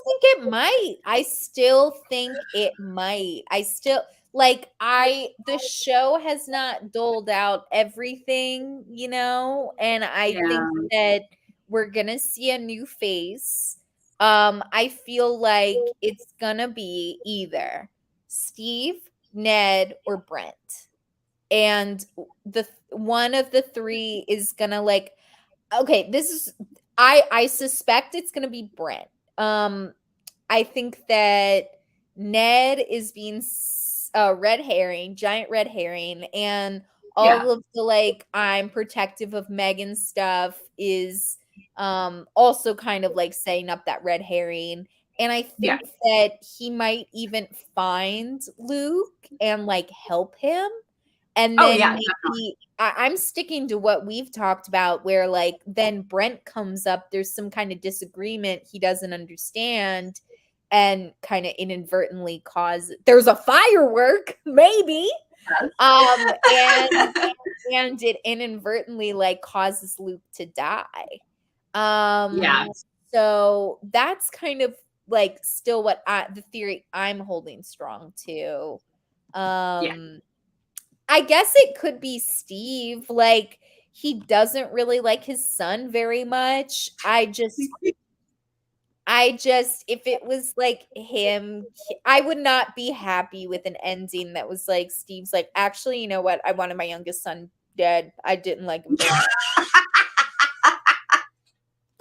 think it might. I still like the show has not doled out everything, you know, and I think that we're gonna see a new face. I feel like it's gonna be either Steve, Ned, or Brent. And the one of the three is gonna like, okay, this is I suspect it's gonna be Brent. I think that Ned is being red herring, giant red herring, and all of the like I'm protective of Megan stuff is also kind of like setting up that red herring. And I think that he might even find Luke and like help him. And then maybe I'm sticking to what we've talked about, where like then Brent comes up, there's some kind of disagreement he doesn't understand, and kind of inadvertently there's a firework, maybe. And it inadvertently like causes Luke to die. So that's kind of like still what the theory I'm holding strong to. I guess it could be Steve. Like, he doesn't really like his son very much. If it was like him, I would not be happy with an ending that was like Steve's like, actually, you know what? I wanted my youngest son dead. I didn't like him very much.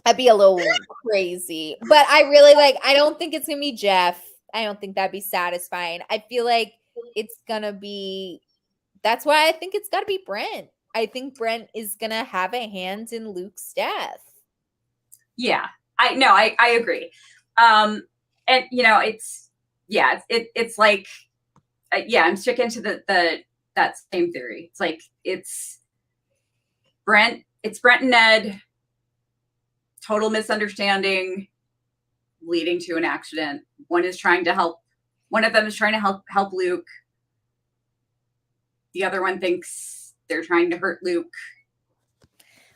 I'd be a little crazy. But I don't think it's gonna be Jeff. I don't think that'd be satisfying. I feel like it's gonna be. That's why I think it's got to be Brent. I think Brent is going to have a hand in Luke's death. Yeah, I agree. And you know, it's like, I'm sticking to that same theory. It's like, it's Brent and Ned, total misunderstanding leading to an accident. One of them is trying to help Luke. The other one thinks they're trying to hurt Luke.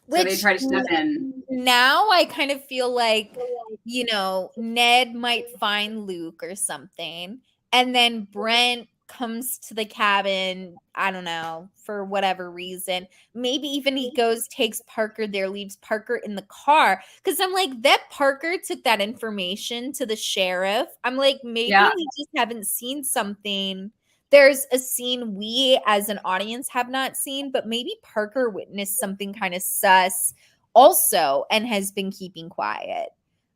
So they try to step in. Now I kind of feel like, you know, Ned might find Luke or something. And then Brent comes to the cabin, I don't know, for whatever reason. Maybe even he goes, takes Parker there, leaves Parker in the car. Because I'm like, that Parker took that information to the sheriff. I'm like, maybe Yeah. we just haven't seen something. There's a scene we as an audience have not seen, but maybe Parker witnessed something kind of sus also and has been keeping quiet.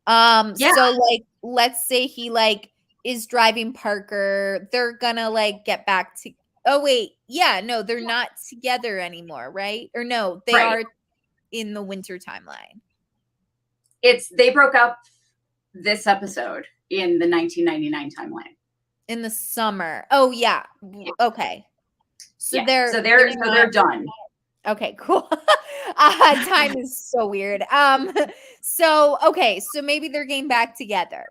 Yeah. So like, let's say he like is driving Parker. They're gonna like get back to. Oh wait, yeah, no, they're not together anymore, right? Or no, they Right. are in the winter timeline. They broke up this episode in the 1999 timeline. In the summer. Oh yeah. Okay. So Yeah. they're they're done. Okay, cool. Time is so weird. So okay, so maybe they're getting back together.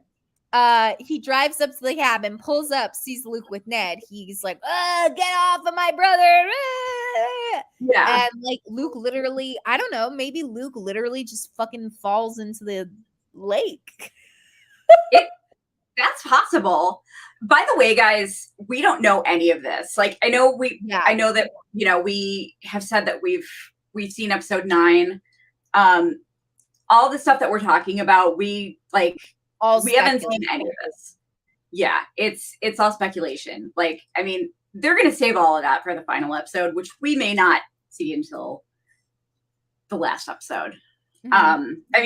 He drives up to the cabin, pulls up, sees Luke with Ned. He's like, get off of my brother. Yeah. And like Luke literally, I don't know, maybe Luke literally just fucking falls into the lake. That's possible. By the way, guys, we don't know any of this. Like, I know that, we have said that we've seen episode 9. All the stuff that we're talking about, we haven't seen any of this. Yeah, it's all speculation. Like, I mean, they're going to save all of that for the final episode, which we may not see until the last episode.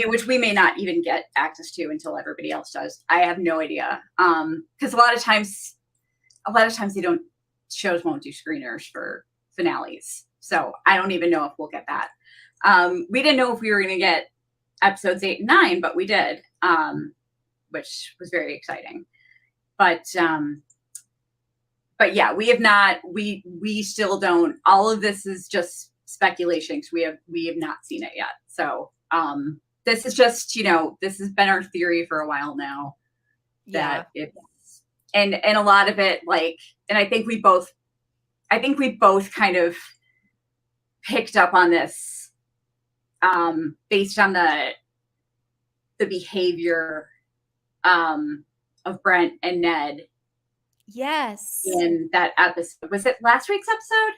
Which we may not even get access to until everybody else does. I have no idea. Because a lot of times shows won't do screeners for finales. So I don't even know if we'll get that. We didn't know if we were going to get episodes 8 and 9, but we did, which was very exciting. But yeah, we have not, we still don't, all of this is just speculation because we have not seen it yet. So, this is just, this has been our theory for a while now. That it's, and a lot of it, like, and I think we both kind of picked up on this, based on the behavior, of Brent and Ned. Yes. In that episode. Was it last week's episode?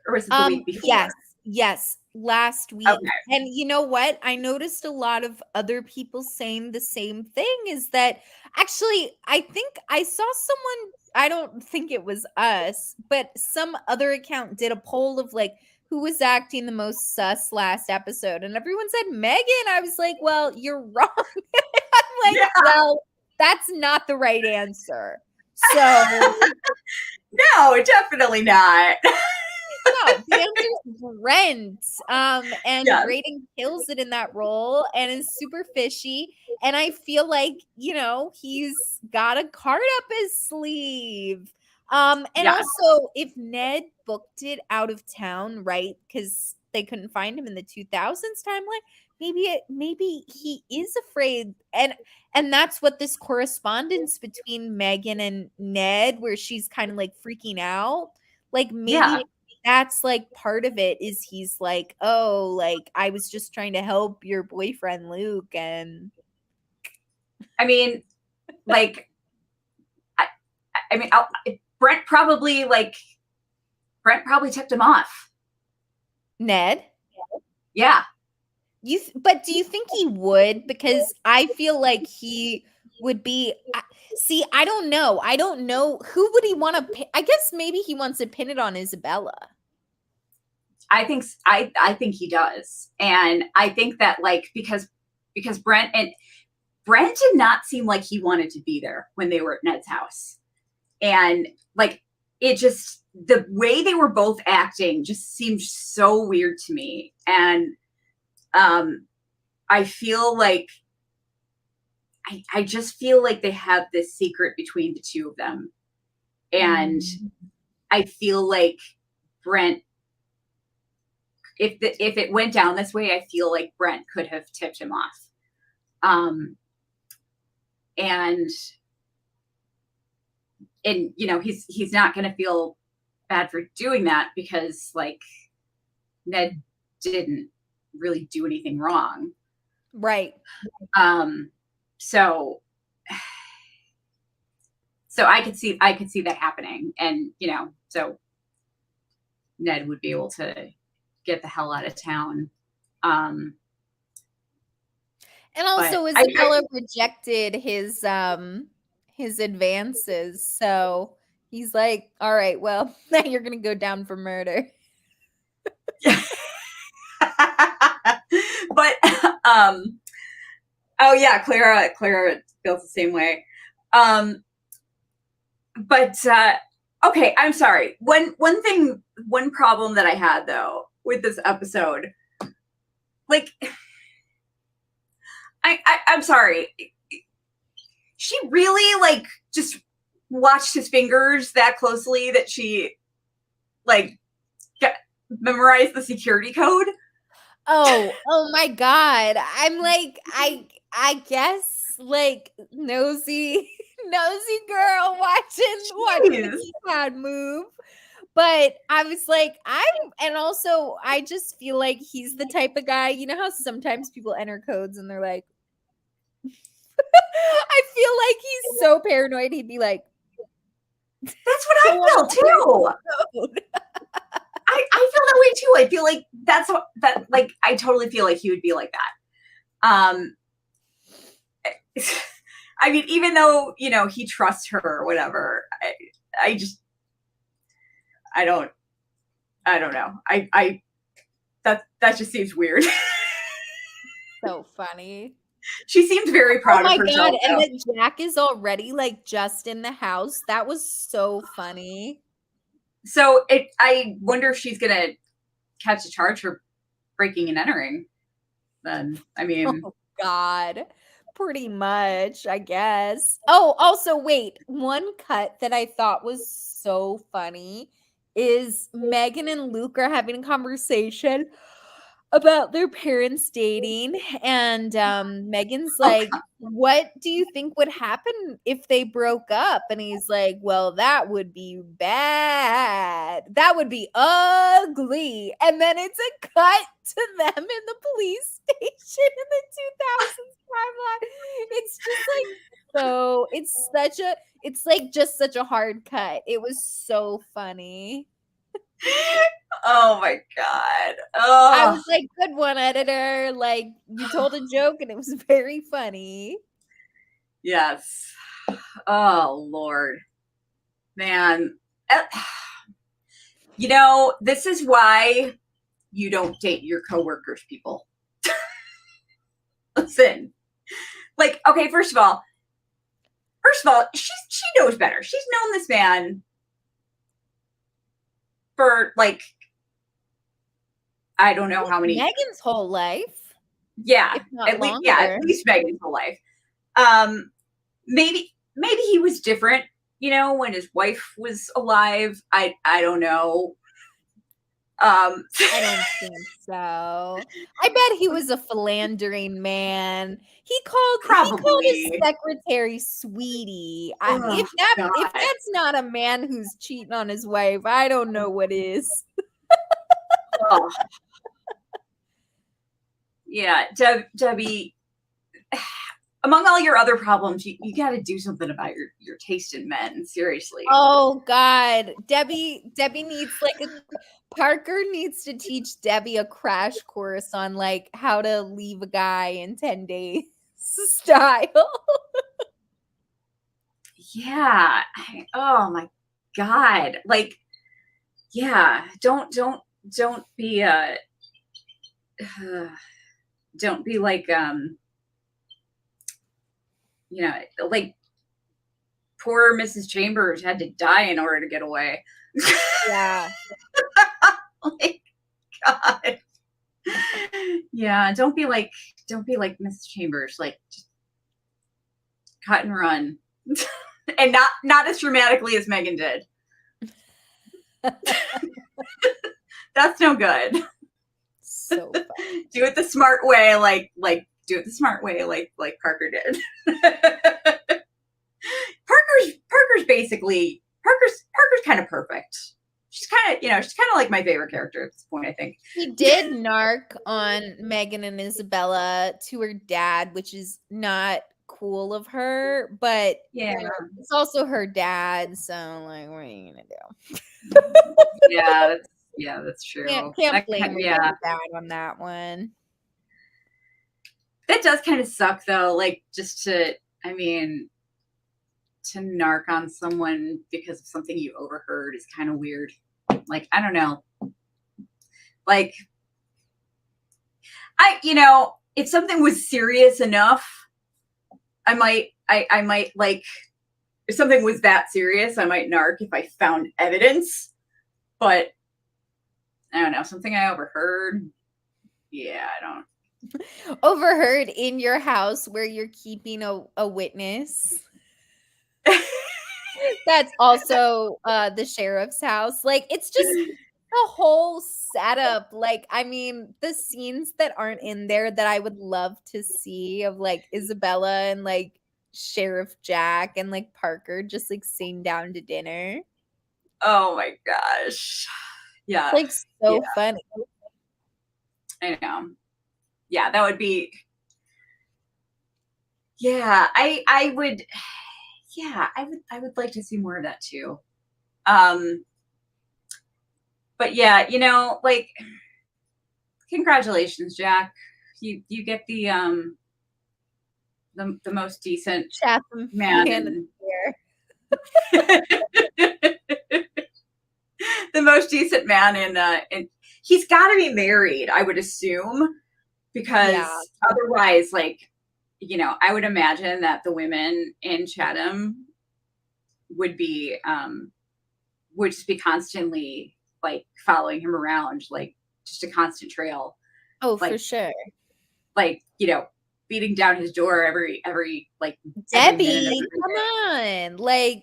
Or was it the week before? Yes. Last week. Okay. And you know what? I noticed a lot of other people saying the same thing, is that actually, I think I saw someone, I don't think it was us, but some other account did a poll of like, who was acting the most sus last episode? And everyone said Megan. I was like, well, you're wrong. I'm like, well, that's not the right answer. So no, definitely not. No, the answer's Brent. And Brayden kills it in that role and is super fishy. And I feel like, he's got a card up his sleeve. Also, if Ned booked it out of town, right? Because they couldn't find him in the 2000s timeline. Maybe he is afraid, and that's what this correspondence between Megan and Ned, where she's kind of like freaking out, like maybe that's like part of it, is he's like, oh, like I was just trying to help your boyfriend Luke, and I mean, like, Brent probably tipped him off. Ned, yeah. But do you think he would? Because I feel like he would be. See, I don't know. Who would he want to pin? I guess maybe he wants to pin it on Isabella. I think he does. And I think that, like, because Brent did not seem like he wanted to be there when they were at Ned's house. And like, it just, the way they were both acting just seemed so weird to me. And I feel like I just feel like they have this secret between the two of them. And I feel like Brent, if it went down this way, I feel like Brent could have tipped him off. And he's not going to feel bad for doing that, because like Ned didn't really do anything wrong. Right. So So I could see that happening, and so Ned would be able to get the hell out of town. And also Isabella rejected his advances, so he's like, all right, well, now you're gonna go down for murder. But oh yeah, Clara feels the same way. But okay, I'm sorry. One problem that I had though with this episode, like, I'm sorry. She really like just watched his fingers that closely that she like memorized the security code. Oh my God. I'm like, I guess like nosy girl watching the keypad move. But I was like, and also I just feel like he's the type of guy, you know how sometimes people enter codes and they're like, I feel like he's so paranoid. He'd be like, that's what I feel too. I feel that way too. I feel like like I totally feel like he would be like that. I mean, even though he trusts her or whatever, I don't know. That just seems weird. So funny. She seems very proud of herself. Oh my God. And that Jack is already like just in the house. That was so funny. So I wonder if she's gonna catch a charge for breaking and entering. Then I mean, oh God, pretty much, I guess. Oh, also wait, one cut that I thought was so funny is Megan and Luke are having a conversation about their parents dating, and Megan's like, what do you think would happen if they broke up? And he's like, well, that would be bad, that would be ugly. And then it's a cut to them in the police station in the 2000s timeline. It's just like, so it's like just such a hard cut. It was so funny. Oh my God. Oh. I was like, good one, editor. Like, you told a joke and it was very funny. Yes. Oh, Lord. Man. This is why you don't date your coworkers, people. Listen. Like, okay, first of all, she knows better. She's known this man for like, I don't know how many. Megan's whole life. Yeah, at least Megan's whole life. Maybe he was different, when his wife was alive. I don't know. I don't think so. I bet he was a philandering man. He called his secretary sweetie. If that's not a man who's cheating on his wife, I don't know what is. Oh. Yeah, Debbie, among all your other problems, you got to do something about your taste in men. Seriously. Oh God, Debbie needs Parker needs to teach Debbie a crash course on like how to leave a guy in 10 days style. Yeah. Oh my God. Like, yeah. Don't be don't be like like poor Mrs. Chambers had to die in order to get away. Yeah. Like, God. Yeah, don't be like Mrs. Chambers, like just cut and run. And not as dramatically as Megan did. That's no good. So funny. Do it the smart way, like do it the smart way, like Parker did. Parker's basically Parker's kind of perfect. She's kind of like my favorite character at this point, I think. He did narc on Megan and Isabella to her dad, which is not cool of her, but Yeah. it's also her dad, so like, what are you gonna do? That's true. Can't blame her yeah. dad on that one. That does kind of suck though, like just to narc on someone because of something you overheard is kind of weird. Like, I don't know. Like, if something was serious enough, I might like, if something was that serious, I might narc if I found evidence. But I don't know, something I overheard. Yeah, I don't. Overheard in your house where you're keeping a witness. That's also the sheriff's house. Like, it's just the whole setup. Like, I mean, the scenes that aren't in there that I would love to see of like Isabella and like Sheriff Jack and like Parker just like sitting down to dinner. Oh my gosh. Yeah. It's like so funny. I know. Yeah, that would be. Yeah, I would. Yeah, I would like to see more of that too. But yeah, like, congratulations, Jack. You get the most decent Chatham man of in, the year. the most decent man in he's got to be married, I would assume, because otherwise, like, I would imagine that the women in Chatham would just be constantly like following him around, like just a constant trail. Oh, like, for sure. Like, beating down his door every like Debbie, come on. Like,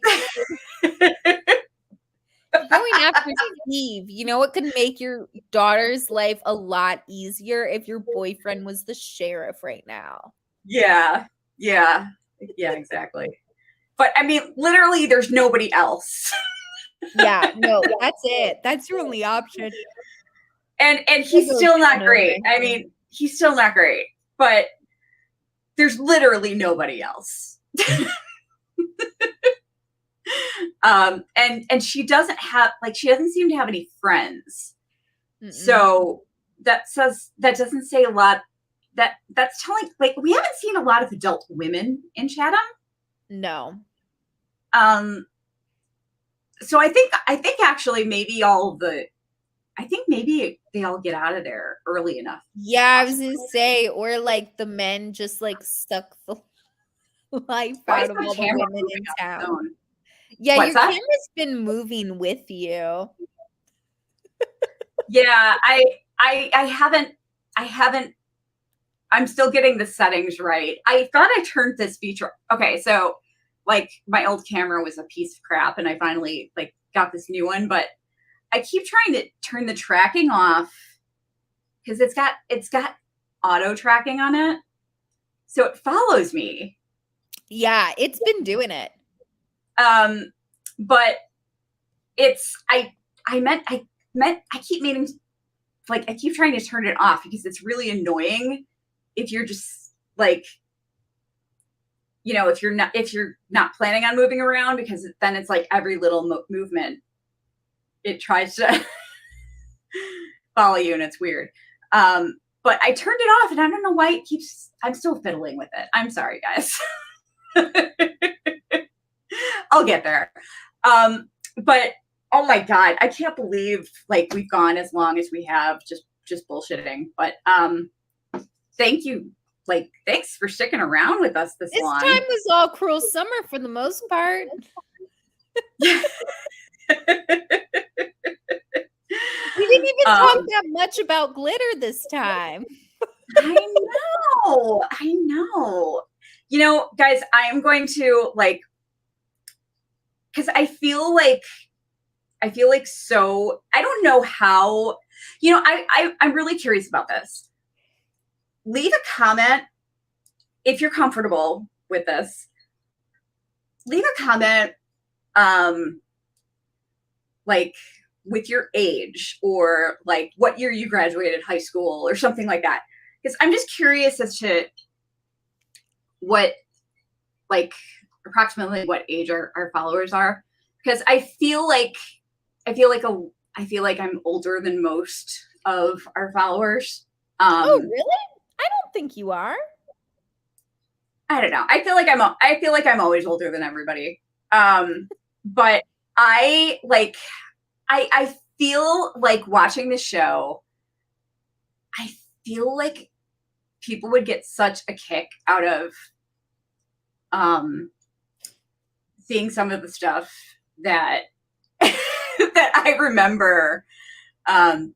going after Steve, it could make your daughter's life a lot easier if your boyfriend was the sheriff right now. Yeah, exactly. But I mean, literally, there's nobody else. Yeah, no, that's it. That's your only option. And he's still not great. I mean, he's still not great, but there's literally nobody else. And she doesn't seem to have any friends. Mm-mm. So that doesn't say a lot. That's telling, like, we haven't seen a lot of adult women in Chatham. No. So I think actually maybe maybe they all get out of there early enough. Yeah, I was gonna say, or like the men just like suck the life out of all the women in town. Yeah, your camera's been moving with you. Yeah, I haven't. I'm still getting the settings right. I thought I turned this feature. Okay, so like my old camera was a piece of crap, and I finally like got this new one, but I keep trying to turn the tracking off because it's got auto tracking on it, so it follows me. Yeah, it's been doing it. But it's I keep meaning, like, I keep trying to turn it off because it's really annoying if you're just like, if you're not planning on moving around, because then it's like every little movement it tries to follow you, and it's weird. But I turned it off, and I don't know why I'm still fiddling with it. I'm sorry, guys. I'll get there. But oh my God, I can't believe like we've gone as long as we have just bullshitting. But thank you. Like, thanks for sticking around with us this long. This time was all Cruel Summer for the most part. We didn't even talk that much about glitter this time. I know. Guys, I am going to like, because I feel like so, I don't know how, I'm really curious about this. Leave a comment if you're comfortable with this. Leave a comment, like with your age or like what year you graduated high school or something like that. Because I'm just curious as to what like approximately what age our followers are, because I feel like I'm older than most of our followers. Oh, really? I don't think you are. I don't know. I feel like I'm always older than everybody. But I feel like watching the show. I feel like people would get such a kick out of seeing some of the stuff that that I remember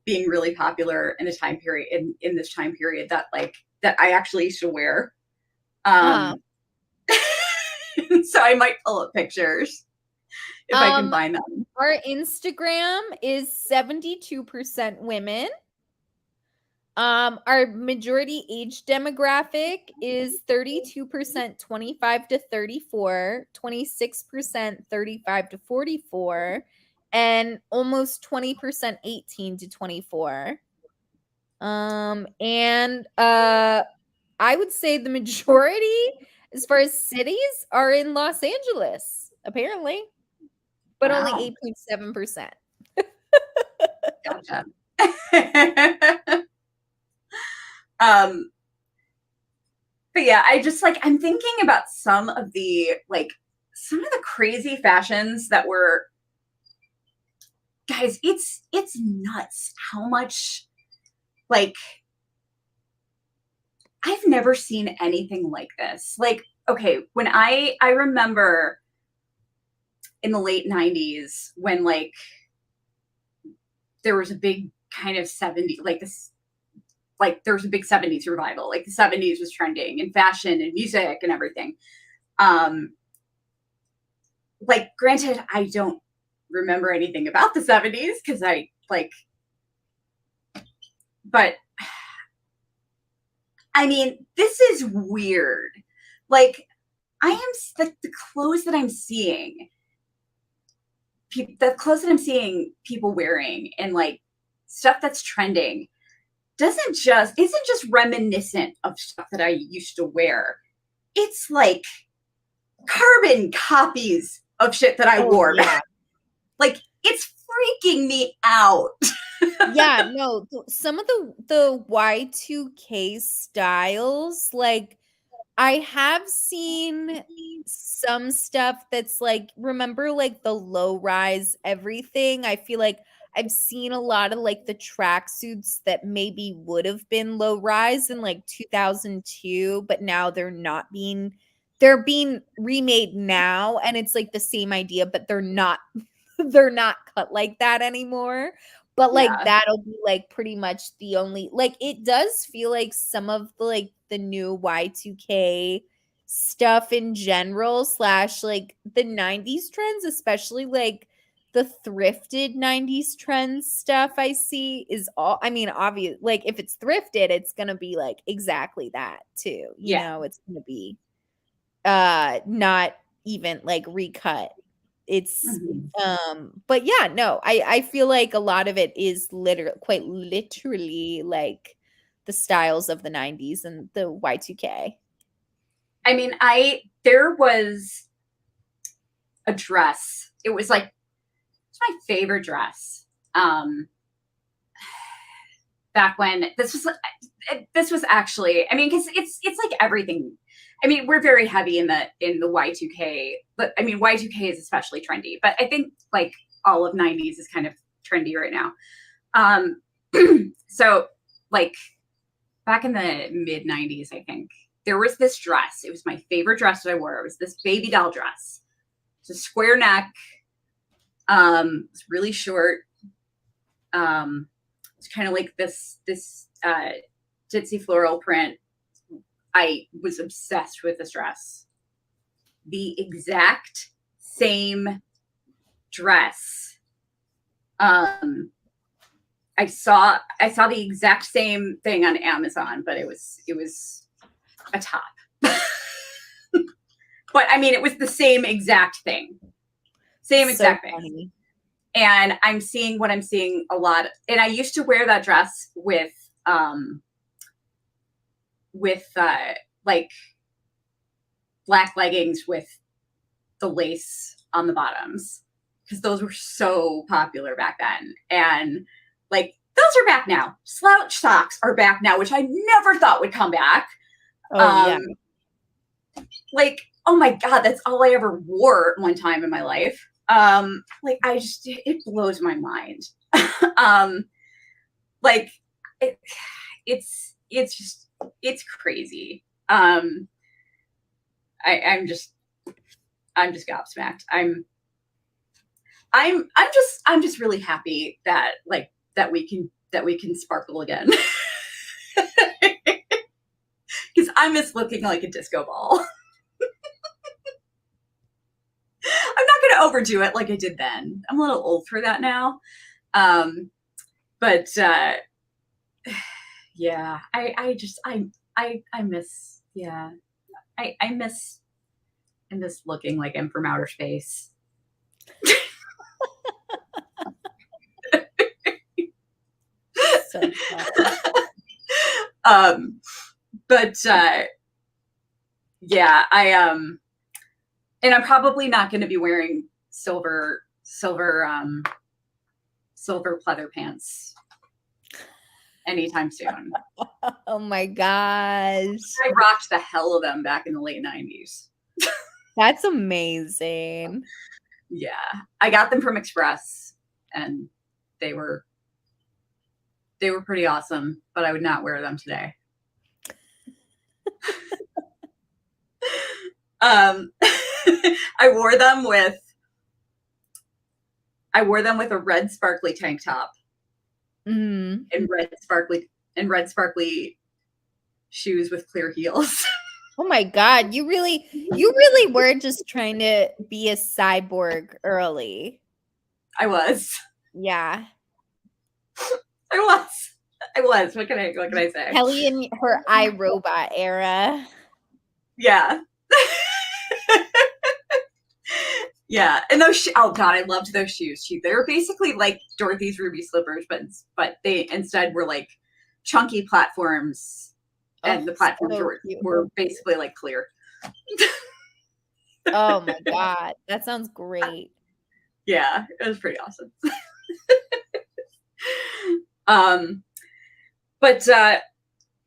being really popular in the time period in this time period that I actually used to wear. So I might pull up pictures if I can find them. Our Instagram is 72% women. Our majority age demographic is 32% 25 to 34, 26% 35 to 44, and almost 20% 18 to 24. And I would say the majority, as far as cities, are in Los Angeles, apparently, but Wow. only 8.7%. Gotcha. But yeah, I'm thinking about some of the crazy fashions that were, guys, it's nuts how much, like, I've never seen anything like this. Like, okay, when I remember in the late 90s when like there was a big kind of 70 like this like there was a big 70s revival. Like the 70s was trending in fashion and music and everything. Like granted, I don't remember anything about the 70s because but I mean, this is weird. Like I am the clothes that I'm seeing people wearing and like stuff that's trending isn't just reminiscent of stuff that I used to wear. It's like carbon copies of shit that I wore. Yeah. Like it's freaking me out. Yeah, no, some of the Y2K styles, like I have seen some stuff that's like, remember like the low rise everything? I feel like I've seen a lot of like the tracksuits that maybe would have been low rise in like 2002, but now they're being remade now, and it's like the same idea, but they're not they're not cut like that anymore. But like Yeah. that'll be like pretty much the only, like it does feel like some of the like the new Y2K stuff in general slash like the 90s trends, especially like the thrifted 90s trends stuff I see is all, I mean, obvious, like if it's thrifted, it's gonna be like exactly that too. You know, it's gonna be not even like recut. It's but yeah, no, I feel like a lot of it is quite literally like the styles of the 90s and the Y2K. I mean, there was a dress. It was like it's my favorite dress. Back when this was actually, I mean, because it's like everything. I mean, we're very heavy in the Y2K, but I mean, Y2K is especially trendy. But I think like all of 90s is kind of trendy right now. So like back in the mid 90s, I think there was this dress. It was my favorite dress that I wore. It was this baby doll dress. It's a square neck. It's really short. It's kind of like this ditzy floral print. I was obsessed with this dress. The exact same dress. I saw the exact same thing on Amazon, but it was a top. But I mean, it was the same exact thing. Same exact thing. And I'm seeing a lot. And I used to wear that dress with like black leggings with the lace on the bottoms, because those were so popular back then. And like, those are back now. Slouch socks are back now, which I never thought would come back. Oh, yeah. Like, oh my God, that's all I ever wore one time in my life. Like, it blows my mind. Like, it's crazy. I'm just gobsmacked. I'm just really happy that we can sparkle again. Because I miss looking like a disco ball. I'm not going to overdo it like I did then. I'm a little old for that now. But yeah, I miss, yeah, I miss looking like I'm from outer space. So but yeah, and I'm probably not going to be wearing silver pleather pants anytime soon. Oh my gosh. I rocked the hell of them back in the late 90s. That's amazing. Yeah. I got them from Express, and they were pretty awesome, but I would not wear them today. I wore them with a red sparkly tank top, and red sparkly shoes with clear heels. Oh my God, you really were just trying to be a cyborg early. I was. Yeah. I was. What can I say? Kelly in her iRobot era. Yeah. Yeah, and those oh God, I loved those shoes. They were basically like Dorothy's Ruby slippers, but they instead were like chunky platforms, and the platforms were basically like clear. Oh my God, that sounds great. Yeah, it was pretty awesome. But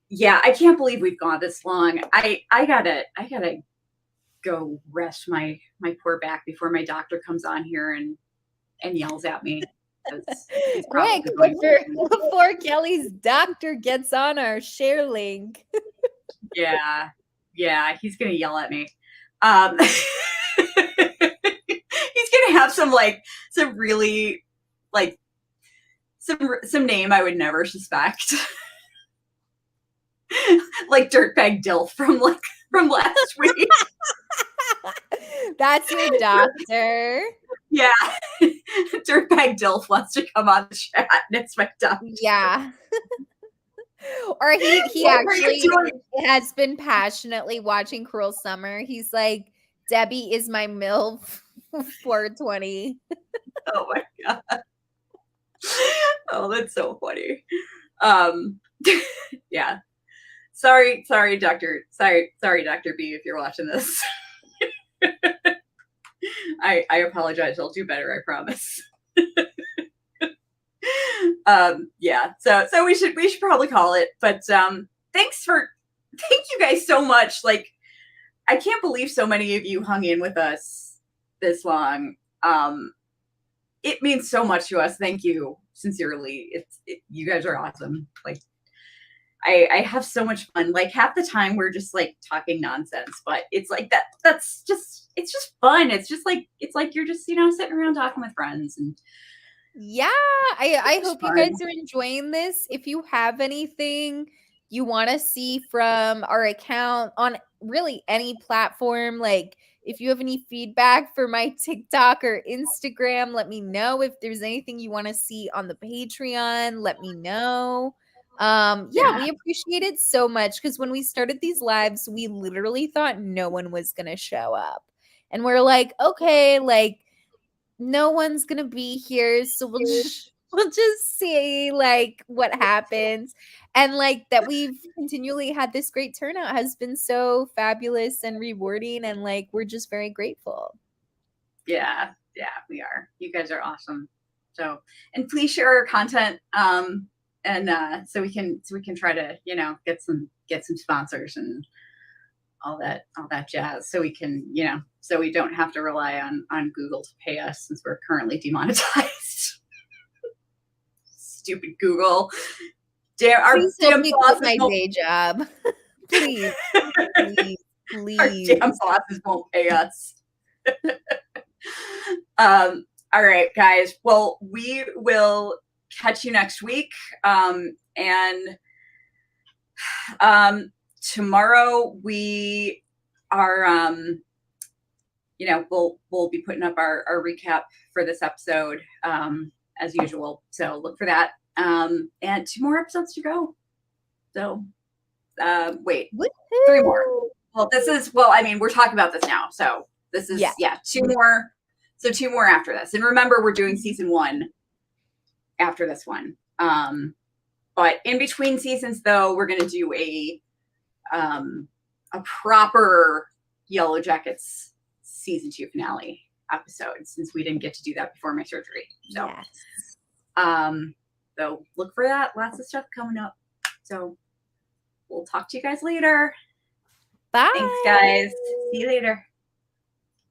yeah, I can't believe we've gone this long. I gotta go rest my poor back before my doctor comes on here and yells at me. Quick, before Kelly's doctor gets on our share link. Yeah, he's gonna yell at me. He's gonna have some really like some name I would never suspect. Like Dirtbag Dilf from last week. That's your doctor. Yeah. Dirtbag Dilf wants to come on the chat, and it's my doctor. Yeah. Or he actually has been passionately watching Cruel Summer. He's like, Debbie is my MILF 420. Oh my God. Oh, that's so funny. Yeah. Sorry, Dr. B, if you're watching this. I apologize. I'll do better, I promise. Yeah. So we should probably call it. But thank you guys so much. Like, I can't believe so many of you hung in with us this long. It means so much to us. Thank you, sincerely. You guys are awesome. Like, I have so much fun. Like, half the time we're just like talking nonsense, but it's like it's just fun. It's like you're just, sitting around talking with friends. And yeah, I hope you guys are enjoying this. If you have anything you want to see from our account on really any platform, like if you have any feedback for my TikTok or Instagram, let me know. If there's anything you want to see on the Patreon, let me know. Yeah, we appreciate it so much, because when we started these lives, we literally thought no one was gonna show up, and we're like, okay, like no one's gonna be here, so we'll we'll just see like what happens. And like that we've continually had this great turnout has been so fabulous and rewarding. And like we're just very grateful. Yeah, we are. You guys are awesome. So, and please share our content. And so we can try to, get some sponsors and all that jazz. So we can, so we don't have to rely on Google to pay us since we're currently demonetized. Stupid Google. Please help me quit my day job. Please, please. Our damn bosses won't pay us. All right, guys. Well, we will catch you next week. And tomorrow we are, we'll be putting up our recap for this episode, as usual. So look for that. And 2 more episodes to go. So, wait, Woo-hoo. 3 more. Well, we're talking about this now. So this is, 2 more. So 2 more after this. And remember, we're doing season 1 after this one. But in between seasons, though, we're going to do a proper Yellow Jackets season 2 finale episode, since we didn't get to do that before my surgery. So, so look for that. Lots of stuff coming up. So we'll talk to you guys later. Bye. Thanks, guys. See you later.